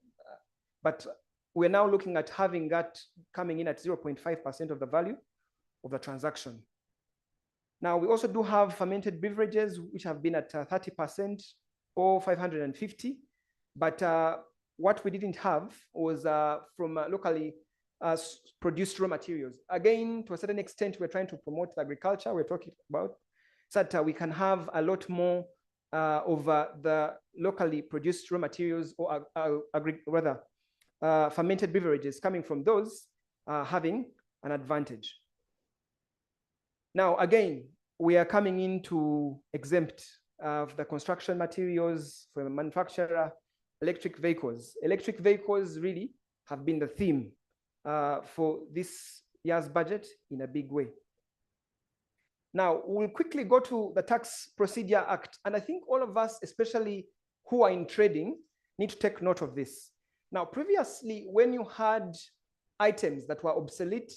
but we're now looking at having that coming in at 0.5% of the value of the transaction. Now, we also do have fermented beverages, which have been at 30% or 550, but what we didn't have was from locally produced raw materials. Again, to a certain extent, we're trying to promote agriculture we're talking about, so that we can have a lot more of the locally produced raw materials, or rather fermented beverages coming from those having an advantage. Now, again, we are coming in to exempt the construction materials for the manufacturer, electric vehicles. Electric vehicles really have been the theme for this year's budget in a big way. Now, we'll quickly go to the Tax Procedure Act. And I think all of us, especially who are in trading, need to take note of this. Now, previously, when you had items that were obsolete,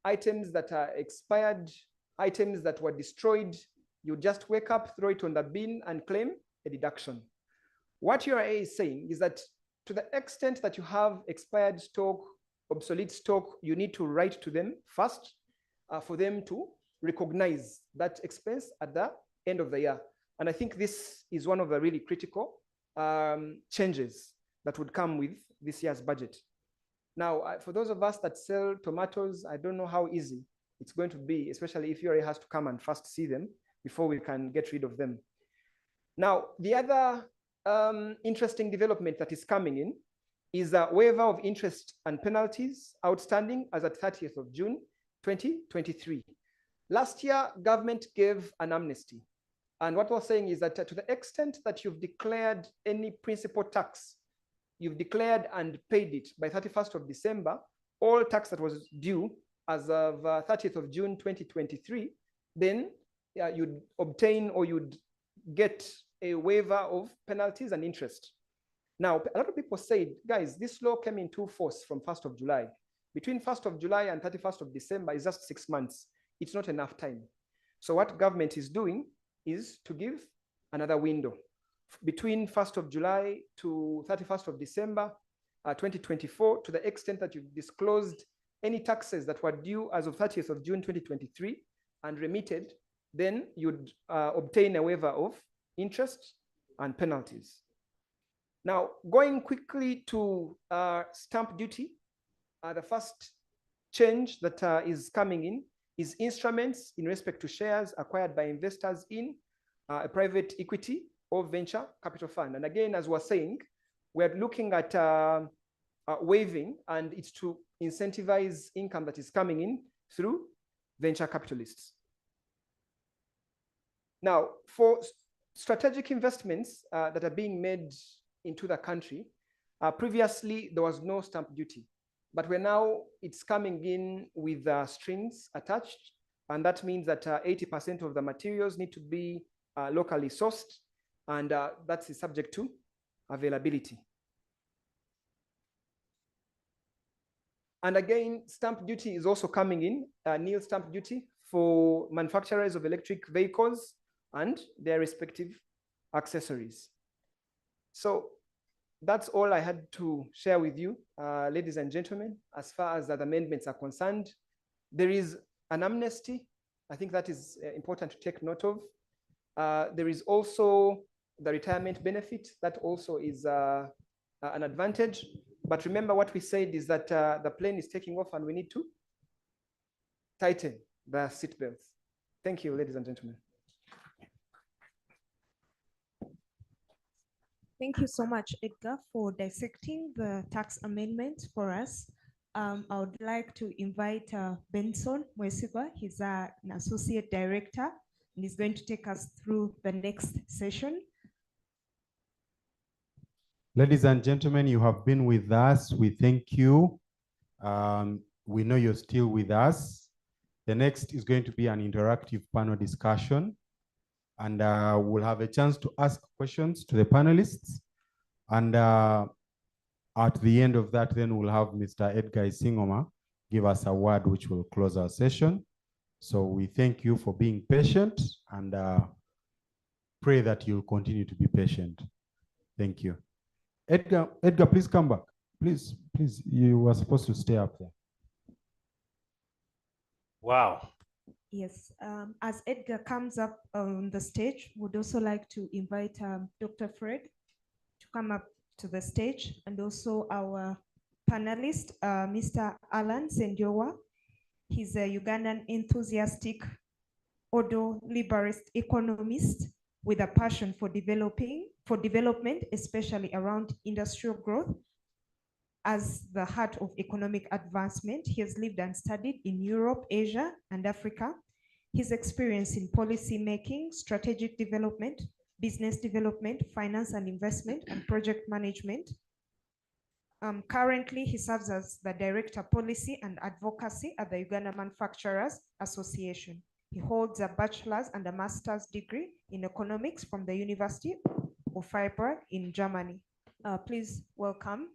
items that are expired, items that were destroyed, you just wake up, throw it on the bin, and claim a deduction. What URA is saying is that to the extent that you have expired stock, obsolete stock, you need to write to them first for them to recognize that expense at the end of the year. And I think this is one of the really critical changes that would come with this year's budget. Now, for those of us that sell tomatoes, I don't know how easy it's going to be, especially if URA has to come and first see them before we can get rid of them. Now, the other interesting development that is coming in is a waiver of interest and penalties outstanding as at 30th of June, 2023. Last year, government gave an amnesty. And what we're saying is that to the extent that you've declared any principal tax, you've declared and paid it by 31st of December, all tax that was due as of 30th of June, 2023, then you'd obtain or you'd get a waiver of penalties and interest. Now, a lot of people said, guys, this law came into force from 1st of July. Between 1st of July and 31st of December is just 6 months. It's not enough time. So what government is doing is to give another window between 1st of July to 31st of December, 2024, to the extent that you've disclosed any taxes that were due as of 30th of June, 2023 and remitted, then you'd obtain a waiver of interest and penalties. Now, going quickly to stamp duty, the first change that is coming in is instruments in respect to shares acquired by investors in a private equity or venture capital fund. And again, as we're saying, we're looking at waiving, and it's to incentivize income that is coming in through venture capitalists. Now, for strategic investments that are being made into the country, previously there was no stamp duty, but it's coming in with strings attached, and that means that 80% of the materials need to be locally sourced, and that's subject to availability. And again, stamp duty is also coming in, nil stamp duty for manufacturers of electric vehicles and their respective accessories. So that's all I had to share with you, ladies and gentlemen, as far as the amendments are concerned. There is an amnesty. I think that is important to take note of. There is also the retirement benefit. That also is an advantage. But remember, what we said is that the plane is taking off and we need to tighten the seatbelts. Thank you, ladies and gentlemen. Thank you so much, Edgar, for dissecting the tax amendment for us. I would like to invite Benson Mwesigwa. He's an associate director, and he's going to take us through the next session. Ladies and gentlemen, you have been with us. We thank you. We know you're still with us. The next is going to be an interactive panel discussion, and we'll have a chance to ask questions to the panelists. And at the end of that, then we'll have Mr. Edgar Isingoma give us a word which will close our session. So we thank you for being patient, and pray that you'll continue to be patient. Thank you. Edgar, please come back. Please, you were supposed to stay up there. Wow. Yes, as Edgar comes up on the stage, would also like to invite Dr. Fred to come up to the stage, and also our panelist, Mr. Alan Sendiowa. He's a Ugandan enthusiastic, liberalist economist with a passion for development, especially around industrial growth as the heart of economic advancement. He has lived and studied in Europe, Asia, and Africa. His experience in policy making, strategic development, business development, finance and investment, and project management. Currently, he serves as the Director Policy and Advocacy at the Uganda Manufacturers Association. He holds a bachelor's and a master's degree in economics from the University of Freiburg in Germany. Please welcome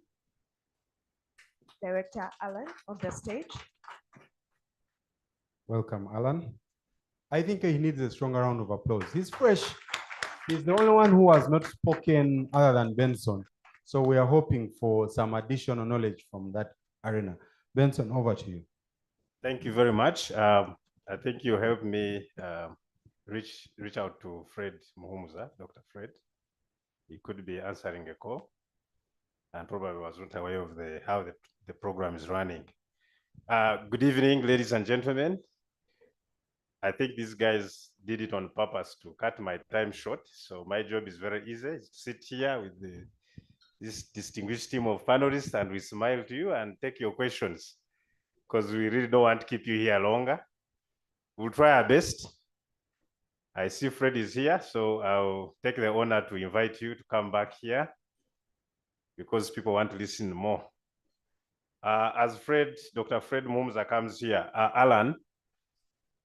Director Alan on the stage. Welcome, Alan. I think he needs a stronger round of applause. He's fresh. He's the only one who has not spoken other than Benson. So we are hoping for some additional knowledge from that arena. Benson, over to you. Thank you very much. I think you helped me reach out to Fred Muhumuza, Dr. Fred. He could be answering a call and probably was not aware of how the program is running. Good evening, ladies and gentlemen. I think these guys did it on purpose to cut my time short. So my job is very easy. It's to sit here with this distinguished team of panelists, and we smile to you and take your questions, because we really don't want to keep you here longer. We'll try our best. I see Fred is here, so I'll take the honor to invite you to come back here, because people want to listen more. As Dr. Fred Mumza comes here, Alan,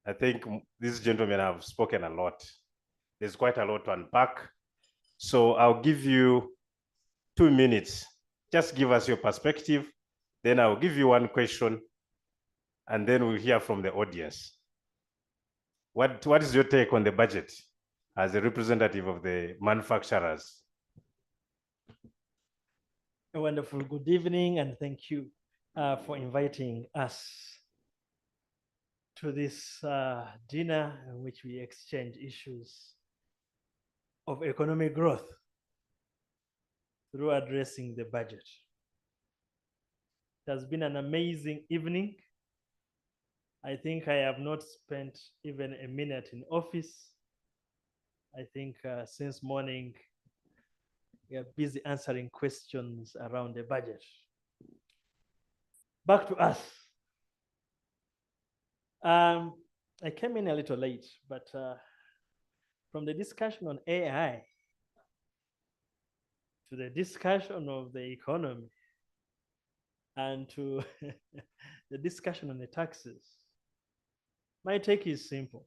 I think these gentlemen have spoken a lot. There's quite a lot to unpack. So I'll give you 2 minutes. Just give us your perspective. Then I'll give you one question, and then we'll hear from the audience. What is your take on the budget as a representative of the manufacturers? A wonderful good evening, and thank you for inviting us to this dinner in which we exchange issues of economic growth through addressing the budget. It has been an amazing evening. I think I have not spent even a minute in office. I think since morning, we are busy answering questions around the budget. Back to us. I came in a little late, but from the discussion on AI to the discussion of the economy and to the discussion on the taxes, my take is simple.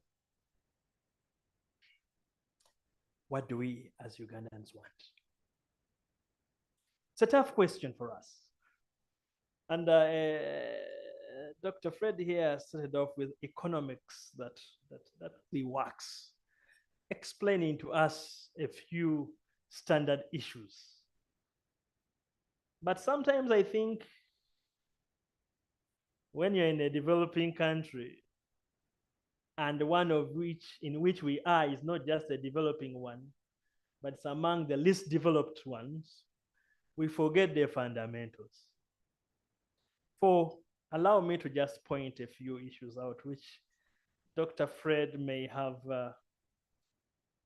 What do we as Ugandans want? It's a tough question for us. And Dr. Fred here started off with economics that really works, explaining to us a few standard issues. But sometimes I think when you're in a developing country, and one in which we are is not just a developing one, but it's among the least developed ones, we forget their fundamentals. Allow me to just point a few issues out, which Dr. Fred may have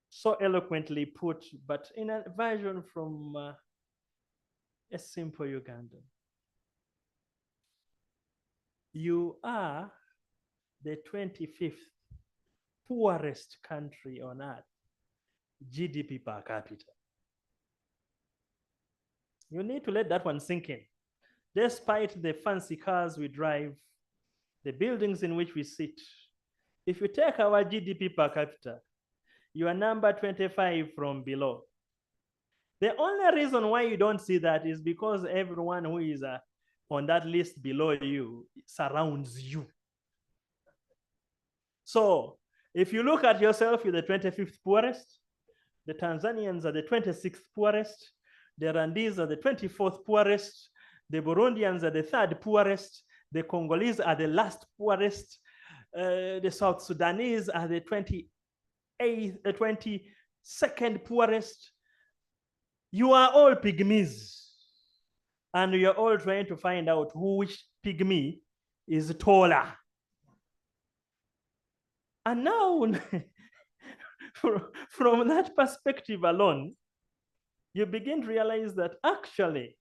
so eloquently put, but in a version from a simple Ugandan. you are the 25th poorest country on earth, GDP per capita. You need to let that one sink in. Despite the fancy cars we drive, the buildings in which we sit, if you take our GDP per capita, you are number 25 from below. The only reason why you don't see that is because everyone who is on that list below you surrounds you. So if you look at yourself, you're the 25th poorest. The Tanzanians are the 26th poorest. The Rwandese are the 24th poorest. The Burundians are the 3rd poorest. The Congolese are the last poorest. The South Sudanese are the 22nd poorest. You are all pygmies. And you're all trying to find out which pygmy is taller. And now, from that perspective alone, you begin to realize that actually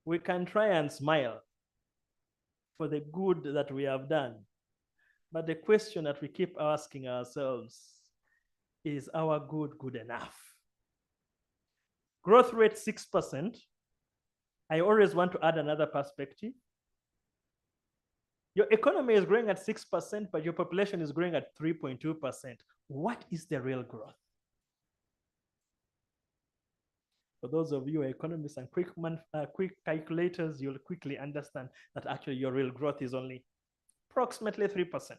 we can try and smile for the good that we have done. But the question that we keep asking ourselves is our good good enough? Growth rate 6%. I always want to add another perspective. Your economy is growing at 6%, but your population is growing at 3.2%. What is the real growth? For those of you who are economists and quick calculators, you'll quickly understand that actually your real growth is only approximately 3%.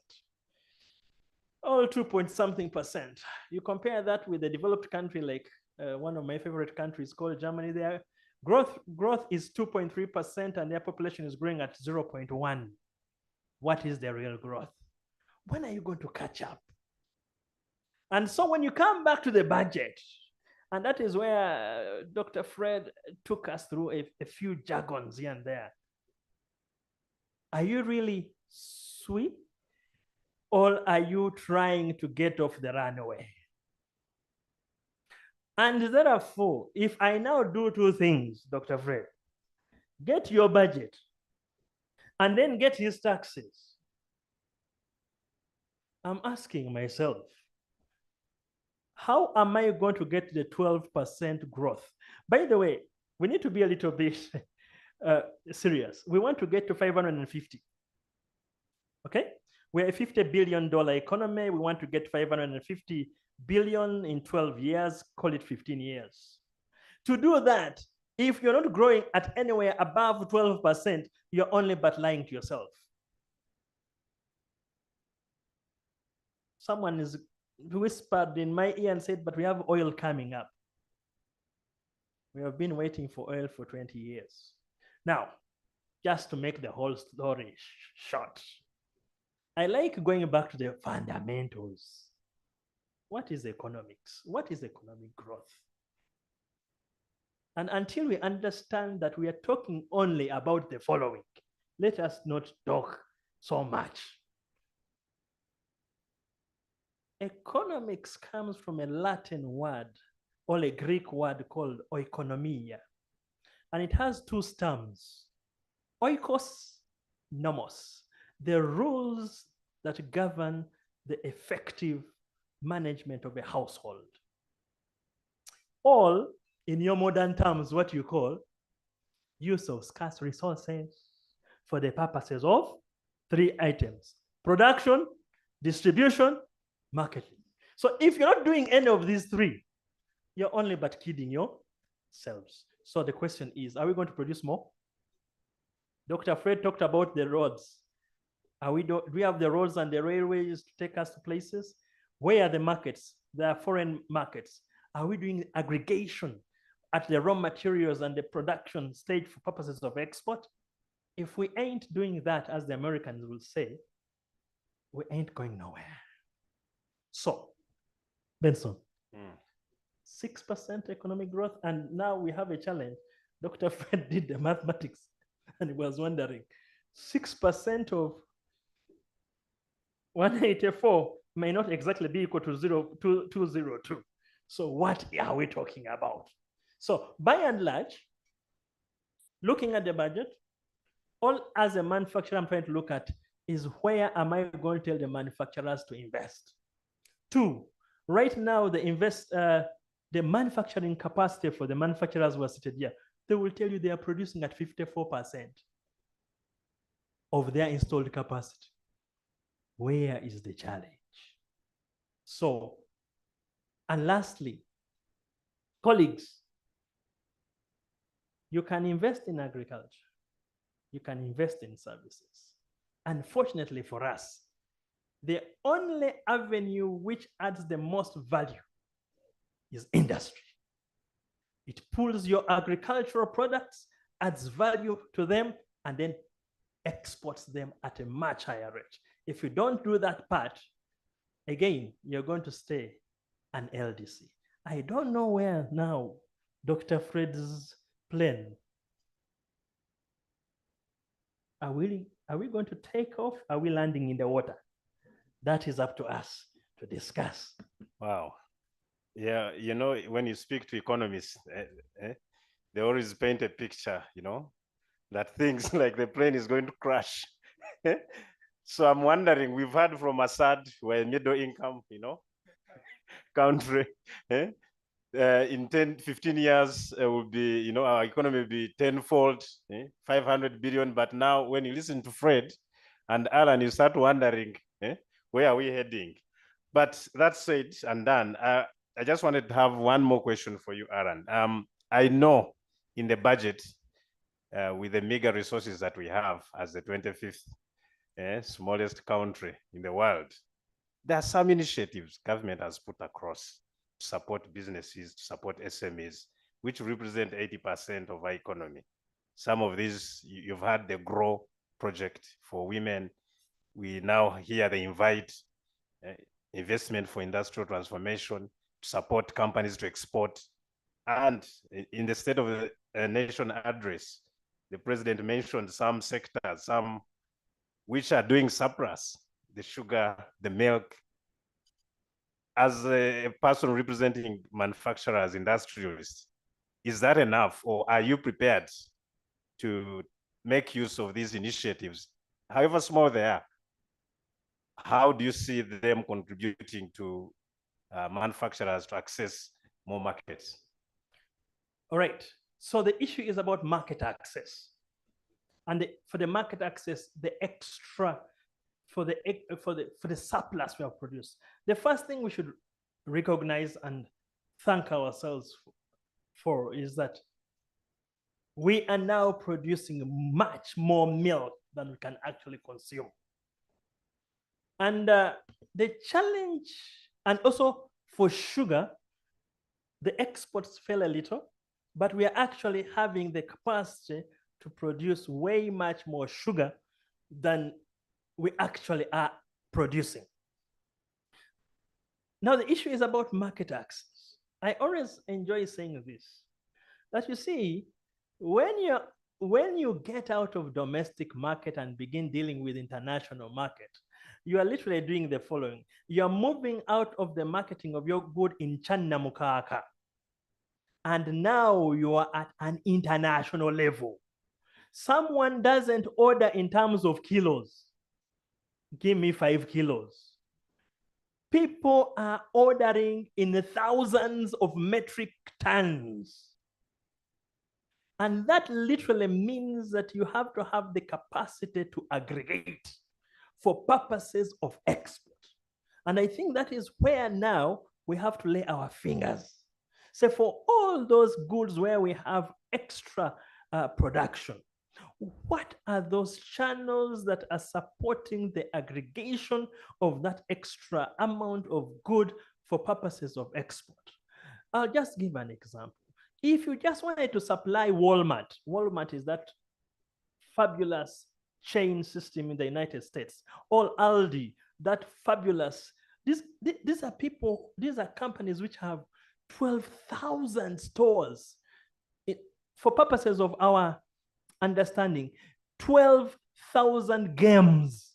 All 2-point-something%. You compare that with a developed country like one of my favorite countries called Germany. Their growth is 2.3% and their population is growing at 0.1. What is the real growth? When are you going to catch up? And so when you come back to the budget, and that is where Dr. Fred took us through a few jargons here and there. Are you really sweet? Or are you trying to get off the runway? And therefore, if I now do two things, Dr. Fred, get your budget and then get his taxes, I'm asking myself, how am I going to get the 12% growth? By the way, we need to be a little bit serious. We want to get to 550. Okay? We're a $50 billion economy. We want to get 550 billion in 12 years, call it 15 years. To do that, if you're not growing at anywhere above 12%, you're only but lying to yourself. Someone is whispered in my ear and said, but we have oil coming up. We have been waiting for oil for 20 years. Now, just to make the whole story short, I like going back to the fundamentals. What is economics? What is economic growth? And until we understand that we are talking only about the following, let us not talk so much. Economics comes from a Latin word or a Greek word called oikonomia. And it has two stems, oikos, nomos, the rules that govern the effective management of a household. All, in your modern terms, what you call use of scarce resources for the purposes of three items: production, distribution, marketing. So if you're not doing any of these three, you're only but kidding yourselves. So the question is, are we going to produce more? Dr. Fred talked about the roads. Do we have the roads and the railways to take us to places? Where are the markets? There are foreign markets. Are we doing aggregation at the raw materials and the production stage for purposes of export? If we ain't doing that, as the Americans will say, we ain't going nowhere. So, Benson, 6% economic growth, and now we have a challenge. Dr. Fred did the mathematics and he was wondering, 6% of 184 may not exactly be equal to 202. So what are we talking about? So by and large, looking at the budget, all as a manufacturer I'm trying to look at is where am I going to tell the manufacturers to invest? Two, right now the manufacturing capacity for the manufacturers who are seated here, they will tell you they are producing at 54% of their installed capacity. Where is the challenge? So, and lastly, colleagues, you can invest in agriculture. You can invest in services. Unfortunately for us, the only avenue which adds the most value is industry. It pulls your agricultural products, adds value to them, and then exports them at a much higher rate. If you don't do that part, again, you're going to stay an LDC. I don't know where now Dr. Fred's plane. Are we going to take off? Are we landing in the water? That is up to us to discuss. Wow. Yeah, you know, when you speak to economists, they always paint a picture, you know, that things like the plane is going to crash. So I'm wondering, we've heard from Assad, we're a middle income, you know, country. In 10, 15 years, will be, you know, our economy will be tenfold, 500 billion. But now when you listen to Fred and Alan, you start wondering, where are we heading? But that said and done, I just wanted to have one more question for you, Alan. I know in the budget, with the meager resources that we have as the 25th smallest country in the world, there are some initiatives government has put across to support businesses, to support SMEs, which represent 80% of our economy. Some of these, you've had the GROW project for women. We now hear they invite investment for industrial transformation to support companies to export. And in the State of the Nation address, the president mentioned some sectors, some which are doing surplus, the sugar, the milk. As a person representing manufacturers, industrialists, is that enough, or are you prepared to make use of these initiatives, however small they are? How do you see them contributing to manufacturers to access more markets? All right, so the issue is about market access. And for the market access, the extra, for the surplus we have produced. The first thing we should recognize and thank ourselves for is that we are now producing much more milk than we can actually consume. And the challenge, and also for sugar, the exports fell a little, but we are actually having the capacity to produce way much more sugar than we actually are producing. Now, the issue is about market access. I always enjoy saying this, that you see, when you get out of domestic market and begin dealing with international market, you are literally doing the following. You are moving out of the marketing of your good in China Mukaka. And now you are at an international level. Someone doesn't order in terms of kilos. Give me 5 kilos. People are ordering in the thousands of metric tons. And that literally means that you have to have the capacity to aggregate for purposes of export. And I think that is where now we have to lay our fingers. So for all those goods where we have extra production, what are those channels that are supporting the aggregation of that extra amount of good for purposes of export? I'll just give an example. If you just wanted to supply Walmart is that fabulous chain system in the United States, or Aldi, that fabulous, these are people, these are companies which have 12,000 stores. For purposes of our understanding, 12,000 games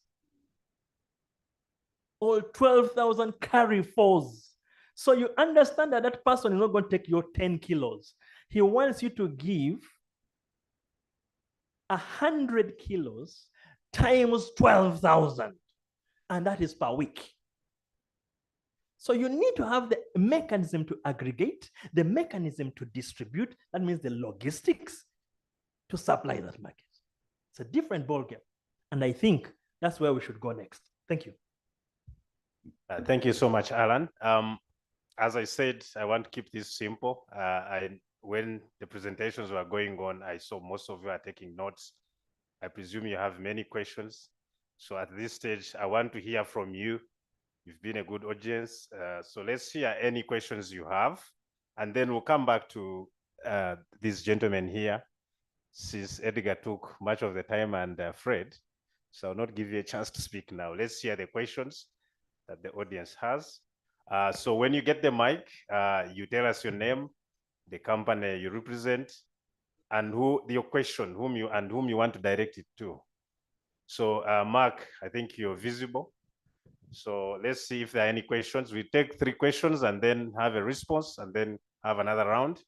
or 12,000 Carrefours. So you understand that that person is not going to take your 10 kilos. He wants you to give 100 kilos times 12,000, and that is per week. So you need to have the mechanism to aggregate, the mechanism to distribute. That means the logistics to supply that market. It's a different ballgame. And I think that's where we should go next. Thank you. Thank you so much, Alan. As I said, I want to keep this simple. When the presentations were going on, I saw most of you are taking notes. I presume you have many questions. So at this stage, I want to hear from you. You've been a good audience. So let's hear any questions you have, and then we'll come back to this gentleman here, since Edgar took much of the time and Fred. So I'll not give you a chance to speak now. Let's hear the questions that the audience has. So when you get the mic, you tell us your name, the company you represent, and your question, whom you want to direct it to. So Mark, I think you're visible. So let's see if there are any questions. We take 3 questions and then have a response and then have another round.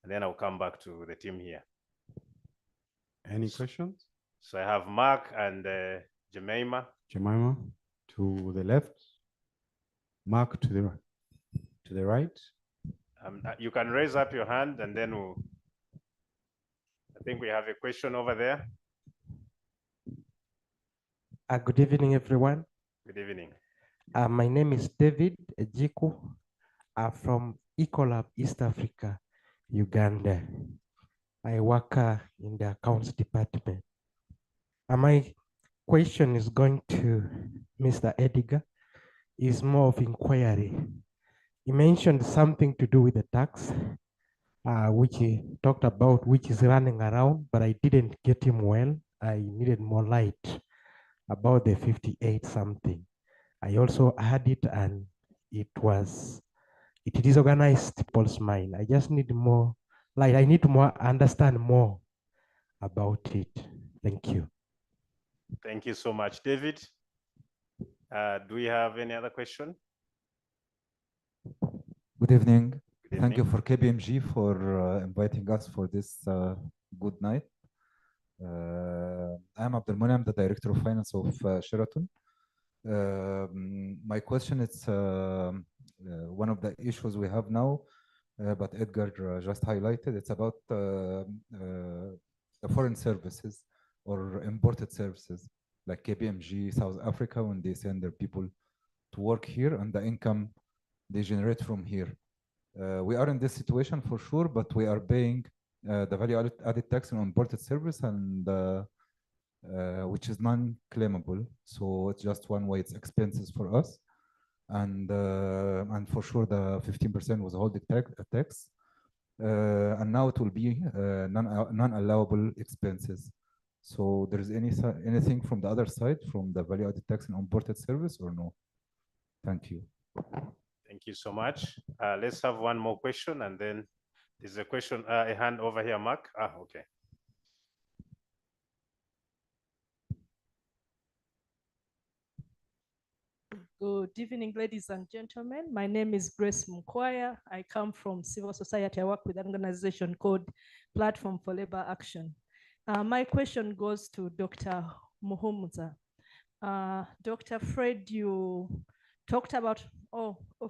And then I'll come back to the team here. Any questions? So I have Mark and Jemima. Jemima to the left. Mark to the right. You can raise up your hand and then I think we have a question over there. Good evening, everyone. Good evening. My name is David Ejiku from Ecolab East Africa, Uganda. I work in the accounts department. My question is going to Mr. Edgar. Is more of inquiry. He mentioned something to do with the tax, which he talked about, which is running around, but I didn't get him well. I needed more light about the 58 something. I also had it and it disorganized people's mind. I just need more light. I need to understand more about it. Thank you. Thank you so much, David. Do we have any other question? Good evening. Good Thank you evening. for KPMG for inviting us for this good night. I'm Abdelmouni, I'm the Director of Finance of Sheraton. My question is one of the issues we have now, but Edgar just highlighted, it's about the foreign services or imported services like KPMG South Africa when they send their people to work here and the income they generate from here. We are in this situation for sure, but we are paying the value added tax on imported service and which is non-claimable. So it's just one way, it's expenses for us. And for sure the 15% was holding tax. And now it will be non-allowable expenses. So there is anything from the other side, from the value added tax and imported service or no? Thank you. Thank you so much. Let's have one more question and then there's a question, a hand over here, Mark. Okay. Good evening, ladies and gentlemen. My name is Grace Mkwaya. I come from civil society. I work with an organization called Platform for Labor Action. My question goes to Dr. Muhumuza. Dr. Fred, you talked about,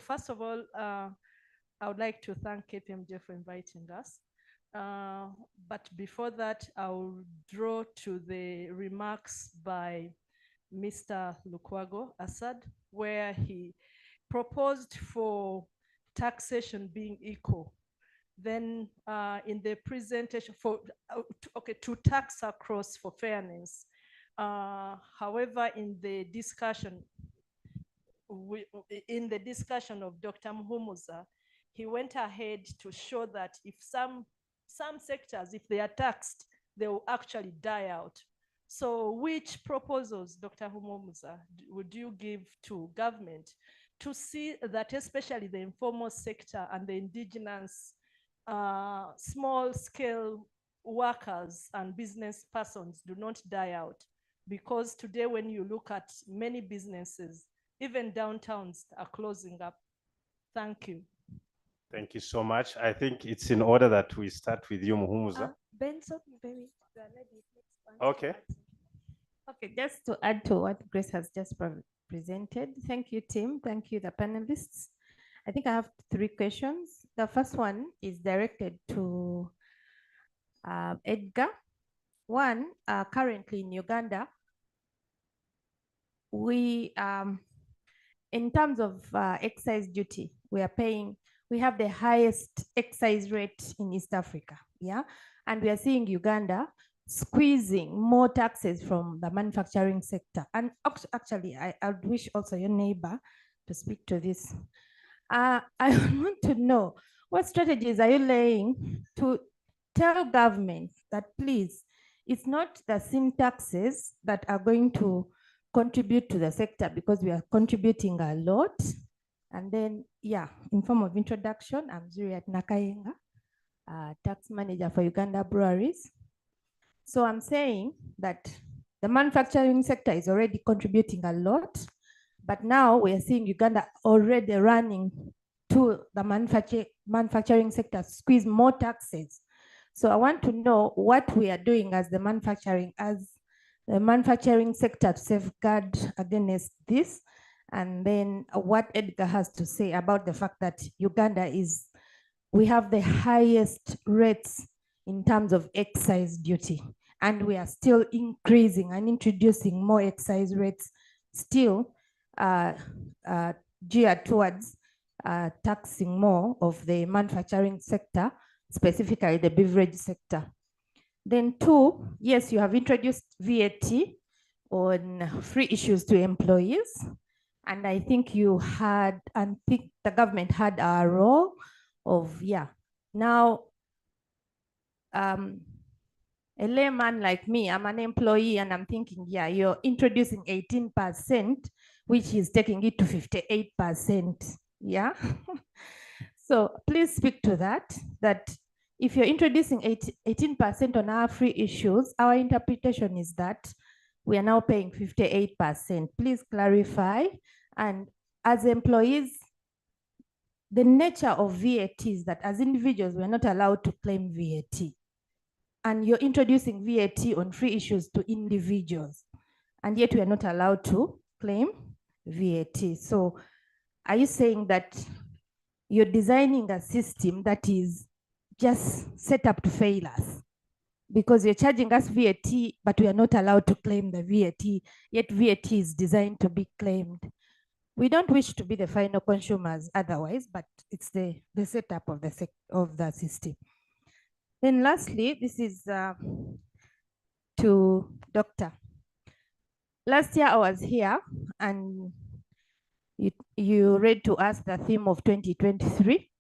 first of all, I would like to thank KPMG for inviting us. But before that, I'll draw to the remarks by Mr. Lukwago Assad, where he proposed for taxation being equal. Then in the presentation to tax across for fairness. However, in the discussion of Dr. Muhumuza, he went ahead to show that if some sectors, if they are taxed, they will actually die out. So which proposals, Dr. Muhumuza, would you give to government to see that especially the informal sector and the indigenous small scale workers and business persons do not die out? Because today when you look at many businesses, even downtowns are closing up. Thank you. Thank you so much. I think it's in order that we start with you, Muhumuza. Benson, maybe the lady next one. Okay. Okay, just to add to what Grace has just presented. Thank you, team. Thank you, the panelists. I think I have 3 questions. The first one is directed to Edgar. One, currently in Uganda, we, in terms of excise duty, we have the highest excise rate in East Africa, yeah? And we are seeing Uganda squeezing more taxes from the manufacturing sector. And actually, I would wish also your neighbor to speak to this. I want to know, what strategies are you laying to tell government that please, it's not the same taxes that are going to contribute to the sector, because we are contributing a lot. And then, yeah, in form of introduction, I'm Zuriat Nakayenga, tax manager for Uganda Breweries. So I'm saying that the manufacturing sector is already contributing a lot, but now we are seeing Uganda already running to the manufacturing sector, squeeze more taxes. So I want to know what we are doing as the manufacturing sector to safeguard against this, and then what Edgar has to say about the fact that Uganda we have the highest rates in terms of excise duty, and we are still increasing and introducing more excise rates still geared towards taxing more of the manufacturing sector, specifically the beverage sector. Then 2, yes, you have introduced VAT on free issues to employees. And I think the government had a role of, now a layman like me, I'm an employee, and I'm thinking, you're introducing 18%, which is taking it to 58%, yeah? So please speak to that if you're introducing 18% on our free issues, our interpretation is that we are now paying 58%. Please clarify. And as employees, the nature of VAT is that as individuals, we're not allowed to claim VAT. And you're introducing VAT on free issues to individuals, and yet we are not allowed to claim VAT. So are you saying that you're designing a system that is just set up to fail us? Because you're charging us VAT, but we are not allowed to claim the VAT, yet VAT is designed to be claimed. We don't wish to be the final consumers otherwise, but it's the setup of the system. Then lastly, this is to Doctor. Last year I was here and you read to us the theme of 2023.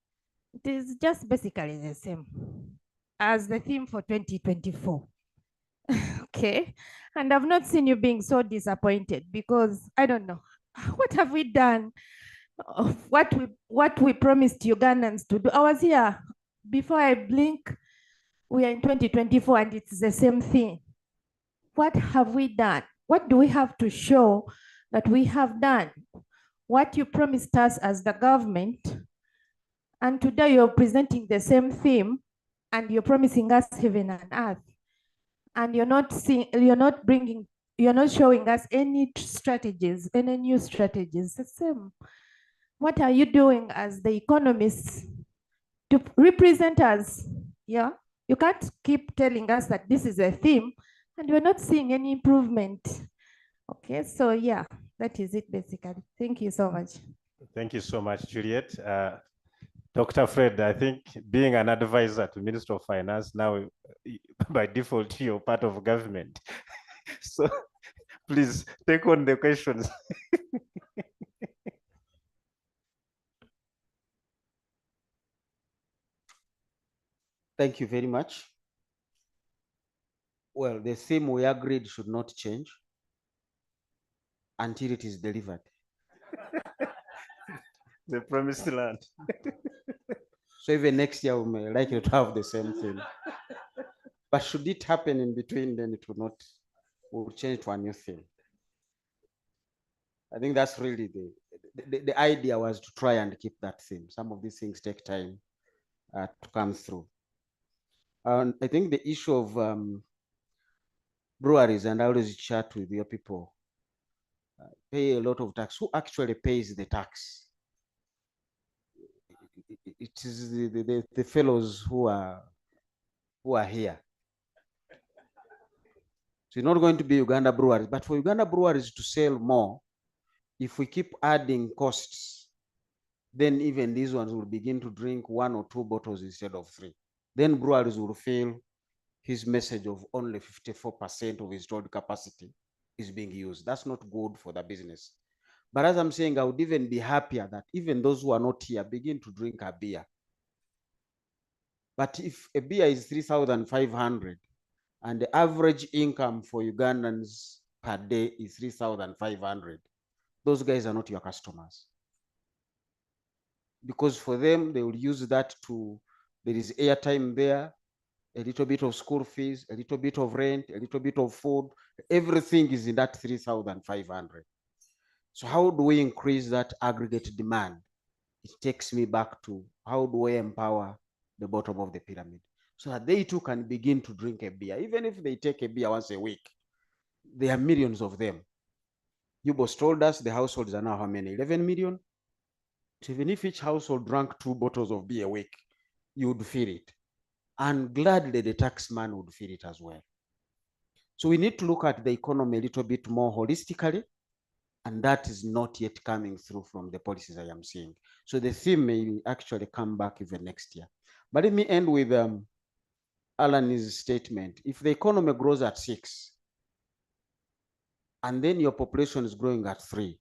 It is just basically the same as the theme for 2024. Okay, and I've not seen you being so disappointed, because I don't know, what have we done of what we promised Ugandans to do? I was here before I blink. We are in 2024 and it's the same thing. What have we done? What do we have to show that we have done what you promised us as the government? And today you're presenting the same theme and you're promising us heaven and earth. And you're not showing us any strategies, any new strategies. The same. What are you doing as the economists to represent us? Yeah, you can't keep telling us that this is a theme and we're not seeing any improvement. Okay, so yeah, that is it basically. Thank you so much. Thank you so much, Juliet. Dr. Fred, I think being an advisor to Minister of Finance, now by default, you're part of government. So please take on the questions. Thank you very much. Well, the theme we agreed should not change until it is delivered. The promised land. So even next year, we may likely to have the same thing. But should it happen in between, then it will not, we'll change to a new thing. I think that's really the idea, was to try and keep that theme. Some of these things take time to come through. And I think the issue of breweries, and I always chat with your people, pay a lot of tax. Who actually pays the tax? It is the fellows who are here. So it's not going to be Uganda breweries, but for Uganda breweries to sell more, if we keep adding costs, then even these ones will begin to drink 1 or 2 bottles instead of 3. Then breweries will feel his message of only 54% of installed capacity is being used. That's not good for the business. But as I'm saying, I would even be happier that even those who are not here begin to drink a beer. But if a beer is 3,500 and the average income for Ugandans per day is 3,500, those guys are not your customers. Because for them, they will use that to, there is airtime there, a little bit of school fees, a little bit of rent, a little bit of food. Everything is in that 3,500. So how do we increase that aggregate demand? It takes me back to how do we empower the bottom of the pyramid so that they too can begin to drink a beer. Even if they take a beer once a week, there are millions of them. You boss told us the households are now how many? 11 million? So even if each household drank 2 bottles of beer a week, you would feel it. And gladly the taxman would feel it as well. So we need to look at the economy a little bit more holistically, and that is not yet coming through from the policies I am seeing. So the theme may actually come back even next year. But let me end with Alan's statement. If the economy grows at 6, and then your population is growing at 3,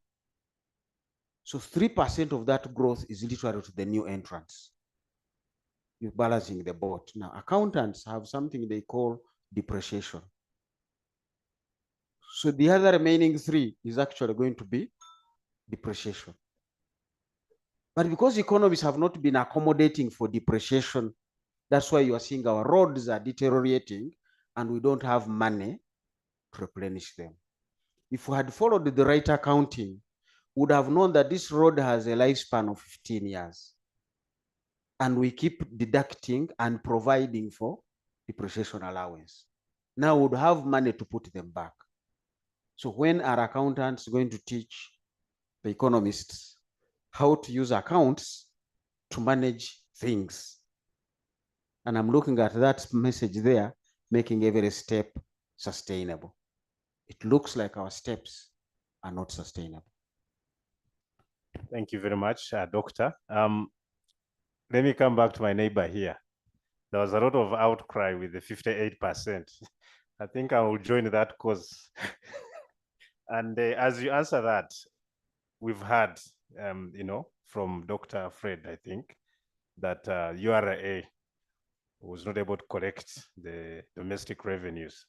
so 3% of that growth is literally to the new entrants. You're balancing the boat. Now, accountants have something they call depreciation. So the other remaining 3 is actually going to be depreciation. But because economies have not been accommodating for depreciation, that's why you are seeing our roads are deteriorating and we don't have money to replenish them. If we had followed the right accounting, we would have known that this road has a lifespan of 15 years. And we keep deducting and providing for depreciation allowance. Now we would have money to put them back. So when are accountants going to teach the economists how to use accounts to manage things? And I'm looking at that message there, making every step sustainable. It looks like our steps are not sustainable. Thank you very much, Doctor. Let me come back to my neighbor here. There was a lot of outcry with the 58%. I think I will join that cause. And as you answer that, we've heard, from Dr. Fred, I think, that URA was not able to collect the domestic revenues.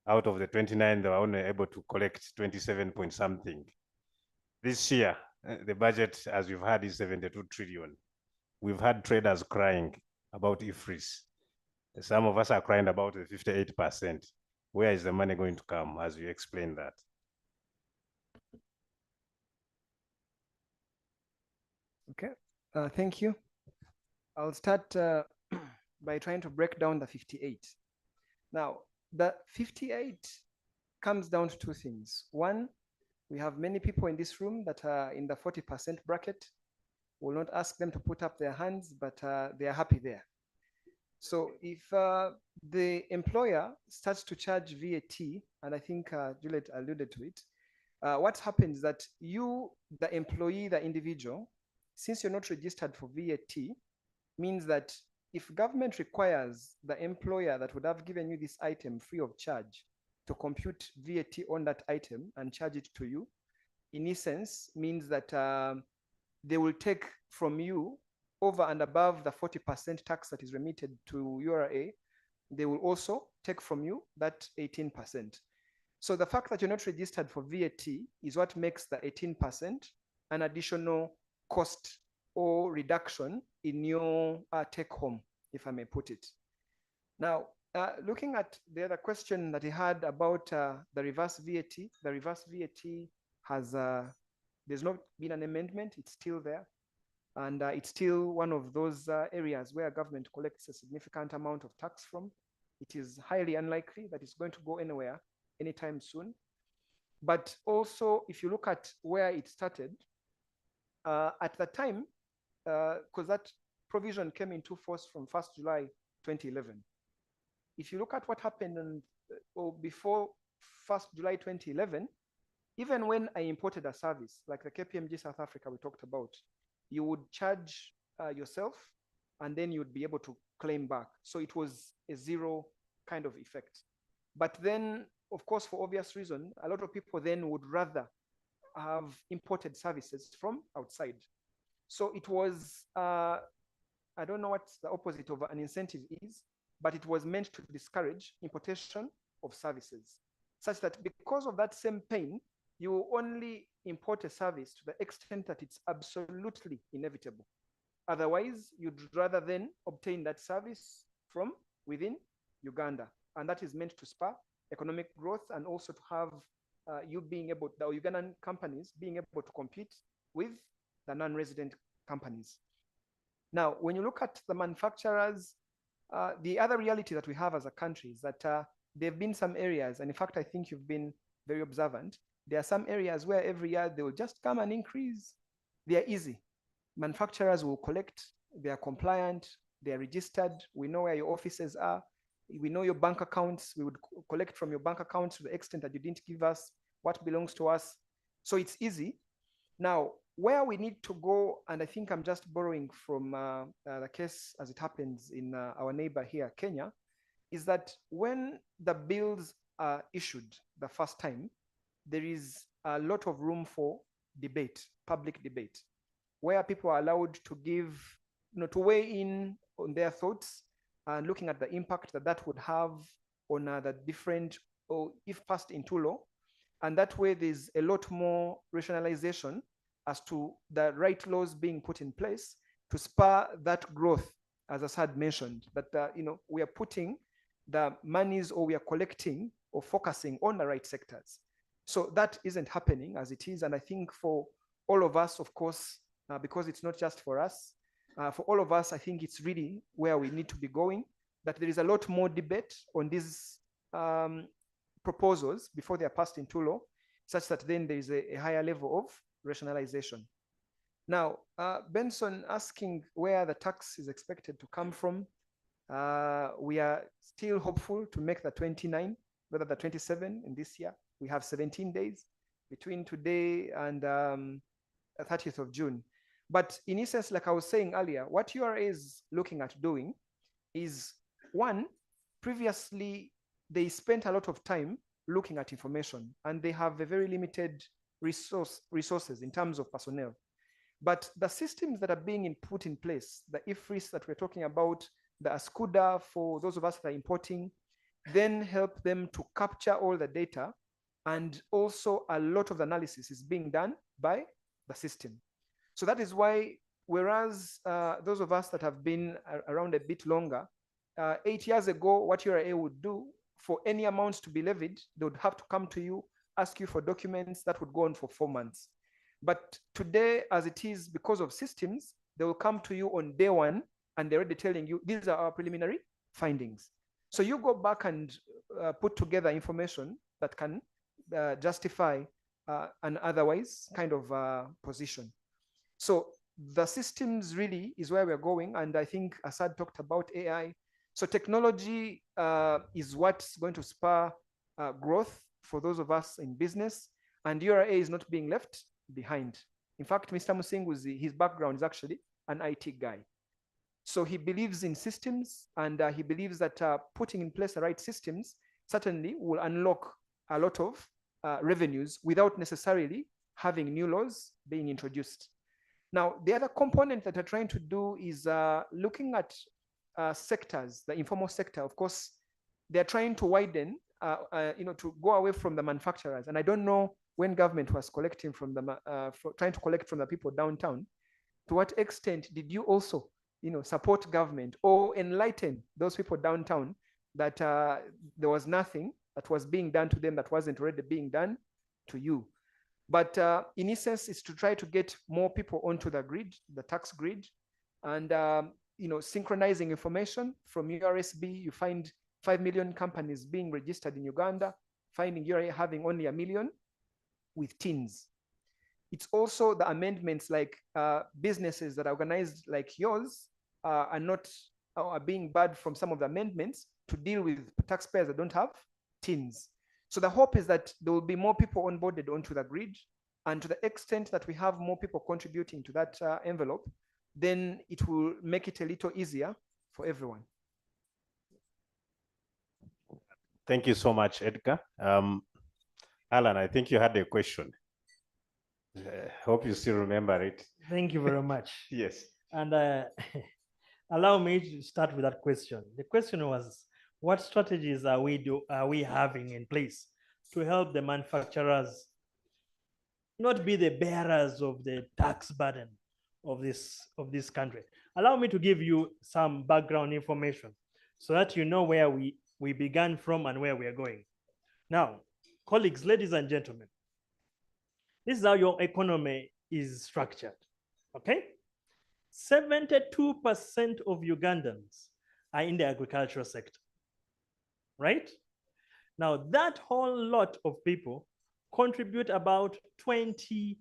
Out of the 29, they were only able to collect 27 point something. This year, the budget, as we've heard, is 72 trillion. We've had traders crying about IFRIS. Some of us are crying about the 58%. Where is the money going to come, as you explain that? Okay, thank you. I'll start by trying to break down the 58. Now, the 58 comes down to 2 things. One, we have many people in this room that are in the 40% bracket. We'll not ask them to put up their hands, but they are happy there. So if the employer starts to charge VAT, and I think Juliet alluded to it, what happens is that you, the employee, the individual, since you're not registered for VAT, means that if government requires the employer that would have given you this item free of charge to compute VAT on that item and charge it to you, in essence, means that they will take from you over and above the 40% tax that is remitted to URA. They will also take from you that 18%. So the fact that you're not registered for VAT is what makes the 18% an additional cost or reduction in your take home, if I may put it. Now, looking at the other question that he had about the reverse VAT has, there's not been an amendment, it's still there. And it's still one of those areas where government collects a significant amount of tax from. It is highly unlikely that it's going to go anywhere anytime soon. But also, if you look at where it started, at the time, because that provision came into force from 1st July 2011. If you look at what happened or before 1st July 2011, even when I imported a service like the KPMG South Africa we talked about, you would charge yourself and then you'd be able to claim back. So it was a zero kind of effect. But then, of course, for obvious reason, a lot of people then would rather have imported services from outside. So it was, I don't know what the opposite of an incentive is, but it was meant to discourage importation of services, such that because of that same pain, you only import a service to the extent that it's absolutely inevitable. Otherwise, you'd rather then obtain that service from within Uganda. And that is meant to spur economic growth and also to have you being able, the Ugandan companies being able to compete with the non-resident companies. Now, when you look at the manufacturers, the other reality that we have as a country is that there have been some areas, and in fact, I think you've been very observant, there are some areas where every year they will just come and increase. They are easy. Manufacturers will collect, they are compliant, they are registered, we know where your offices are, we know your bank accounts, we would collect from your bank accounts to the extent that you didn't give us what belongs to us. So it's easy. Now, where we need to go, and I think I'm just borrowing from the case as it happens in our neighbor here, Kenya, is that when the bills are issued the first time, there is a lot of room for debate, public debate, where people are allowed to give, to weigh in on their thoughts and looking at the impact that that would have on the different, or if passed into law. And that way there's a lot more rationalization as to the right laws being put in place to spur that growth, as Asad mentioned, that we are putting the monies, or we are collecting or focusing on the right sectors. So that isn't happening as it is. And I think for all of us, of course, because it's not just for us, for all of us, I think it's really where we need to be going, that there is a lot more debate on these proposals before they are passed into law, such that then there is a higher level of rationalization. Now, Benson asking where the tax is expected to come from. We are still hopeful to make the 29, whether the 27 in this year. We have 17 days between today and 30th of June. But in essence, like I was saying earlier, what URA is looking at doing is, one, previously they spent a lot of time looking at information, and they have a very limited resources in terms of personnel. But the systems that are being put in place, the IFRIS that we're talking about, the ASCUDA for those of us that are importing, then help them to capture all the data, and also a lot of the analysis is being done by the system. So that is why, whereas those of us that have been around a bit longer, 8 years ago, what URA would do for any amounts to be levied, they would have to come to you, ask you for documents that would go on for 4 months. But today, as it is, because of systems, they will come to you on day one, and they're already telling you, these are our preliminary findings. So you go back and put together information that can justify an otherwise kind of position. So the systems really is where we're going. And I think Asad talked about AI. So technology is what's going to spur growth for those of us in business. And URA is not being left behind. In fact, Mr. Musinguzi, his background is actually an IT guy. So he believes in systems, and he believes that putting in place the right systems certainly will unlock a lot of revenues without necessarily having new laws being introduced. Now, the other component that we're trying to do is looking at sectors, the informal sector. Of course, they're trying to widen, to go away from the manufacturers. And I don't know when government was collecting from the, trying to collect from the people downtown, to what extent did you also, support government or enlighten those people downtown that there was nothing that was being done to them that wasn't already being done to you? But in essence, it's to try to get more people onto the grid, the tax grid, and synchronizing information from URSB. You find 5 million companies being registered in Uganda, finding URA having only 1 million with teens. It's also the amendments, like businesses that are organized like yours are being barred from some of the amendments to deal with taxpayers that don't have teens. So the hope is that there will be more people onboarded onto the grid, and to the extent that we have more people contributing to that envelope, then it will make it a little easier for everyone. Thank you so much, Edgar. Alan, I think you had a question. Hope you still remember it. Thank you very much. Yes. And allow me to start with that question. The question was, what strategies are we having in place to help the manufacturers not be the bearers of the tax burden of this country? Allow me to give you some background information so that you know where we began from and where we are going. Now, colleagues, ladies and gentlemen, this is how your economy is structured, okay? 72% of Ugandans are in the agricultural sector, right? Now, that whole lot of people contribute about 24%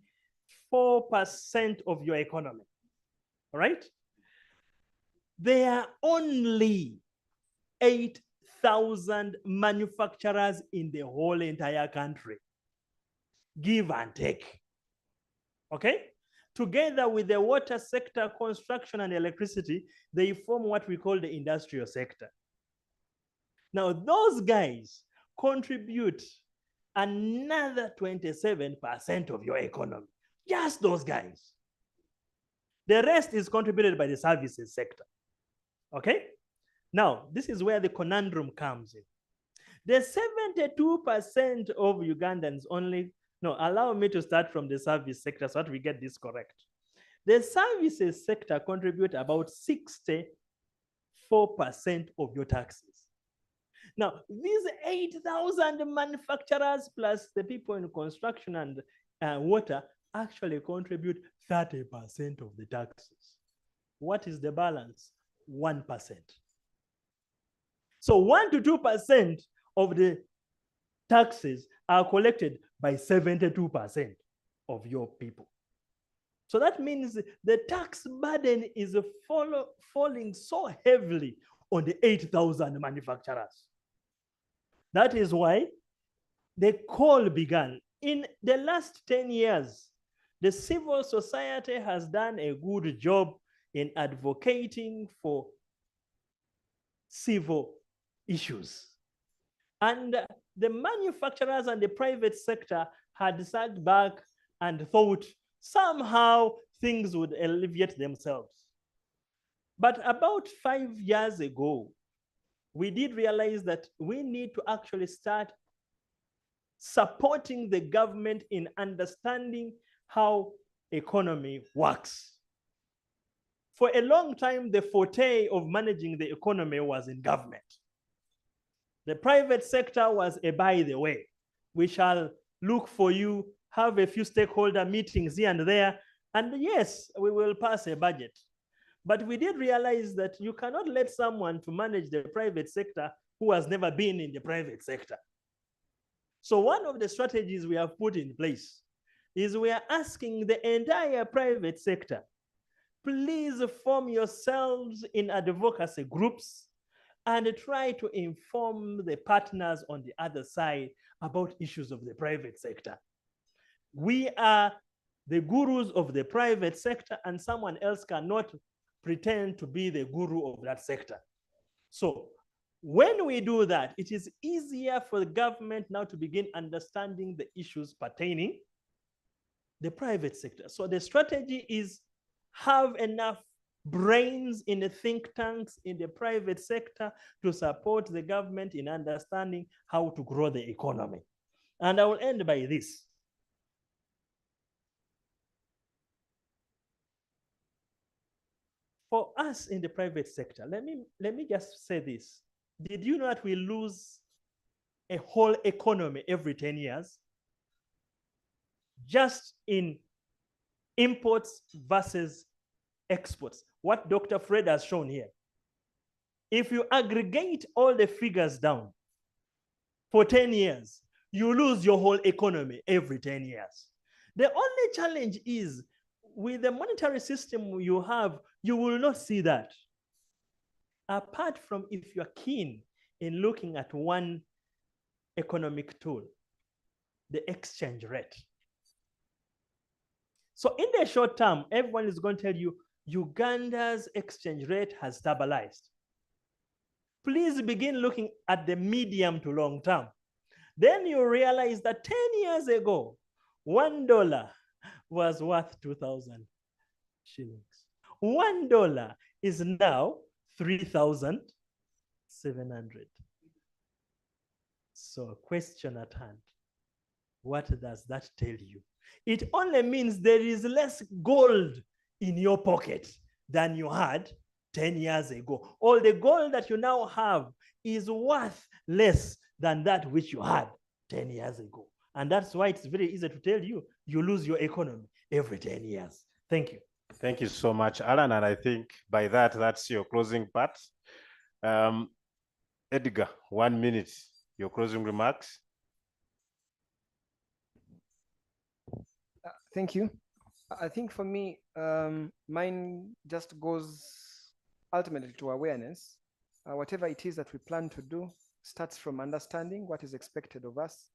of your economy, all right? There are only 8,000 manufacturers in the whole entire country, give and take, okay? Together with the water sector, construction, and electricity, they form what we call the industrial sector. Now, those guys contribute another 27% of your economy, just those guys. The rest is contributed by the services sector, okay? Now, this is where the conundrum comes in. The 72% of Ugandans only, no, allow me to start from the service sector so that we get this correct. The services sector contribute about 64% of your taxes. Now, these 8,000 manufacturers plus the people in construction and water actually contribute 30% of the taxes. What is the balance? 1%. So 1 to 2% of the taxes are collected by 72% of your people. So that means the tax burden is falling so heavily on the 8,000 manufacturers. That is why the call began. In the last 10 years, the civil society has done a good job in advocating for civil issues. And the manufacturers and the private sector had sat back and thought somehow things would alleviate themselves. But about 5 years ago, we did realize that we need to actually start supporting the government in understanding how economy works. For a long time, the forte of managing the economy was in government. The private sector was a by the way. We shall look for you, have a few stakeholder meetings here and there, and yes, we will pass a budget. But we did realize that you cannot let someone to manage the private sector who has never been in the private sector. So one of the strategies we have put in place is we are asking the entire private sector, please form yourselves in advocacy groups and try to inform the partners on the other side about issues of the private sector. We are the gurus of the private sector, and someone else cannot pretend to be the guru of that sector. So when we do that, it is easier for the government now to begin understanding the issues pertaining the private sector. So the strategy is have enough brains in the think tanks in the private sector to support the government in understanding how to grow the economy. And I will end by this. For us in the private sector, let me just say this. Did you know that we lose a whole economy every 10 years? just in imports versus exports, what Dr. Fred has shown here. If you aggregate all the figures down for 10 years, you lose your whole economy every 10 years. The only challenge is with the monetary system you have, you will not see that. Apart from if you're keen in looking at one economic tool, the exchange rate. So in the short term, everyone is going to tell you Uganda's exchange rate has stabilized. Please begin looking at the medium to long term. Then you realize that 10 years ago, $1 was worth 2,000 shillings. $1 is now 3,700. So question at hand, what does that tell you? It only means there is less gold in your pocket than you had 10 years ago. All the gold that you now have is worth less than that which you had 10 years ago. And that's why it's very easy to tell you, you lose your economy every 10 years. Thank you. Thank you so much, Alan. And I think by that, that's your closing part. Edgar, 1 minute, your closing remarks. Thank you. I think for me, mine just goes ultimately to awareness. Whatever it is that we plan to do starts from understanding what is expected of us.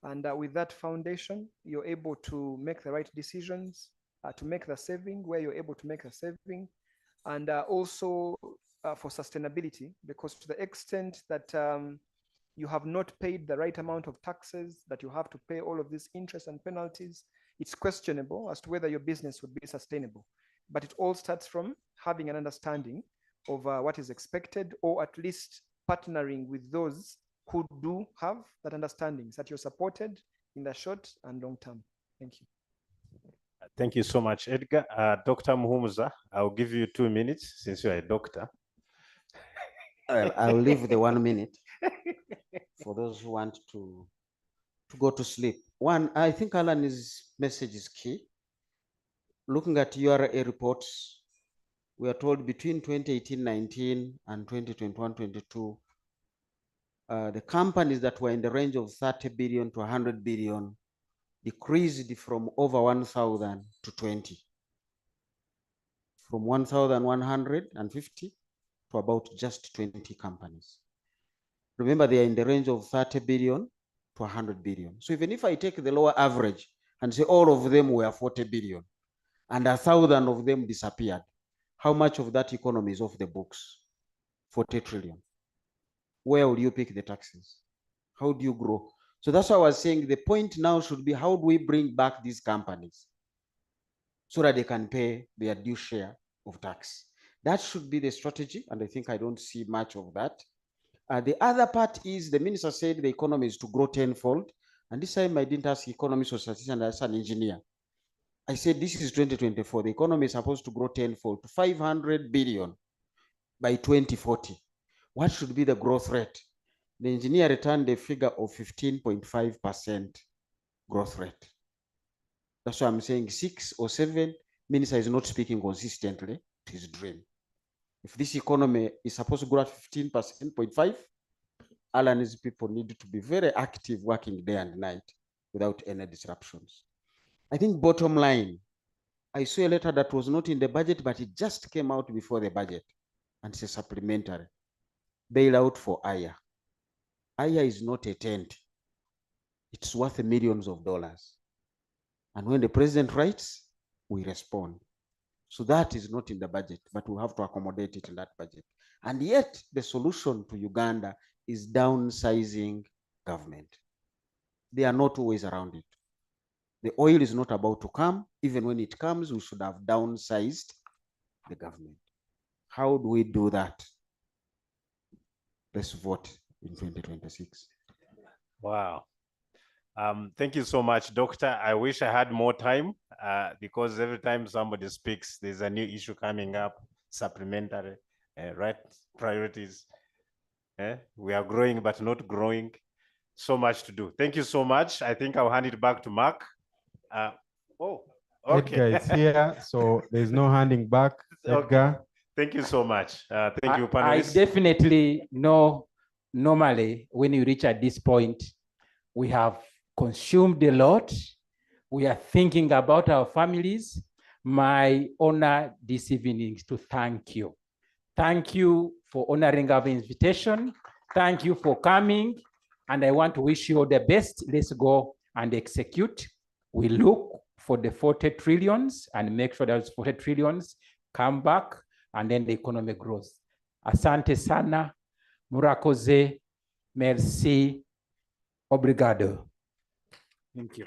And with that foundation, you're able to make the right decisions, to make the saving where you're able to make a saving, and also for sustainability, because to the extent that you have not paid the right amount of taxes, that you have to pay all of these interest and penalties, it's questionable as to whether your business would be sustainable. But it all starts from having an understanding of what is expected, or at least partnering with those who do have that understanding, so that you're supported in the short and long term. Thank you. Thank you so much, Edgar. Dr. Muhumuza, I'll give you 2 minutes since you're a doctor. I'll leave the 1 minute for those who want to go to sleep. One, I think Alan's message is key. Looking at URA reports, we are told between 2018-19 and 2021-22, the companies that were in the range of 30 billion to 100 billion decreased from over 1,000 to 20. From 1,150 to about just 20 companies. Remember, they are in the range of 30 billion to 100 billion. So even if I take the lower average and say all of them were 40 billion and 1,000 of them disappeared, how much of that economy is off the books? 40 trillion. Where will you pick the taxes? How do you grow? So that's why I was saying the point now should be, how do we bring back these companies so that they can pay their due share of tax? That should be the strategy, and I think I don't see much of that. The other part is the minister said the economy is to grow tenfold, and this time I didn't ask economists or statisticians, as an engineer. I said this is 2024. The economy is supposed to grow tenfold to 500 billion by 2040. What should be the growth rate? The engineer returned a figure of 15.5% growth rate. That's why I'm saying 6 or 7. Minister is not speaking consistently to his dream. If this economy is supposed to grow at 15.5%, Alan's people need to be very active, working day and night without any disruptions. I think bottom line, I saw a letter that was not in the budget, but it just came out before the budget, and it's a supplementary bailout for Aya. Aya is not a tent. It's worth millions of dollars. And when the president writes, we respond. So that is not in the budget, but we have to accommodate it in that budget. And yet the solution to Uganda is downsizing government. They are not always around it. The oil is not about to come. Even when it comes, we should have downsized the government. How do we do that? Let's vote in 2026. Wow. Thank you so much, Doctor. I wish I had more time because every time somebody speaks, there's a new issue coming up, supplementary, right? Priorities. We are growing, but not growing. So much to do. Thank you so much. I think I'll hand it back to Mark. Oh, okay. Edgar is here, so there's no handing back. Edgar. Okay. Thank you so much. Thank you, I panelists. definitely know normally when you reach at this point, we have consumed a lot. We are thinking about our families. My honor this evening is to thank you. Thank you for honoring our invitation. Thank you for coming. And I want to wish you all the best. Let's go and execute. We look for the 40 trillions and make sure those 40 trillions come back and then the economy grows. Asante sana, murakoze, merci, obrigado. Thank you.